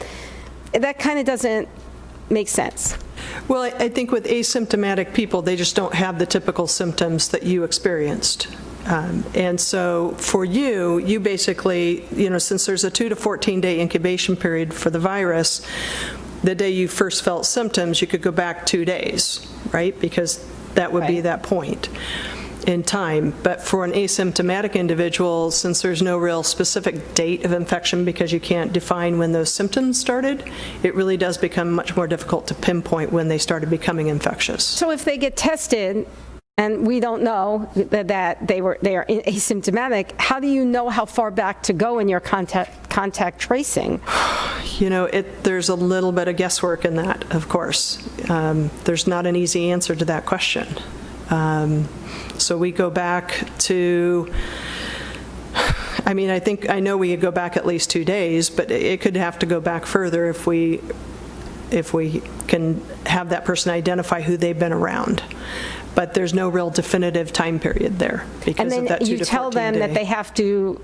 that kind of doesn't make sense. Well, I think with asymptomatic people, they just don't have the typical symptoms that you experienced. And so for you basically, since there's a 2 to 14-day incubation period for the virus, the day you first felt symptoms, you could go back 2 days, right? Because that would be that point in time. But for an asymptomatic individual, since there's no real specific date of infection because you can't define when those symptoms started, it really does become much more difficult to pinpoint when they started becoming infectious. So if they get tested and we don't know that they are asymptomatic, how do you know how far back to go in your contact tracing? There's a little bit of guesswork in that, of course. There's not an easy answer to that question. So we go back to, I know we could go back at least 2 days, but it could have to go back further if we can have that person identify who they've been around. But there's no real definitive time period there because of that 2 to 14 day. And then you tell them that they have to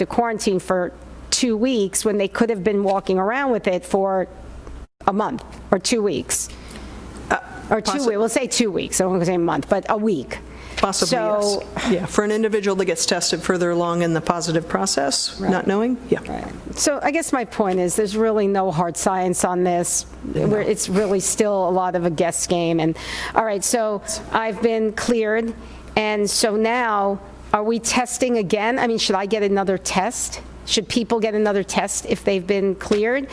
quarantine for 2 weeks when they could have been walking around with it for a month or 2 weeks. Or 2 weeks, we'll say 2 weeks, I don't want to say a month, but a week. Possibly, yes. Yeah, for an individual that gets tested further along in the positive process, not knowing, Right. So I guess my point is there's really no hard science on this. It's really still a lot of a guess game. And all right, so I've been cleared, and so now are we testing again? Should I get another test? Should people get another test if they've been cleared?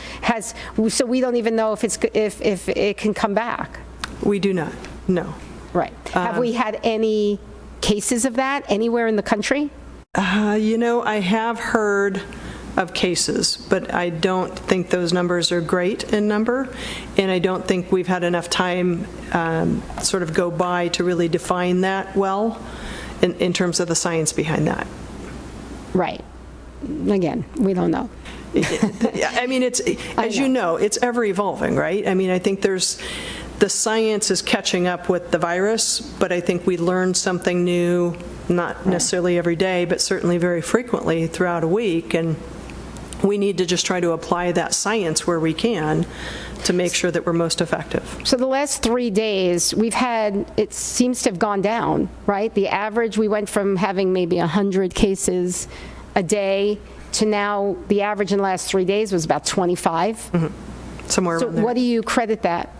So we don't even know if it can come back. We do not, no. Right. Have we had any cases of that anywhere in the country? I have heard of cases, but I don't think those numbers are great in number, and I don't think we've had enough time sort of go by to really define that well in terms of the science behind that. Right. Again, we don't know. It's, as you know, it's ever evolving, right? I think the science is catching up with the virus, but I think we learn something new, not necessarily every day, but certainly very frequently throughout a week, and we need to just try to apply that science where we can to make sure that we're most effective. So the last 3 days, it seems to have gone down, right? The average, we went from having maybe 100 cases a day to now the average in the last 3 days was about 25. Mm-hmm. Somewhere around there. So what do you credit that?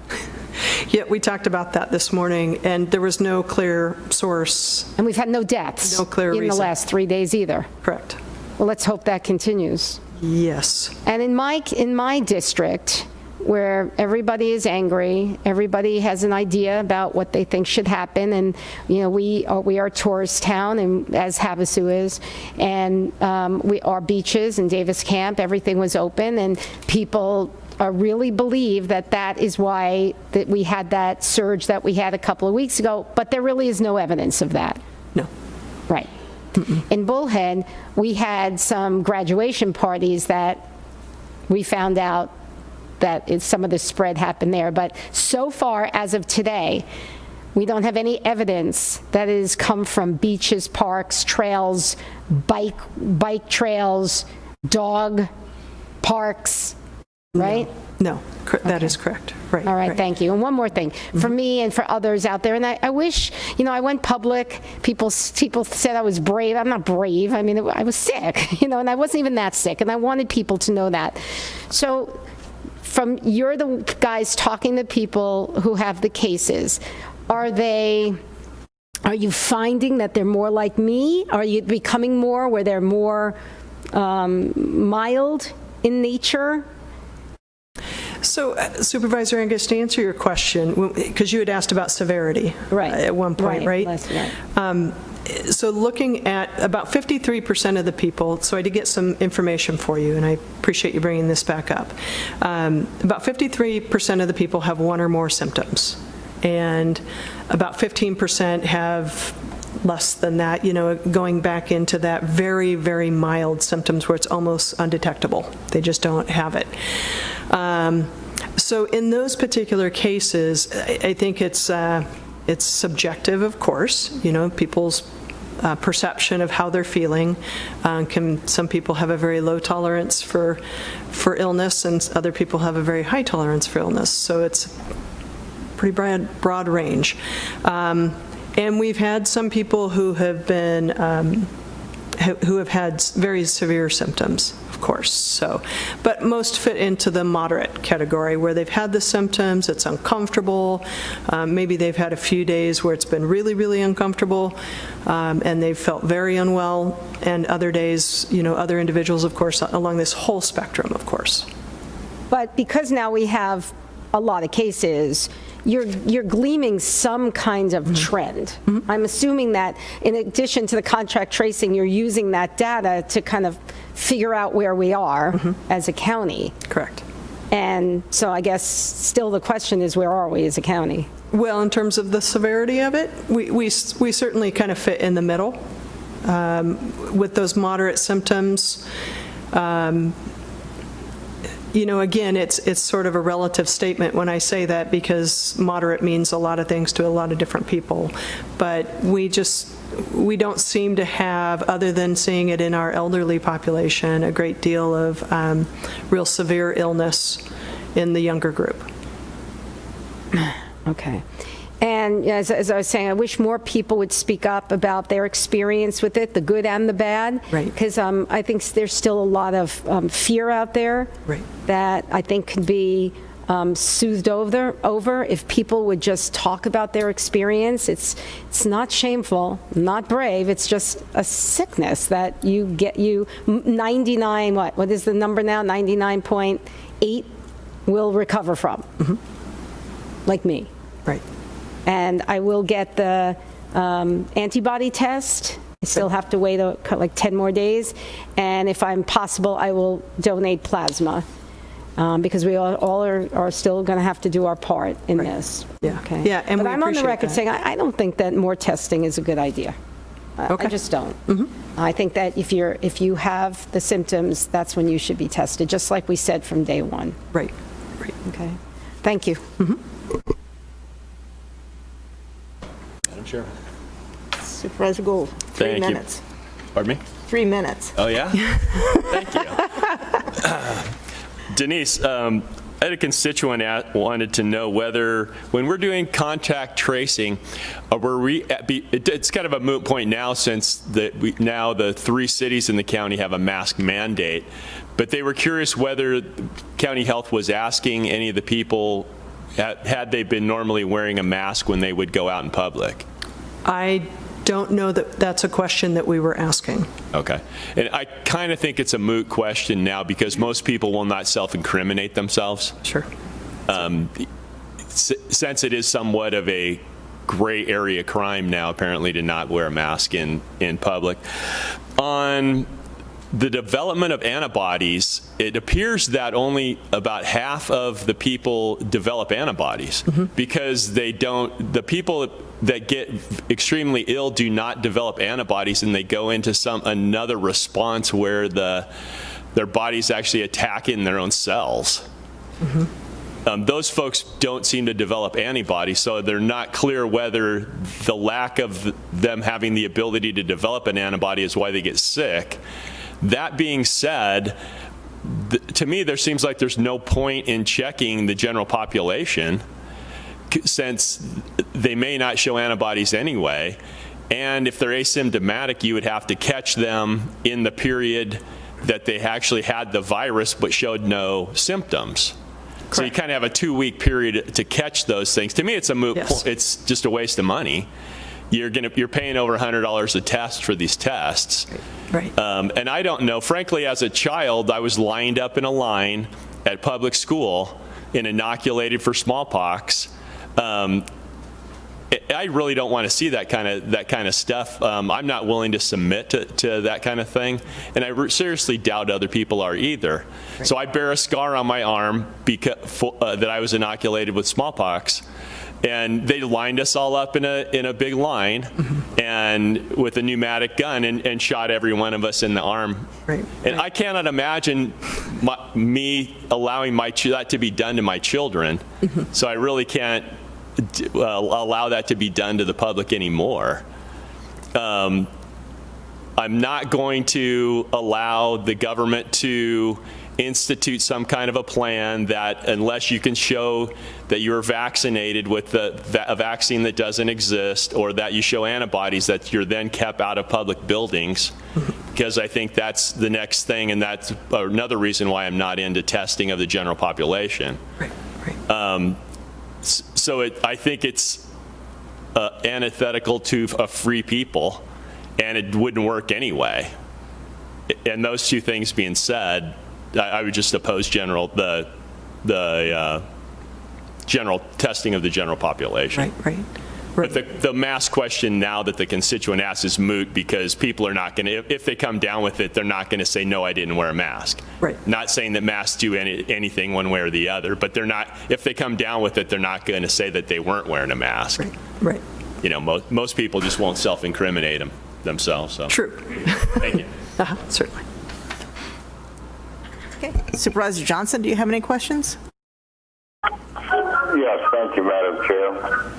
Yeah, we talked about that this morning, and there was no clear source. And we've had no deaths in the last 3 days either. Correct. Well, let's hope that continues. Yes. And in my district, where everybody is angry, everybody has an idea about what they think should happen, and we are a tourist town, and as Havasu is, and our beaches and Davis Camp, everything was open, and people really believe that is why that we had that surge that we had a couple of weeks ago, but there really is no evidence of that. No. Right. Mm-mm. In Bullhead, we had some graduation parties that we found out that some of the spread happened there, but so far, as of today, we don't have any evidence that has come from beaches, parks, trails, bike trails, dog parks, right? No, that is correct. Right. All right, thank you. And one more thing, for me and for others out there, and I wish, I went public, people said I was brave. I'm not brave. I was sick, and I wasn't even that sick, and I wanted people to know that. So you're the guys talking to people who have the cases. Are you finding that they're more like me? Are you becoming more where they're more mild in nature? So, Supervisor Angus, to answer your question, because you had asked about severity at one point, right? So looking at about 53% of the people, so I did get some information for you, and I appreciate you bringing this back up. About 53% of the people have one or more symptoms, and about 15% have less than that, going back into that very, very mild symptoms where it's almost undetectable. They just don't have it. So in those particular cases, I think it's subjective, of course, people's perception of how they're feeling. Some people have a very low tolerance for illness, and other people have a very high tolerance for illness. So it's pretty broad range. And we've had some people who have been who have had very severe symptoms, of course. But most fit into the moderate category, where they've had the symptoms, it's uncomfortable, maybe they've had a few days where it's been really, really uncomfortable, and they've felt very unwell, and other days, other individuals, of course, along this whole spectrum, of course. But because now we have a lot of cases, you're gleaming some kind of trend. I'm assuming that in addition to the contact tracing, you're using that data to kind of figure out where we are as a county. Correct. And so I guess still the question is, where are we as a county? Well, in terms of the severity of it, we certainly kind of fit in the middle. With those moderate symptoms, again, it's sort of a relative statement when I say that, because moderate means a lot of things to a lot of different people. But we don't seem to have, other than seeing it in our elderly population, a great deal of real severe illness in the younger group. Okay. And as I was saying, I wish more people would speak up about their experience with it, the good and the bad. Right. Because I think there's still a lot of fear out there. Right. That I think could be soothed over if people would just talk about their experience. It's not shameful, not brave. It's just a sickness that you 99, what is the number now? 99.8 will recover from. Like me. Right. And I will get the antibody test. I still have to wait like 10 more days. And if I'm possible, I will donate plasma, because we all are still going to have to do our part in this. Yeah. Okay. Yeah, and but we I'm on the appreciate record that. saying I don't think that more testing is a good idea. I just don't. I think that if you have the symptoms, that's when you should be tested, just like we said from day one. Right. Okay. Thank you. Madam Chair. Supervisor Gould, 3 Thank you. minutes. Pardon me? 3 minutes. Oh, yeah? Thank you. Denise, I had a constituent wanted to know whether, when we're doing contact tracing, it's kind of a moot point now, since now the 3 cities in the county have a mask mandate, but they were curious whether county health was asking any of the people, had they been normally wearing a mask when they would go out in public. I don't know that that's a question that we were asking. Okay. And I kind of think it's a moot question now, because most people will not self-incriminate themselves. Sure. Since it is somewhat of a gray area crime now, apparently, to not wear a mask in public. On the development of antibodies, it appears that only about half of the people develop antibodies, because the people that get extremely ill do not develop antibodies, and they go into another response where their body's actually attacking their own cells. Those folks don't seem to develop antibodies, so they're not clear whether the lack of them having the ability to develop an antibody is why they get sick. That being said, to me, there seems like there's no point in checking the general population, since they may not show antibodies anyway. And if they're asymptomatic, you would have to catch them in the period that they actually had the virus but showed no symptoms. Correct. So you kind of have a 2-week period to catch those things. To me, it's a moot point. It's just a waste of money. You're paying over $100 a test for these tests. Right. And I don't know, frankly, as a child, I was lined up in a line at public school and inoculated for smallpox. I really don't want to see that kind of stuff. I'm not willing to submit to that kind of thing, and I seriously doubt other people are either. Right. So I bear a scar on my arm that I was inoculated with smallpox, and they lined us all up in a big line, and with a pneumatic gun and shot every one of us in the arm. Right. And I cannot imagine me allowing that to be done to my children. So I really can't allow that to be done to the public anymore. I'm not going to allow the government to institute some kind of a plan that, unless you can show that you're vaccinated with a vaccine that doesn't exist, or that you show antibodies, that you're then kept out of public buildings, because I think that's the next thing, and that's another reason why I'm not into testing of the general population. Right. So I think it's antithetical to a free people, and it wouldn't work anyway. And those two things being said, I would just oppose the general testing of the general population. Right. But the mask question now that the constituent asks is moot, because people are not going to, if they come down with it, they're not going to say, no, I didn't wear a mask. Right. Not saying that masks do anything one way or the other, but they're not, if they come down with it, they're not going to say that they weren't wearing a mask. Right. You know, most people just won't self-incriminate themselves. So. True. Thank you. Certainly. Okay. Supervisor Johnson, do you have any questions? Yes, thank you, Madam Chair.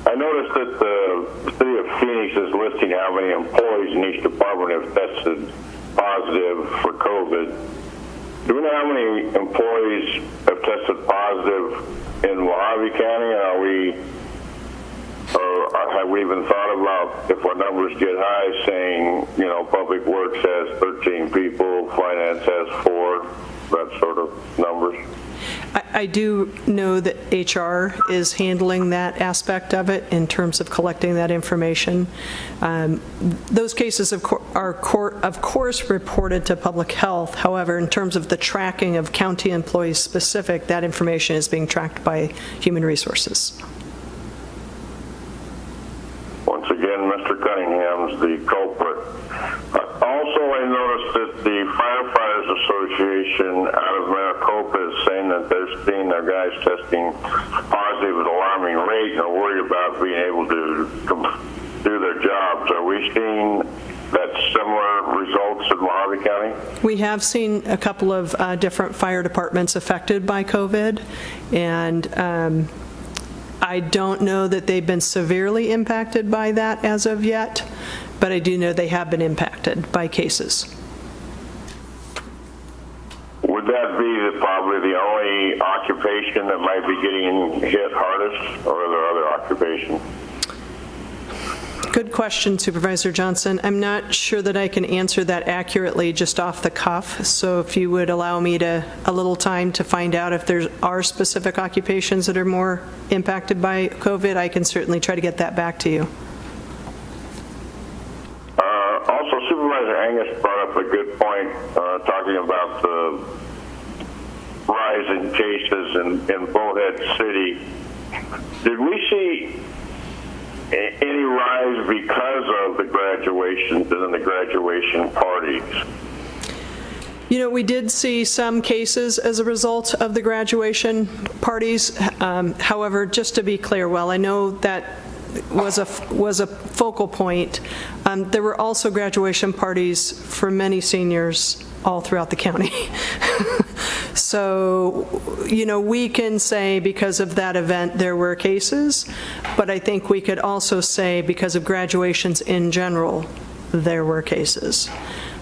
I noticed that the City of Phoenix is listing how many employees in each department have tested positive for COVID. Do we know how many employees have tested positive in Mojave County? Or have we even thought about, if our numbers get high, saying, you know, Public Works has 13 people, Finance has 4, that sort of numbers? I do know that HR is handling that aspect of it in terms of collecting that information. Those cases are of course reported to Public Health. However, in terms of the tracking of county employees specific, that information is being tracked by Human Resources. Once again, Mr. Cunningham's the culprit. Also, I noticed that the Firefighters Association out of Maricopa is saying that they're seeing their guys testing positive at an alarming rate and are worried about being able to do their jobs. Are we seeing that similar results in Mojave County? We have seen a couple of different fire departments affected by COVID, and I don't know that they've been severely impacted by that as of yet, but I do know they have been impacted by cases. Would that be probably the only occupation that might be getting hit hardest, or are there other occupations? Good question, Supervisor Johnson. I'm not sure that I can answer that accurately just off the cuff, so if you would allow me a little time to find out if there are specific occupations that are more impacted by COVID, I can certainly try to get that back to you. Also, Supervisor Angus brought up a good point, talking about the rise in cases in Bullhead City. Did we see any rise because of the graduations and the graduation parties? You know, we did see some cases as a result of the graduation parties. However, just to be clear, while I know that was a focal point, there were also graduation parties for many seniors all throughout the county. So, you know, we can say because of that event there were cases, but I think we could also say because of graduations in general there were cases.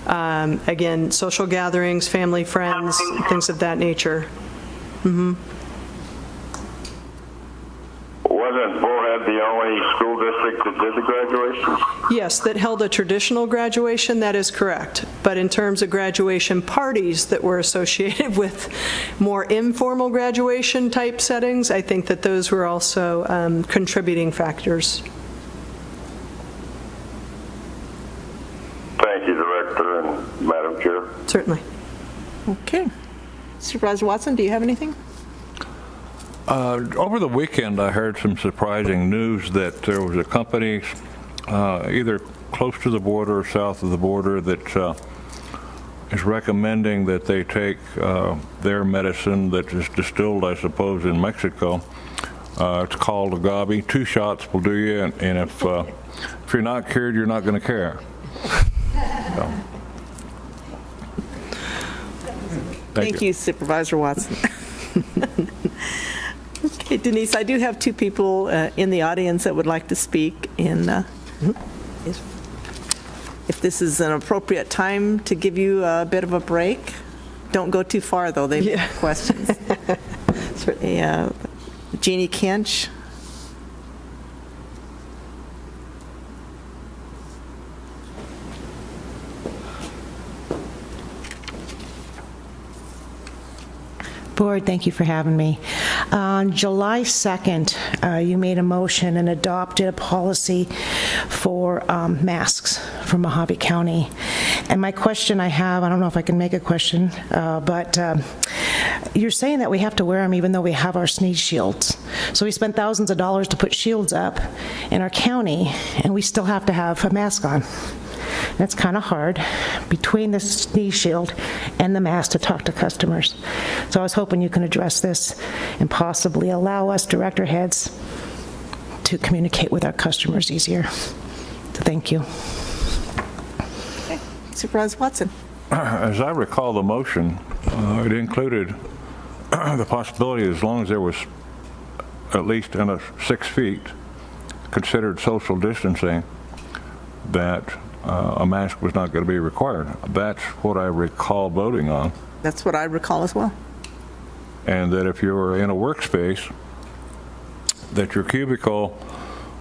Again, social gatherings, family, friends, things of that nature. Mm-hmm. Wasn't Bullhead the only school district that did the graduation? Yes, that held a traditional graduation, that is correct. But in terms of graduation parties that were associated with more informal graduation type settings, I think that those were also contributing factors. Thank you, Director and Madam Chair. Certainly. Okay. Supervisor Watson, do you have anything? Over the weekend, I heard some surprising news that there was a company either close to the border or south of the border that is recommending that they take their medicine that is distilled, I suppose, in Mexico, It's called agave. 2 shots will do you, and if you're not cured, you're not going to care. So. Thank you, Supervisor Watson. Okay, Denise, I do have 2 people in the audience that would like to speak. And if this is an appropriate time to give you a bit of a break, don't go too far, though. They have questions. Ginny Kinch. Board, thank you for having me. On July 2nd, you made a motion and adopted a policy for masks for Mojave County. And my question I don't know if I can make a question, but you're saying that we have to wear them even though we have our sneeze shields. So we spent thousands of dollars to put shields up in our county, and we still have to have a mask on. That's kind of hard between the sneeze shield and the mask to talk to customers. So I was hoping you can address this and possibly allow us director heads to communicate with our customers easier. So thank you. Okay. Supervisor Watson. As I recall the motion, it included the possibility, as long as there was at least 6 feet considered social distancing, that a mask was not going to be required. That's what I recall voting on. That's what I recall as well. And that if you were in a workspace, that your cubicle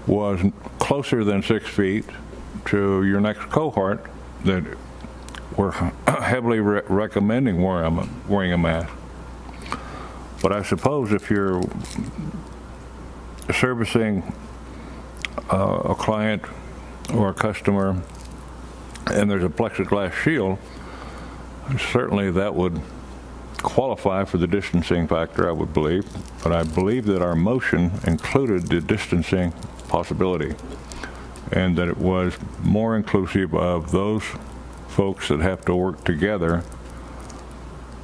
was closer than 6 feet to your next cohort, that we're heavily recommending wearing a mask. But I suppose if you're servicing a client or a customer and there's a plexiglass shield, certainly that would qualify for the distancing factor, I would believe. But I believe that our motion included the distancing possibility, and that it was more inclusive of those folks that have to work together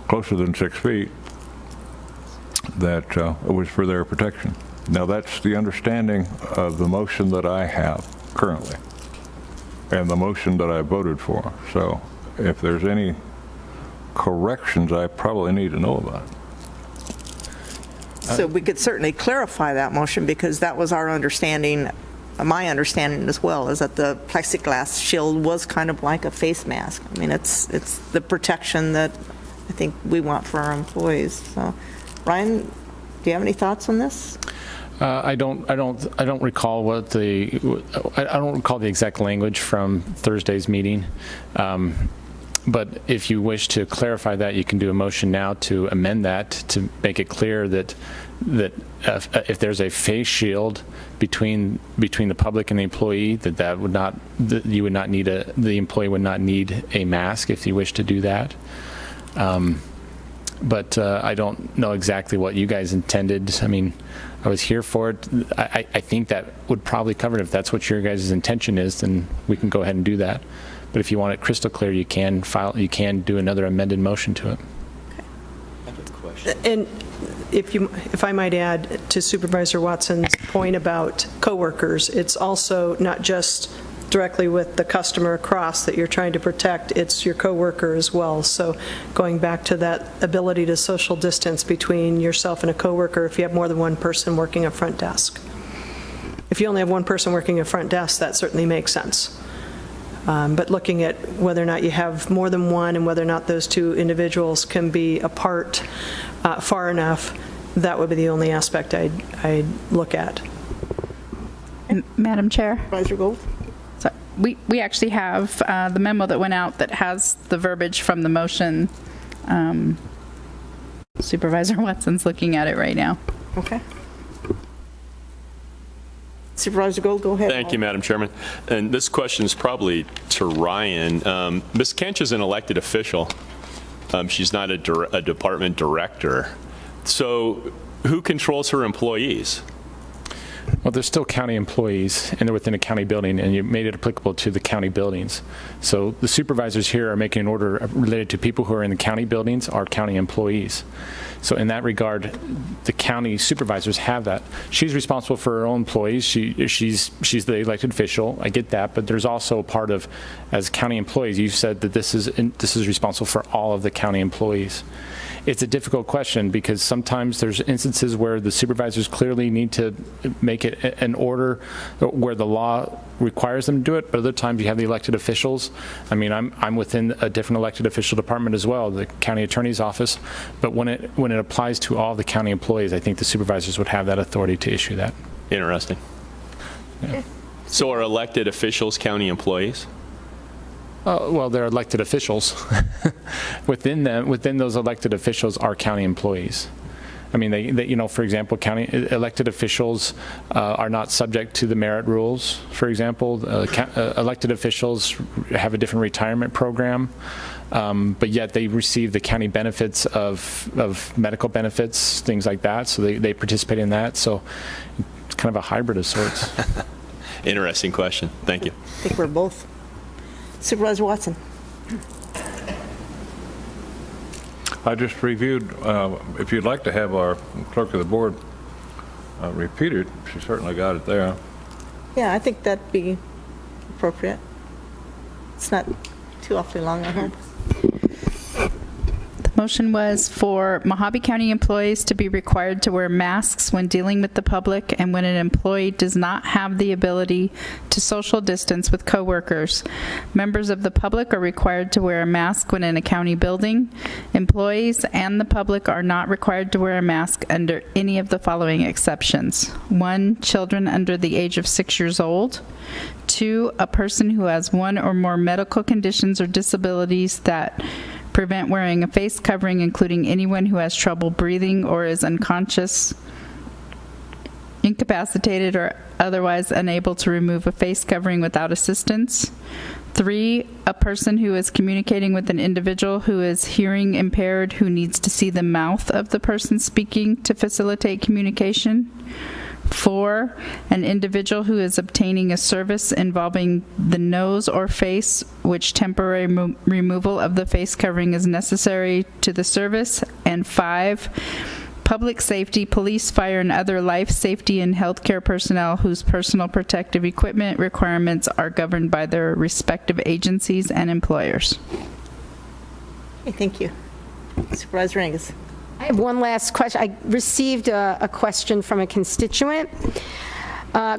closer than 6 feet, that it was for their protection. Now, that's the understanding of the motion that I have currently, and the motion that I voted for. So if there's any corrections, I probably need to know about it. So we could certainly clarify that motion, because that was our understanding, my understanding as well, is that the plexiglass shield was kind of like a face mask. I mean, it's the protection that I think we want for our employees. So, Ryan, do you have any thoughts on this? I don't recall I don't recall the exact language from Thursday's meeting. But if you wish to clarify that, you can do a motion now to amend that to make it clear that if there's a face shield between the public and the employee, the employee would not need a mask if you wish to do that. But I don't know exactly what you guys intended. I mean, I was here for it. I think that would probably cover it. If that's what your guys' intention is, then we can go ahead and do that. But if you want it crystal clear, you can do another amended motion to it. And if I might add to Supervisor Watson's point about coworkers, it's also not just directly with the customer across that you're trying to protect, it's your coworker as well. So going back to that ability to social distance between yourself and a coworker if you have more than one person working a front desk. If you only have one person working a front desk, that certainly makes sense. But looking at whether or not you have more than one and whether or not those two individuals can be apart far enough, that would be the only aspect I'd look at. Madam Chair? Supervisor Gold? So we actually have the memo that went out that has the verbiage from the motion. Supervisor Watson's looking at it right now. Okay. Supervisor Gold, go ahead. Thank you, Madam Chairman. And this question is probably to Ryan. Ms. Kench is an elected official. She's not a department director. So who controls her employees? Well, they're still county employees, and they're within a county building, and you made it applicable to the county buildings. So the supervisors here are making an order related to people who are in the county buildings are county employees. So in that regard, the county supervisors have that. She's responsible for her own employees. She's the elected official. I get that, but there's also part of, as county employees, you said that this is responsible for all of the county employees. It's a difficult question because sometimes there's instances where the supervisors clearly need to make it an order where the law requires them to do it, but other times you have the elected officials. I mean, I'm within a different elected official department as well, the county attorney's office, but when it applies to all the county employees, I think the supervisors would have that authority to issue that. Interesting. Yeah. So are elected officials county employees? Well, they're elected officials. Within those elected officials are county employees. I mean, they for example, county elected officials are not subject to the merit rules. For example, elected officials have a different retirement program, but yet they receive the county benefits of medical benefits, things like that. So they participate in that. So it's kind of a hybrid of sorts. Interesting question. Thank you. I think we're both. Supervisor Watson. I just reviewed, if you'd like to have our clerk of the board repeat it, she certainly got it there. Yeah, I think that'd be appropriate. It's not too awfully long, I hope. Motion was for Mojave County employees to be required to wear masks when dealing with the public and when an employee does not have the ability to social distance with coworkers. Members of the public are required to wear a mask when in a county building. Employees and the public are not required to wear a mask under any of the following exceptions. 1, children under the age of 6 years old. 2, a person who has one or more medical conditions or disabilities that prevent wearing a face covering, including anyone who has trouble breathing or is unconscious, incapacitated, or otherwise unable to remove a face covering without assistance. 3, a person who is communicating with an individual who is hearing impaired who needs to see the mouth of the person speaking to facilitate communication. 4, an individual who is obtaining a service involving the nose or face, which temporary removal of the face covering is necessary to the service. And 5, public safety, police, fire, and other life safety and healthcare personnel whose personal protective equipment requirements are governed by their respective agencies and employers. Okay, thank you. Supervisor Angus. I have one last question. I received a question from a constituent.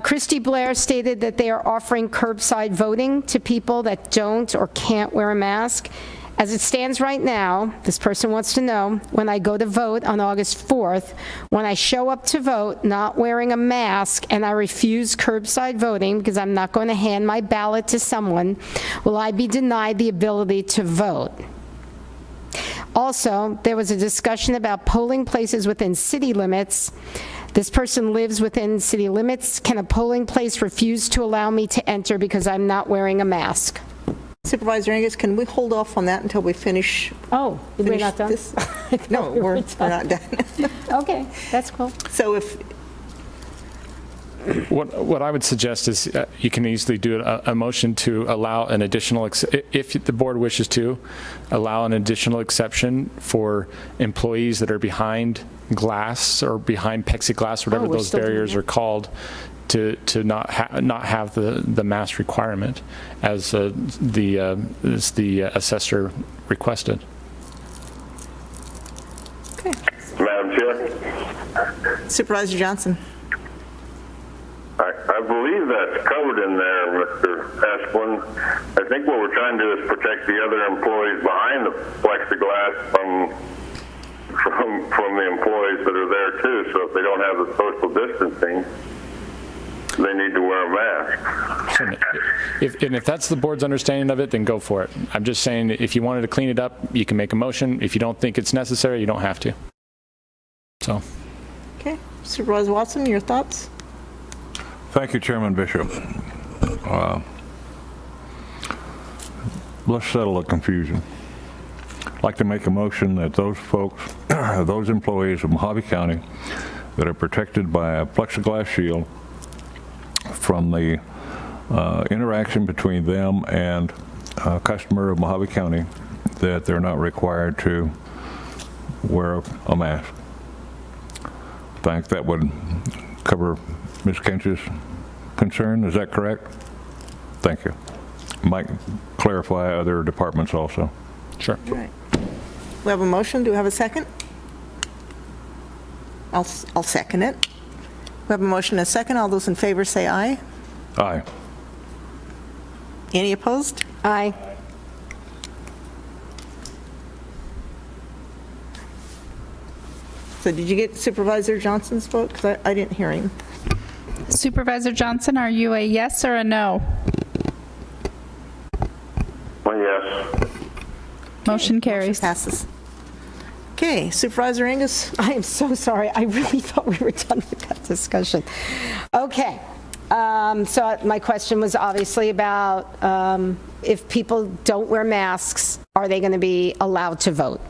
Christy Blair stated that they are offering curbside voting to people that don't or can't wear a mask. As it stands right now, this person wants to know, when I go to vote on August 4th, when I show up to vote not wearing a mask and I refuse curbside voting because I'm not going to hand my ballot to someone, will I be denied the ability to vote? Also, there was a discussion about polling places within city limits. This person lives within city limits. Can a polling place refuse to allow me to enter because I'm not wearing a mask? Supervisor Angus, can we hold off on that until we finish? Oh, we're not done? No, we're not done. Okay, that's cool. So if What I would suggest is you can easily do a motion to allow an additional, if the board wishes to, allow an additional exception for employees that are behind glass or behind plexiglass, whatever those barriers are called, to not have the mask requirement as the assessor requested. Okay. Madam Chair. Supervisor Johnson. I believe that's covered in there, Mr. Esplin. I think what we're trying to do is protect the other employees behind the plexiglass from the employees that are there too. So if they don't have the social distancing, they need to wear a mask. If that's the board's understanding of it, then go for it. I'm just saying, if you wanted to clean it up, you can make a motion. If you don't think it's necessary, you don't have to. So. Okay. Supervisor Watson, your thoughts? Thank you, Chairman Bishop. Let's settle the confusion. I'd like to make a motion that those folks, those employees of Mojave County that are protected by a plexiglass shield from the interaction between them and a customer of Mojave County that they're not required to wear a mask. I think that would cover Ms. Kinch's concern. Is that correct? Thank you. Might clarify other departments also. Sure. Right. We have a motion. Do we have a second? I'll second it. We have a motion and a second. All those in favor say aye. Aye. Any opposed? Aye. So did you get Supervisor Johnson's vote? Because I didn't hear him. Supervisor Johnson, are you a yes or a no? One yes. Motion carries. Passes. Okay, Supervisor Angus. I am so sorry. I really thought we were done with that discussion. Okay. So my question was obviously about if people don't wear masks, are they going to be allowed to vote?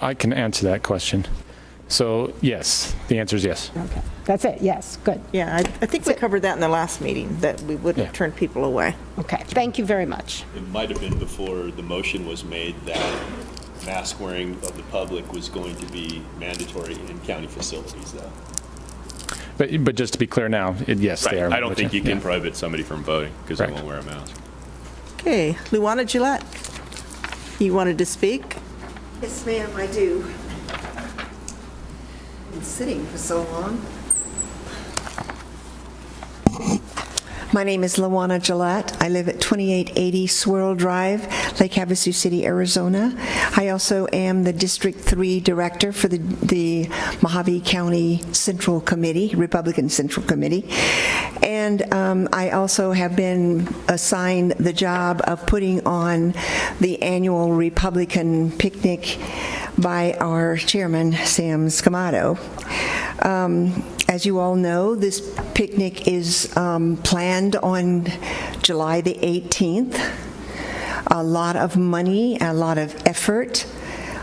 I can answer that question. So yes, the answer is yes. Okay, that's it. Yes, good. Yeah, I think we covered that in the last meeting, that we wouldn't turn people away. Okay, thank you very much. It might have been before the motion was made that mask wearing of the public was going to be mandatory in county facilities, though. But just to be clear now, yes, Right. they are. I don't think you can prohibit somebody from voting because they Right. won't wear a mask. Okay, Luana Gillette. You wanted to speak? Yes, ma'am, I do. Been sitting for so long. My name is Luana Gillette. I live at 2880 Swirl Drive, Lake Havasu City, Arizona. I also am the District 3 Director for the Mojave County Central Committee, Republican Central Committee. And I also have been assigned the job of putting on the annual Republican picnic by our chairman, Sam Scamato. As you all know, this picnic is planned on July the 18th. A lot of money, a lot of effort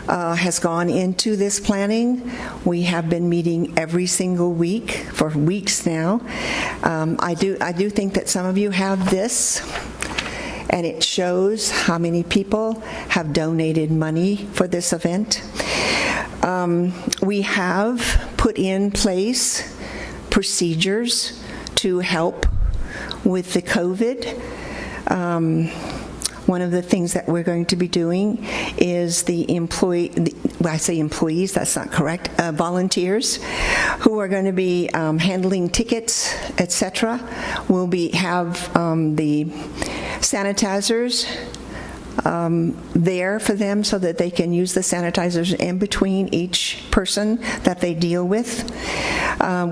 has gone into this planning. We have been meeting every single week for weeks now. I do think that some of you have this, and it shows how many people have donated money for this event. We have put in place procedures to help with the COVID. One of the things that we're going to be doing is I say employees, that's not correct, volunteers who are going to be handling tickets, etc. Will have the sanitizers there for them so that they can use the sanitizers in between each person that they deal with.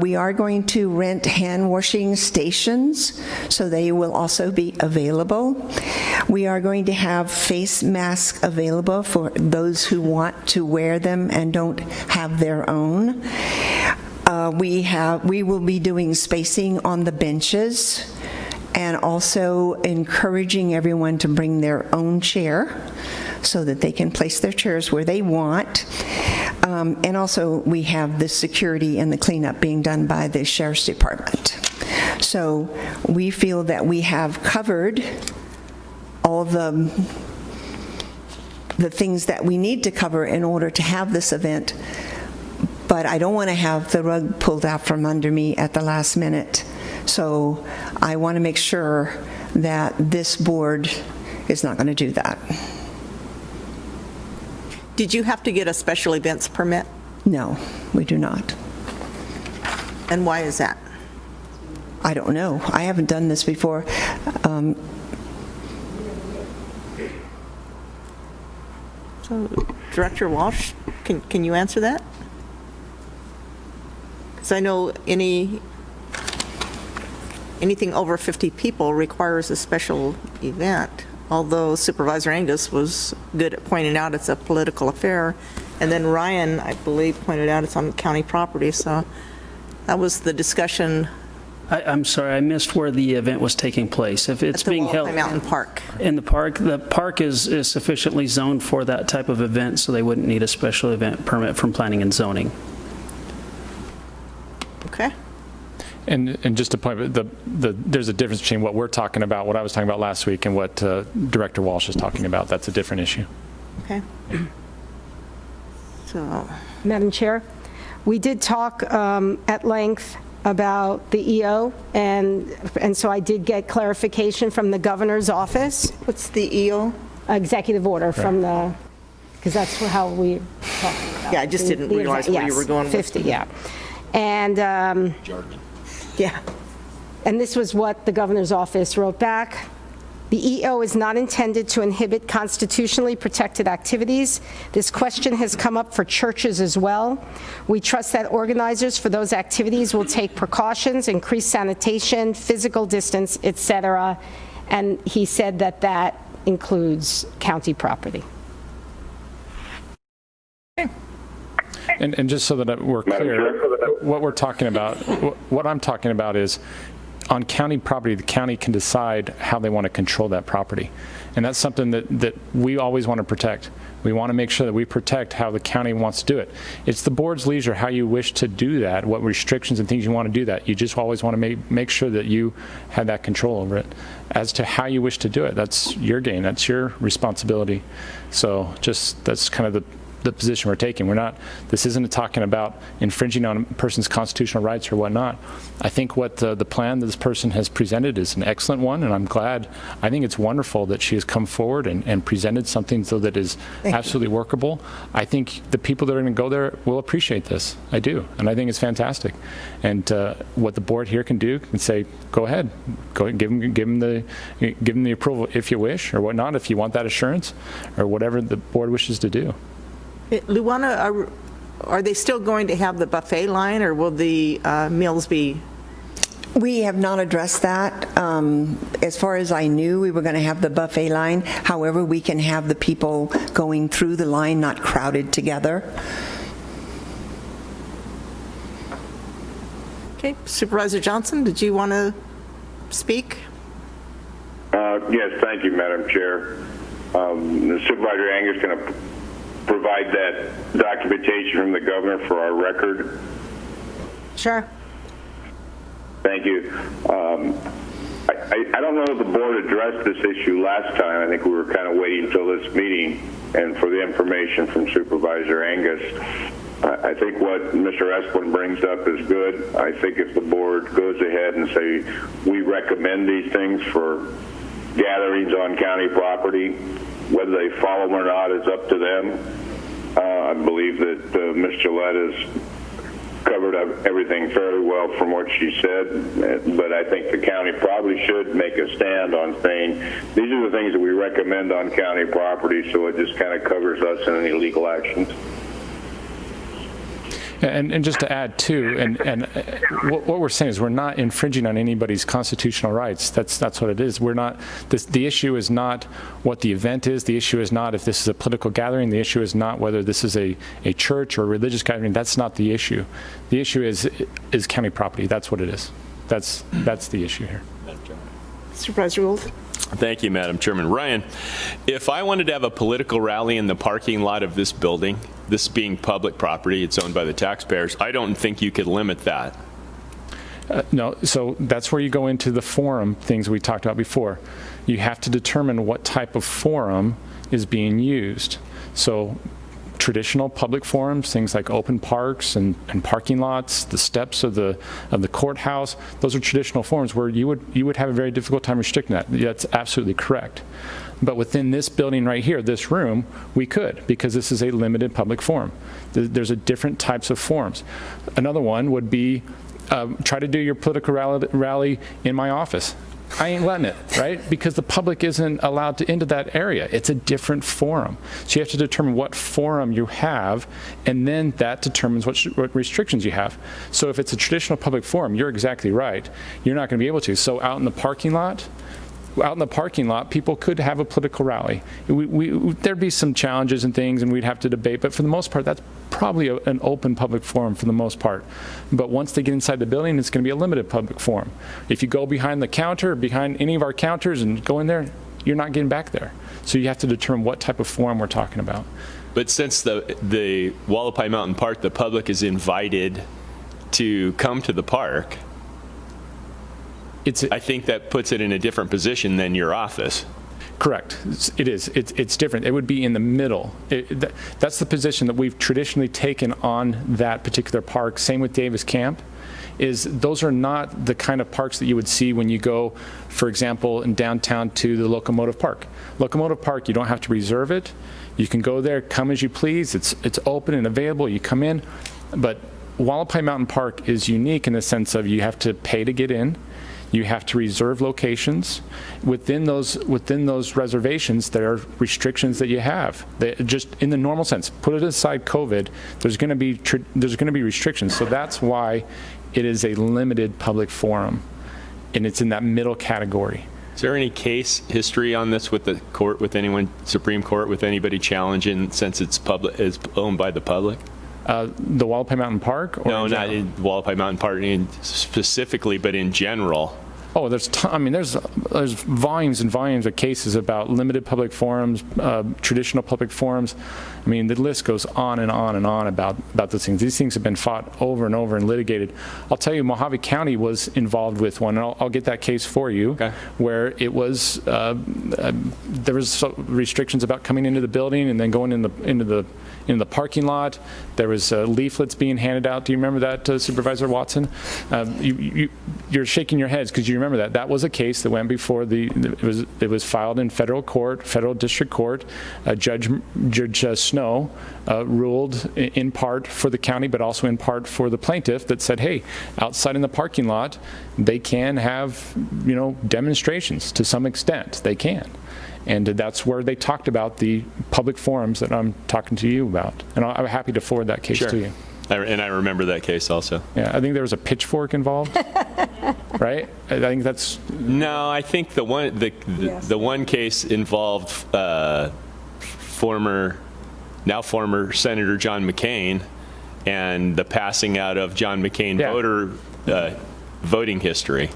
We are going to rent hand washing stations, so they will also be available. We are going to have face masks available for those who want to wear them and don't have their own. We will be doing spacing on the benches, and also encouraging everyone to bring their own chair so that they can place their chairs where they want. And also, we have the security and the cleanup being done by the Sheriff's Department. So we feel that we have covered all the things that we need to cover in order to have this event, but I don't want to have the rug pulled out from under me at the last minute. So I want to make sure that this board is not going to do that. Did you have to get a special events permit? No, we do not. And why is that? I don't know. I haven't done this before. So, Director Walsh, can you answer that? Because I know anything over 50 people requires a special event, although Supervisor Angus was good at pointing out it's a political affair. And then Ryan, I believe, pointed out it's on county property, so that was the discussion. I'm sorry, I missed where the event was taking place. If it's being held Mountain Park. in the park is sufficiently zoned for that type of event, so they wouldn't need a special event permit from planning and zoning. Okay. And just to point, there's a difference between what we're talking about, what I was talking about last week, and what Director Walsh is talking about. That's a different issue. Okay. So, Madam Chair, we did talk at length about the EO, and so I did get clarification from the governor's office. What's the EO? Executive order from the, because that's how we talked about. Yeah, I just didn't realize where you were going with 50, yeah. And, yeah. And this was what the governor's office wrote back. The EO is not intended to inhibit constitutionally protected activities. This question has come up for churches as well. We trust that organizers for those activities will take precautions, increase sanitation, physical distance, etc. And he said that that includes county property. And just so that we're clear, what we're talking about, what I'm talking about is on county property, the county can decide how they want to control that property. And that's something that we always want to protect. We want to make sure that we protect how the county wants to do it. It's the board's leisure how you wish to do that, what restrictions and things you want to do that. You just always want to make sure that you have that control over it. As to how you wish to do it, that's your game, that's your responsibility. So just, that's kind of the position we're taking. We're not, this isn't talking about infringing on a person's constitutional rights or whatnot. I think what the plan that this person has presented is an excellent one, and I'm glad. I think it's wonderful that she has come forward and presented something so that is absolutely workable. I think the people that are going to go there will appreciate this. I do, and I think it's fantastic. And what the board here can do can say, go ahead, give them the approval if you wish, or whatnot, if you want that assurance, or whatever the board wishes to do. Luana, are they still going to have the buffet line, or will the meals be? We have not addressed that. As far as I knew, we were going to have the buffet line. However, we can have the people going through the line not crowded together. Okay, Supervisor Johnson, did you want to speak? Yes, thank you, Madam Chair. The Supervisor Angus going to provide that documentation from the governor for our record. Sure. Thank you. I don't know if the board addressed this issue last time. I think we were kind of waiting until this meeting and for the information from Supervisor Angus. I think what Mr. Esplin brings up is good. I think if the board goes ahead and say we recommend these things for gatherings on county property, whether they follow them or not is up to them. I believe that Ms. Gillette has covered up everything fairly well from what she said, but I think the county probably should make a stand on saying these are the things that we recommend on county property, so it just kind of covers us in any legal actions. And just to add too, and what we're saying is we're not infringing on anybody's constitutional rights. That's what it is. We're not. The issue is not what the event is. The issue is not if this is a political gathering. The issue is not whether this is a church or a religious gathering. That's not the issue. The issue is county property. That's what it is. That's the issue here. Supervisor Gould. Thank you, Madam Chairman. Ryan, if I wanted to have a political rally in the parking lot of this building, this being public property, it's owned by the taxpayers, I don't think you could limit that. No, so that's where you go into the forum things we talked about before. You have to determine what type of forum is being used. So traditional public forums, things like open parks and parking lots, the steps of the courthouse, those are traditional forums where you would have a very difficult time restricting that. That's absolutely correct. But within this building right here, this room, we could, because this is a limited public forum. There's a different types of forums. Another one would be try to do your political rally in my office. I ain't letting it, right? Because the public isn't allowed into that area. It's a different forum. So you have to determine what forum you have, and then that determines what restrictions you have. So if it's a traditional public forum, you're exactly right. You're not going to be able to. So out in the parking lot, people could have a political rally. There'd be some challenges and things, and we'd have to debate, but for the most part, that's probably an open public forum for the most part. But once they get inside the building, it's going to be a limited public forum. If you go behind the counter, behind any of our counters and go in there, you're not getting back there. So you have to determine what type of forum we're talking about. But since the Wallapai Mountain Park, the public is invited to come to the park, I think that puts it in a different position than your office. Correct. It is. It's different. It would be in the middle. That's the position that we've traditionally taken on that particular park. Same with Davis Camp. Those are not the kind of parks that you would see when you go, for example, in downtown to the Locomotive Park. Locomotive Park, you don't have to reserve it. You can go there, come as you please. It's open and available. You come in. But Wallapai Mountain Park is unique in the sense of you have to pay to get in. You have to reserve locations. Within those reservations, there are restrictions that you have. Just in the normal sense, put it aside COVID, there's going to be restrictions. So that's why it is a limited public forum, and it's in that middle category. Is there any case history on this with the court, with anyone, Supreme Court, with anybody challenging since it's owned by the public? The Wallapai Mountain Park? Or no, not in Wallapai Mountain Park specifically, but in general. Oh, there's volumes and volumes of cases about limited public forums, traditional public forums. I mean, the list goes on and on and on about those things. These things have been fought over and over and litigated. I'll tell you, Mojave County was involved with one, and I'll get that case for you, okay, where it was there was restrictions about coming into the building and then going into the parking lot. There was leaflets being handed out. Do you remember that, Supervisor Watson? You're shaking your heads because you remember that. That was a case that went before it was filed in federal court, federal district court. Judge Snow ruled in part for the county, but also in part for the plaintiff, that said, hey, outside in the parking lot, they can have, demonstrations to some extent. They can. And that's where they talked about the public forums that I'm talking to you about. And I'm happy to forward that case to you. And I remember that case also. Yeah, I think there was a pitchfork involved, right? I think that's... No, I think the one case involved former Senator John McCain and the passing out of John McCain voting history.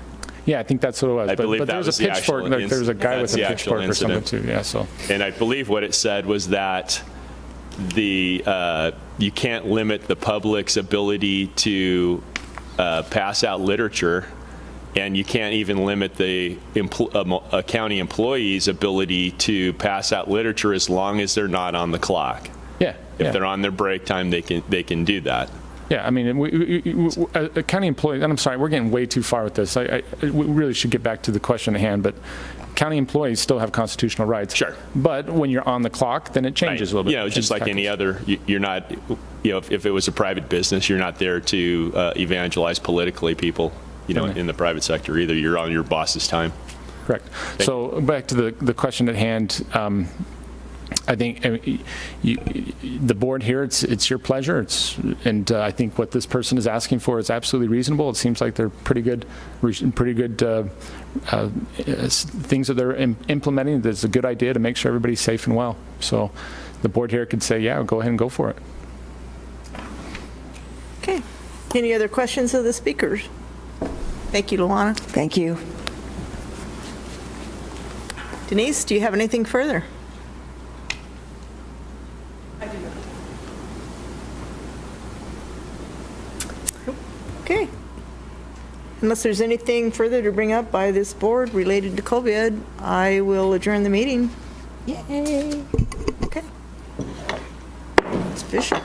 Yeah, I think that's what it was. I believe but that there was was a pitchfork. There was a guy with a pitchfork or something too. Yeah. So. And I believe what it said was that you can't limit the public's ability to pass out literature, and you can't even limit the a county employee's ability to pass out literature as long as they're not on the clock. Yeah. If they're on their break time, they can do that. Yeah, I mean, a county employee, and I'm sorry, we're getting way too far with this. We really should get back to the question at hand, but county employees still have constitutional rights. Sure. But when you're on the clock, then it changes a little bit. Just like any other, you're not, if it was a private business, you're not there to evangelize politically people, in the private sector either. You're on your boss's time. Correct. So back to the question at hand. I think the board here, it's your pleasure. And I think what this person is asking for is absolutely reasonable. It seems like they're pretty good things that they're implementing. That's a good idea to make sure everybody's safe and well. So the board here could say, yeah, go ahead and go for it. Okay. Any other questions of the speakers? Thank you, Luana. Thank you. Denise, do you have anything further? Okay. Unless there's anything further to bring up by this board related to COVID, I will adjourn the meeting. Yay. Okay. It's Bishop.